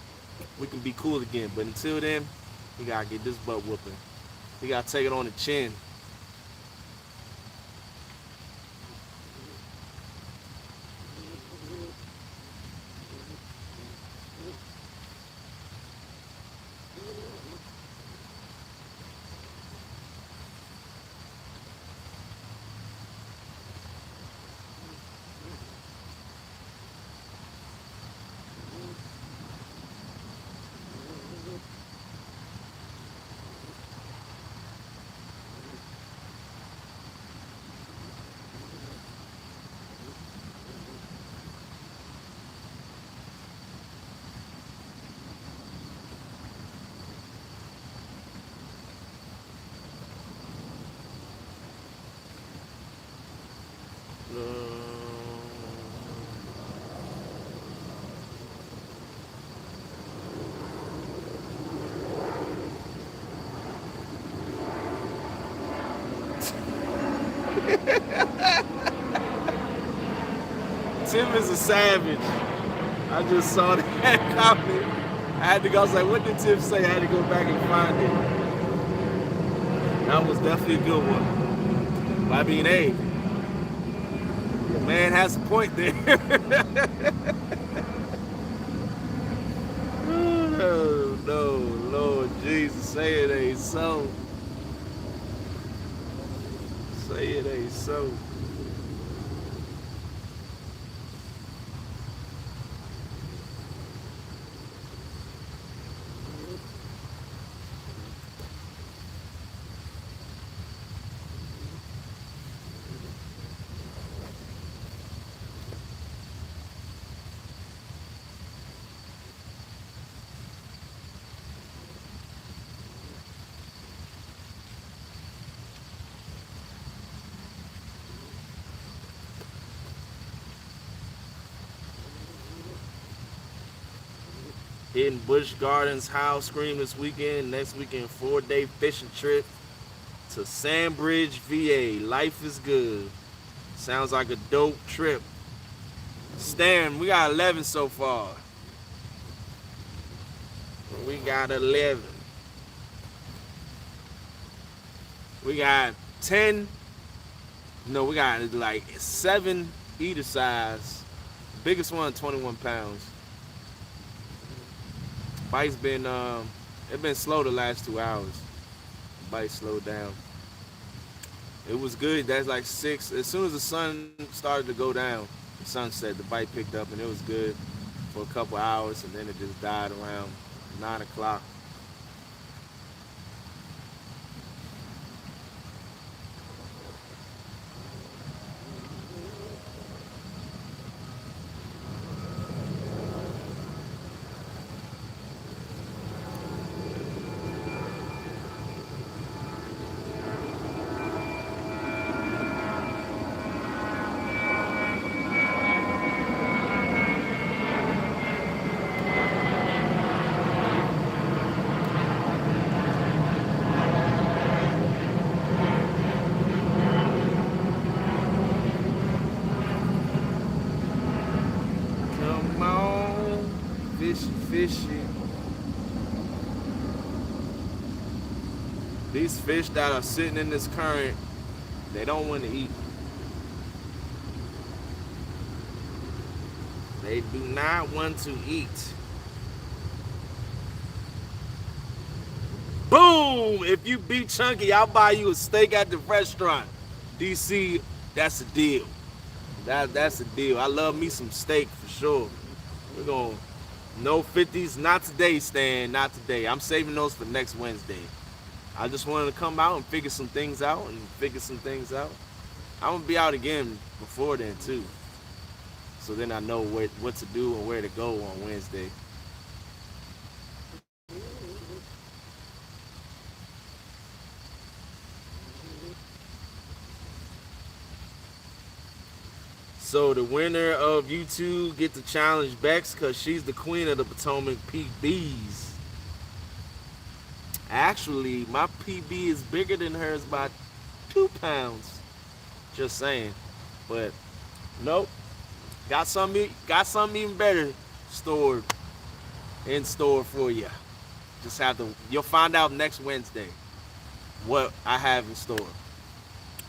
we can be cool again. But until then, he got to get this butt whooping. He got to take it on the chin. Tim is a savage. I just saw that comment. I had to go. I was like, what did Tim say? I had to go back and find it. That was definitely a good one. But I mean, hey, the man has a point there. Oh, no, Lord Jesus, say it ain't so. Say it ain't so. Hitting Busch Gardens House Scream this weekend. Next weekend, 4-day fishing trip to Sandbridge, VA. Life is good. Sounds like a dope trip. Stan, we got 11 so far. We got 11. We got 10. No, we got like 7 either size. Biggest one, 21 pounds. Bite's been it been slow the last 2 hours. Bite slowed down. It was good. That's like 6. As soon as the sun started to go down, the sunset, the bite picked up and it was good for a couple hours, and then it just died around 9 o'clock. Fishy. These fish that are sitting in this current, they don't want to eat. They do not want to eat. Boom! If you beat Chunky, I'll buy you a steak at the restaurant. DC, that's a deal. That's a deal. I love me some steak for sure. We're going no 50s, not today, Stan, not today. I'm saving those for next Wednesday. I just wanted to come out and figure some things out I'm gonna be out again before then too. So then I know what to do and where to go on Wednesday. So the winner of YouTube get to challenge Bex because she's the queen of the Potomac Peak Bees. Actually, my PB is bigger than hers by 2 pounds. Just saying. But nope. Got something even better stored in store for you. Just have to. You'll find out next Wednesday what I have in store.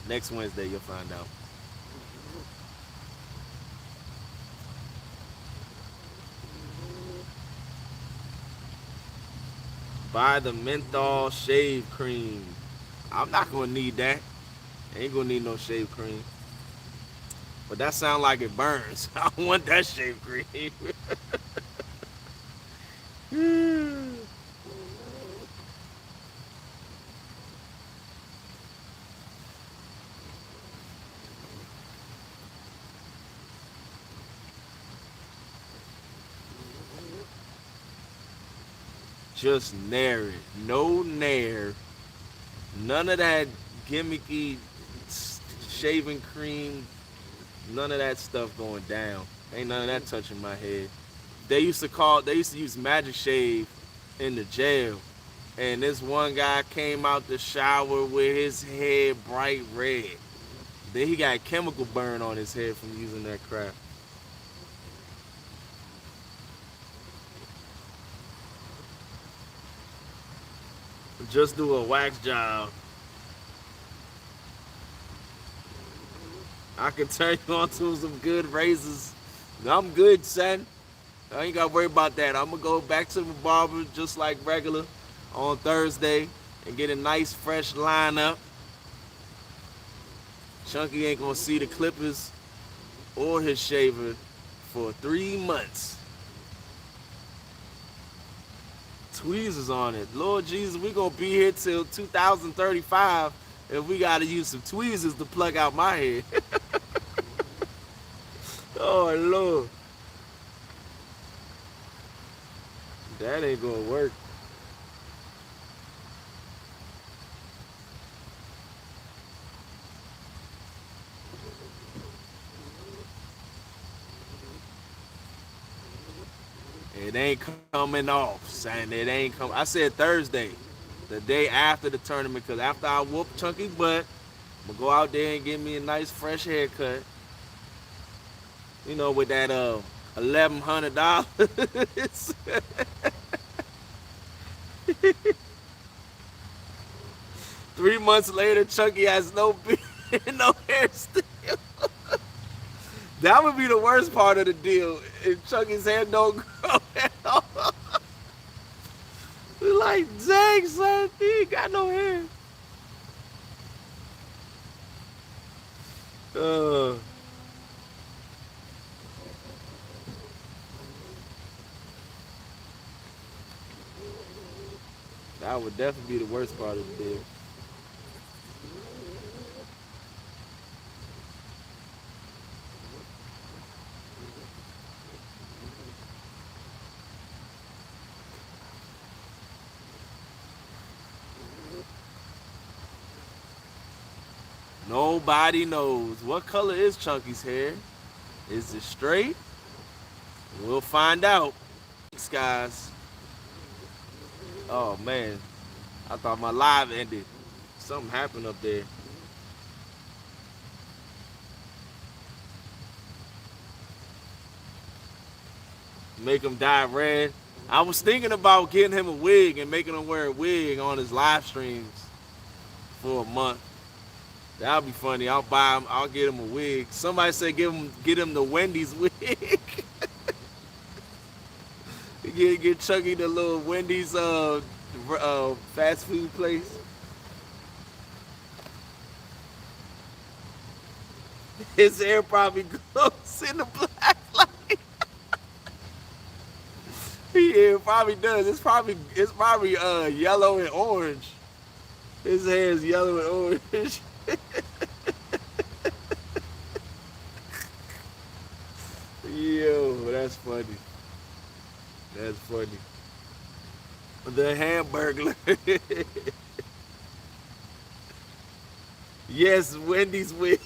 Next Wednesday, you'll find out. Buy the menthol shave cream. I'm not gonna need that. Ain't gonna need no shave cream. But that sound like it burns. I don't want that shave cream. Just nair it. No nair. None of that gimmicky shaving cream. None of that stuff going down. Ain't none of that touching my head. They used to use Magic Shave in the jail. And this one guy came out the shower with his head bright red. Then he got chemical burn on his head from using that crap. Just do a wax job. I can turn you on to some good razors. I'm good, son. I ain't gotta worry about that. I'm gonna go back to the barber just like regular on Thursday and get a nice fresh lineup. Chunky ain't gonna see the clippers or his shaver for 3 months. Tweezers on it. Lord Jesus, we gonna be here till 2035 if we gotta use some tweezers to plug out my head. Oh Lord. That ain't gonna work. It ain't coming off, son. It ain't coming. I said Thursday, the day after the tournament, because after I whoop Chunky butt, I'm gonna go out there and get me a nice fresh haircut. You know, with that $1,100. 3 months later, Chunky has no beard, no hair still. That would be the worst part of the deal. If Chunky's hair don't grow at all. We're like, dang, son, he ain't got no hair. Uh, that would definitely be the worst part of the deal. Nobody knows. What color is Chunky's hair? Is it straight? We'll find out. Thanks, guys. Oh, man. I thought my live ended. Something happened up there. Make him dye red. I was thinking about getting him a wig and making him wear a wig on his live streams for a month. That'll be funny. I'll buy him. I'll get him a wig. Somebody said get him the Wendy's wig. get Chucky the little Wendy's fast food place. His hair probably glows in the black light. Yeah, it probably does. It's probably yellow and orange. His hair is yellow and orange. Yo, that's funny. That's funny. The Hamburglar. Yes, Wendy's wig.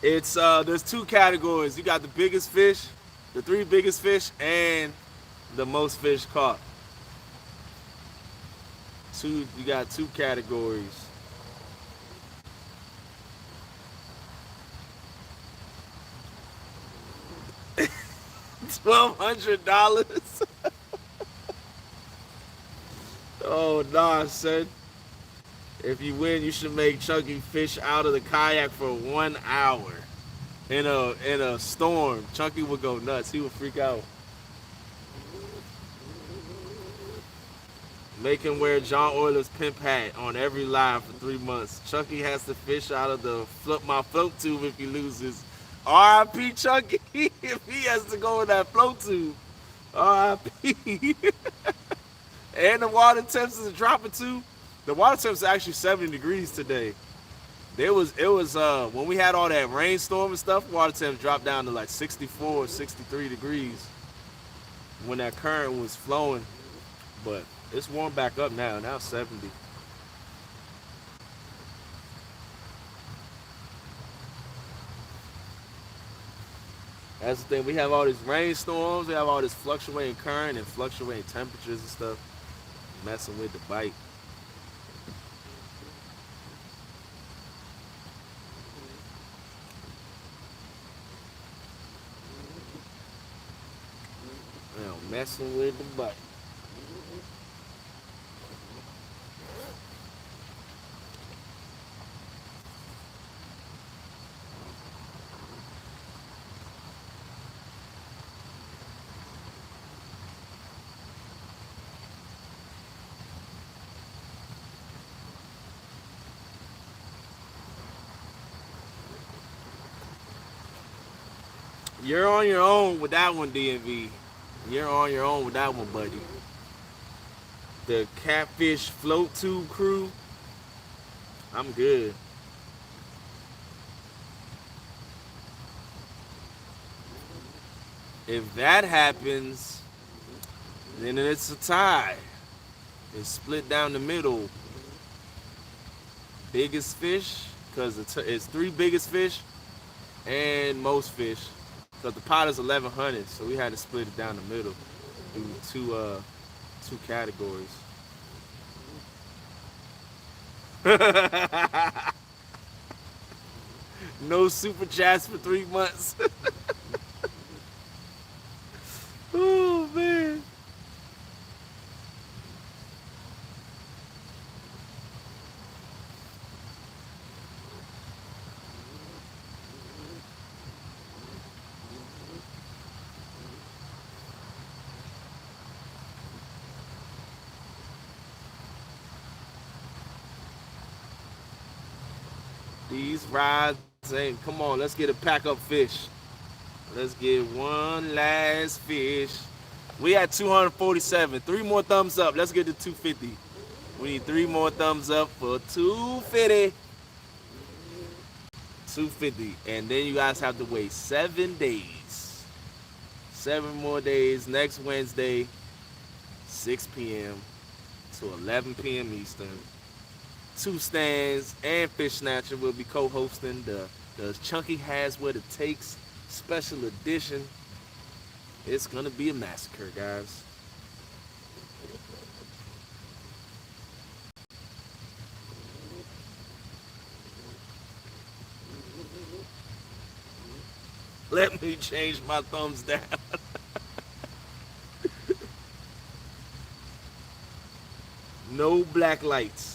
It's there's two categories. You got the biggest fish, the three biggest fish, and the most fish caught. You got two categories. $1,200. Oh nah, son. If you win, you should make Chunky fish out of the kayak for 1 hour. In a storm, Chunky would go nuts. He would freak out. Make him wear John Oiler's pimp hat on every live for 3 months. Chunky has to fish out of my float tube if he loses. R.I.P. Chunky if he has to go in that float tube. R.I.P. And the water temps is dropping too. The water temps are actually 70 degrees today. It was when we had all that rainstorm and stuff, water temps dropped down to like 64, 63 degrees when that current was flowing. But it's warmed back up now. Now 70. That's the thing. We have all these rainstorms. We have all this fluctuating current and fluctuating temperatures and stuff. Messing with the bite. Messing with the bite. You're on your own with that one, DMV. You're on your own with that one, buddy. The catfish float tube crew, I'm good. If that happens, then it's a tie. It's split down the middle. Biggest fish, because it's three biggest fish and most fish. Because the pot is 1,100, so we had to split it down the middle through two categories. No super chats for 3 months. Oh man. These rides ain't. Come on, let's get a pack up fish. Let's get one last fish. We at 247. 3 more thumbs up. Let's get to 250. We need 3 more thumbs up for 250. 250. And then you guys have to wait 7 days. 7 more days. Next Wednesday, 6 p.m. to 11 p.m. Eastern. 2 Stands and Fish Snatcher will be co-hosting the Chunky Has What It Takes special edition. It's gonna be a massacre, guys. Let me change my thumbs down. No black lights.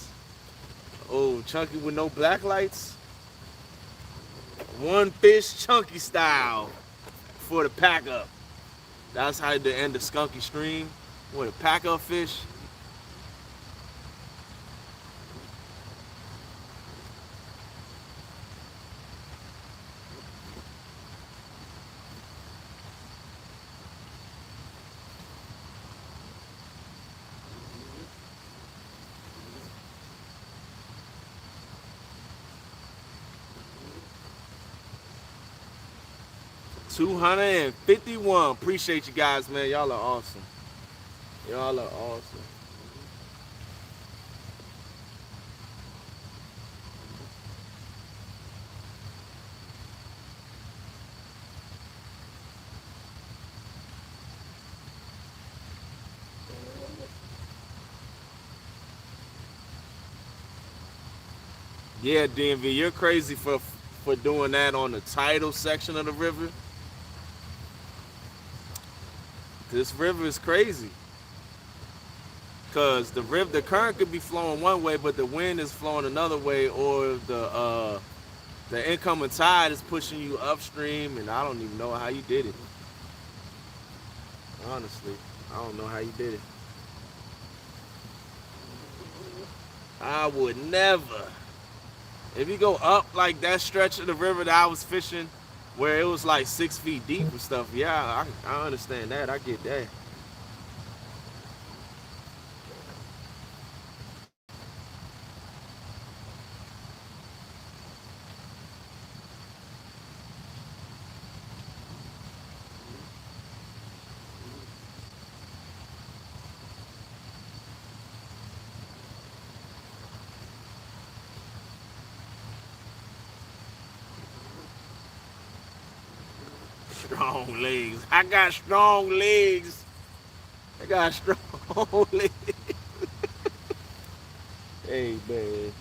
Oh, Chunky with no black lights? One fish Chunky style for the pack up. That's how to end the skunky stream with a pack up fish. $251. Appreciate you guys, man. Y'all are awesome. Y'all are awesome. Yeah, DMV, you're crazy for doing that on the tidal section of the river. This river is crazy because the current could be flowing one way, but the wind is flowing another way, or the incoming tide is pushing you upstream, and I don't even know how you did it. Honestly, I don't know how you did it. I would never. If you go up like that stretch of the river that I was fishing, where it was like 6 feet deep and stuff, yeah, I understand that. I get that. Strong legs. I got strong legs. I got strong legs. Hey man,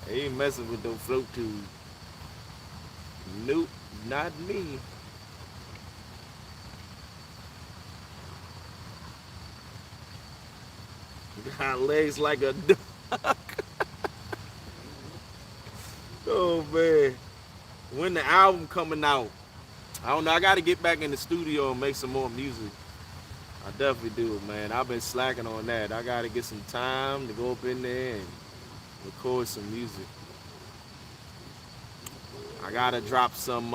I ain't messing with no float tube. Nope, not me. Got legs like a duck. Oh man, when the album coming out? I don't know. I got to get back in the studio and make some more music. I definitely do, man. I've been slacking on that. I got to get some time to go up in there and record some music. I gotta drop something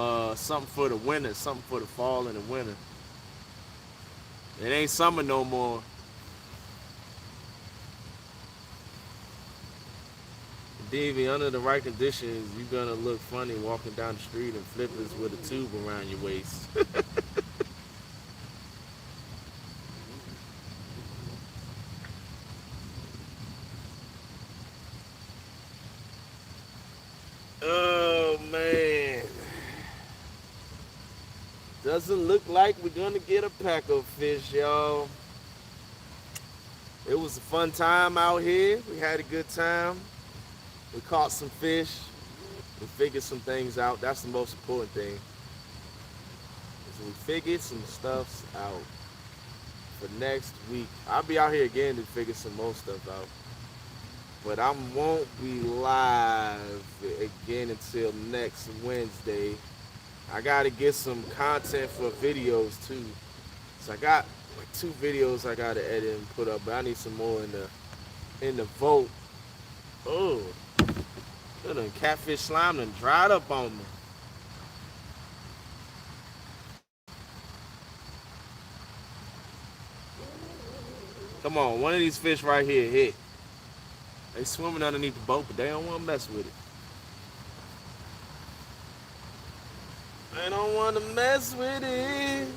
for the winter, something for the fall and the winter. It ain't summer no more. Davey, under the right conditions, you're gonna look funny walking down the street in flippers with a tube around your waist. Oh man. Doesn't look like we're gonna get a pack of fish, y'all. It was a fun time out here. We had a good time. We caught some fish. We figured some things out. That's the most important thing. Is we figured some stuff out for next week. I'll be out here again to figure some more stuff out. But I won't be live again until next Wednesday. I gotta get some content for videos too. So I got like 2 videos I gotta edit and put up, but I need some more in the vote. Oh, that catfish slime done dried up on me. Come on, one of these fish right here hit. They swimming underneath the boat, but they don't want to mess with it. They don't want to mess with it.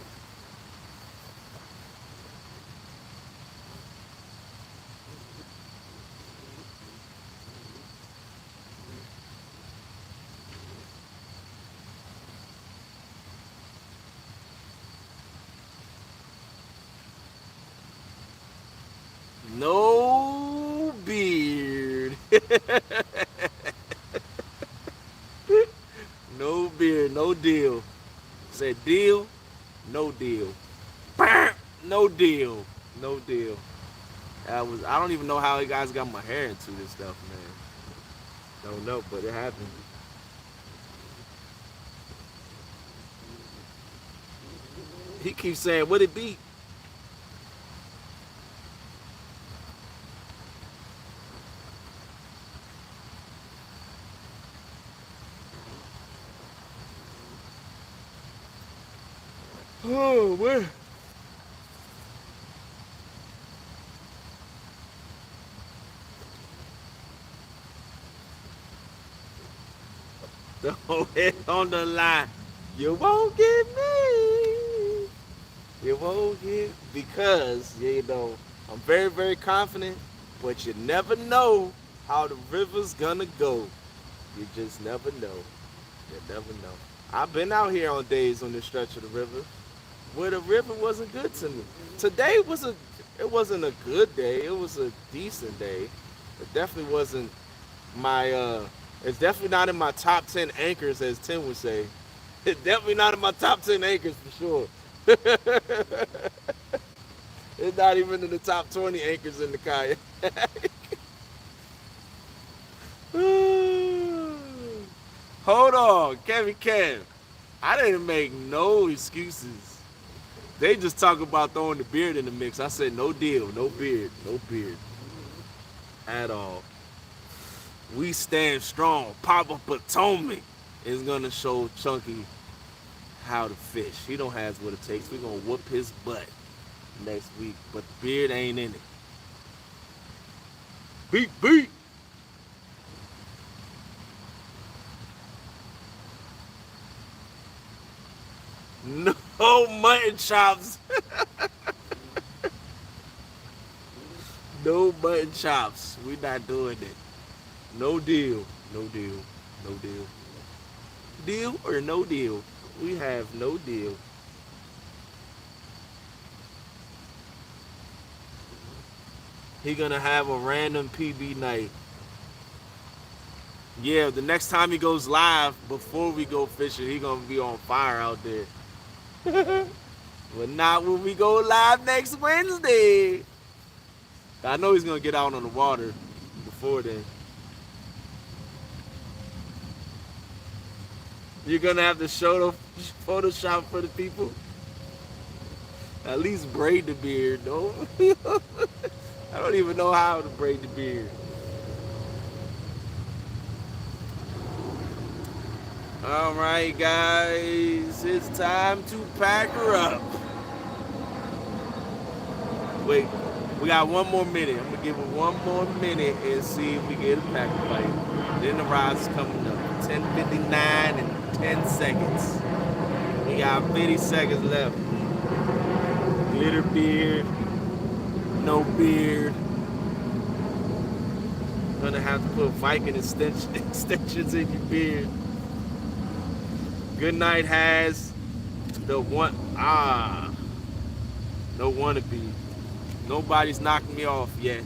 No beard. No beard, no deal. Said deal, no deal. No deal, no deal. I don't even know how you guys got my hair into this stuff, man. Don't know, but it happened. He keeps saying, what it be? Oh man. Don't hit on the line. You won't get me. You won't get because I'm very, very confident, but you never know how the river's gonna go. You just never know. You never know. I've been out here on days on this stretch of the river where the river wasn't good to me. Today it wasn't a good day. It was a decent day. It definitely wasn't my It's definitely not in my top 10 anchors, as Tim would say. It's definitely not in my top 10 anchors for sure. It's not even in the top 20 anchors in the kayak. Hold on, Kevin Kev. I didn't make no excuses. They just talk about throwing the beard in the mix. I said no deal, no beard, no beard at all. We stand strong. Papa Potomac is gonna show Chunky how to fish. He don't have what it takes. We're gonna whoop his butt next week, but the beard ain't in it. Beat, beat. No mutton chops. No mutton chops. We're not doing it. No deal. No deal. No deal. Deal or no deal? We have no deal. He gonna have a random PB night. Yeah, the next time he goes live, before we go fishing, he gonna be on fire out there. But not when we go live next Wednesday. I know he's gonna get out on the water before then. You're gonna have to show the Photoshop for the people. At least braid the beard, though. I don't even know how to braid the beard. All right, guys, it's time to pack her up. Wait, we got one more minute. I'm gonna give it one more minute and see if we get a pack fight. Then the ride's coming up. 10:59 and 10 seconds. We got 50 seconds left. Glitter beard, no beard. Gonna have to put Viking extensions in your beard. Good night has the one no wannabe. Nobody's knocking me off yet.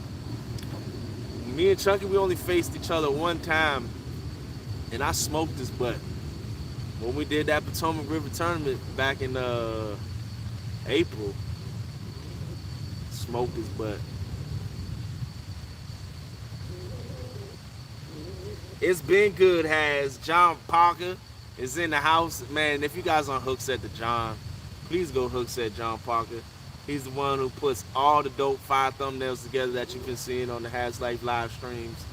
Me and Chunky, we only faced each other one time, and I smoked his butt. When we did that Potomac River tournament back in April, smoked his butt. It's been good, has John Parker is in the house. Man, if you guys on Hookset to John, please go Hookset John Parker. He's the one who puts all the dope 5 thumbnails together that you've been seeing on the Has Life live streams.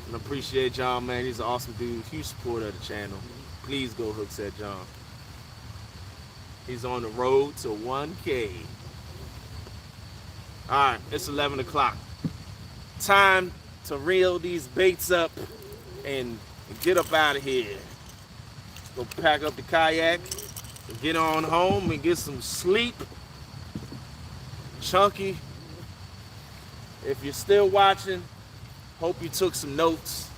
And I appreciate John, man. He's an awesome dude, huge supporter of the channel. Please go Hookset John. He's on the road to 1K. All right, it's 11 o'clock. Time to reel these baits up and get up out of here. Go pack up the kayak, and get on home and get some sleep. Chunky, if you're still watching, hope you took some notes.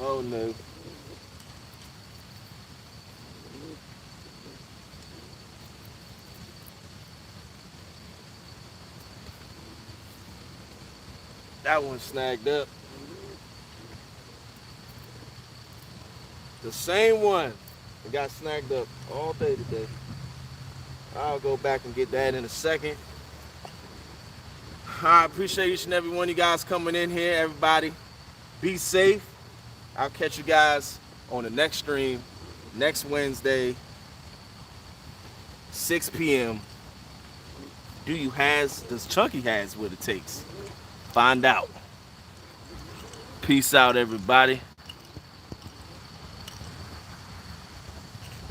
Oh no. That one snagged up. The same one that got snagged up all day today. I'll go back and get that in a second. I appreciate each and every one of you guys coming in here. Everybody, be safe. I'll catch you guys on the next stream, next Wednesday, 6 p.m. Does Chunky has what it takes? Find out. Peace out, everybody.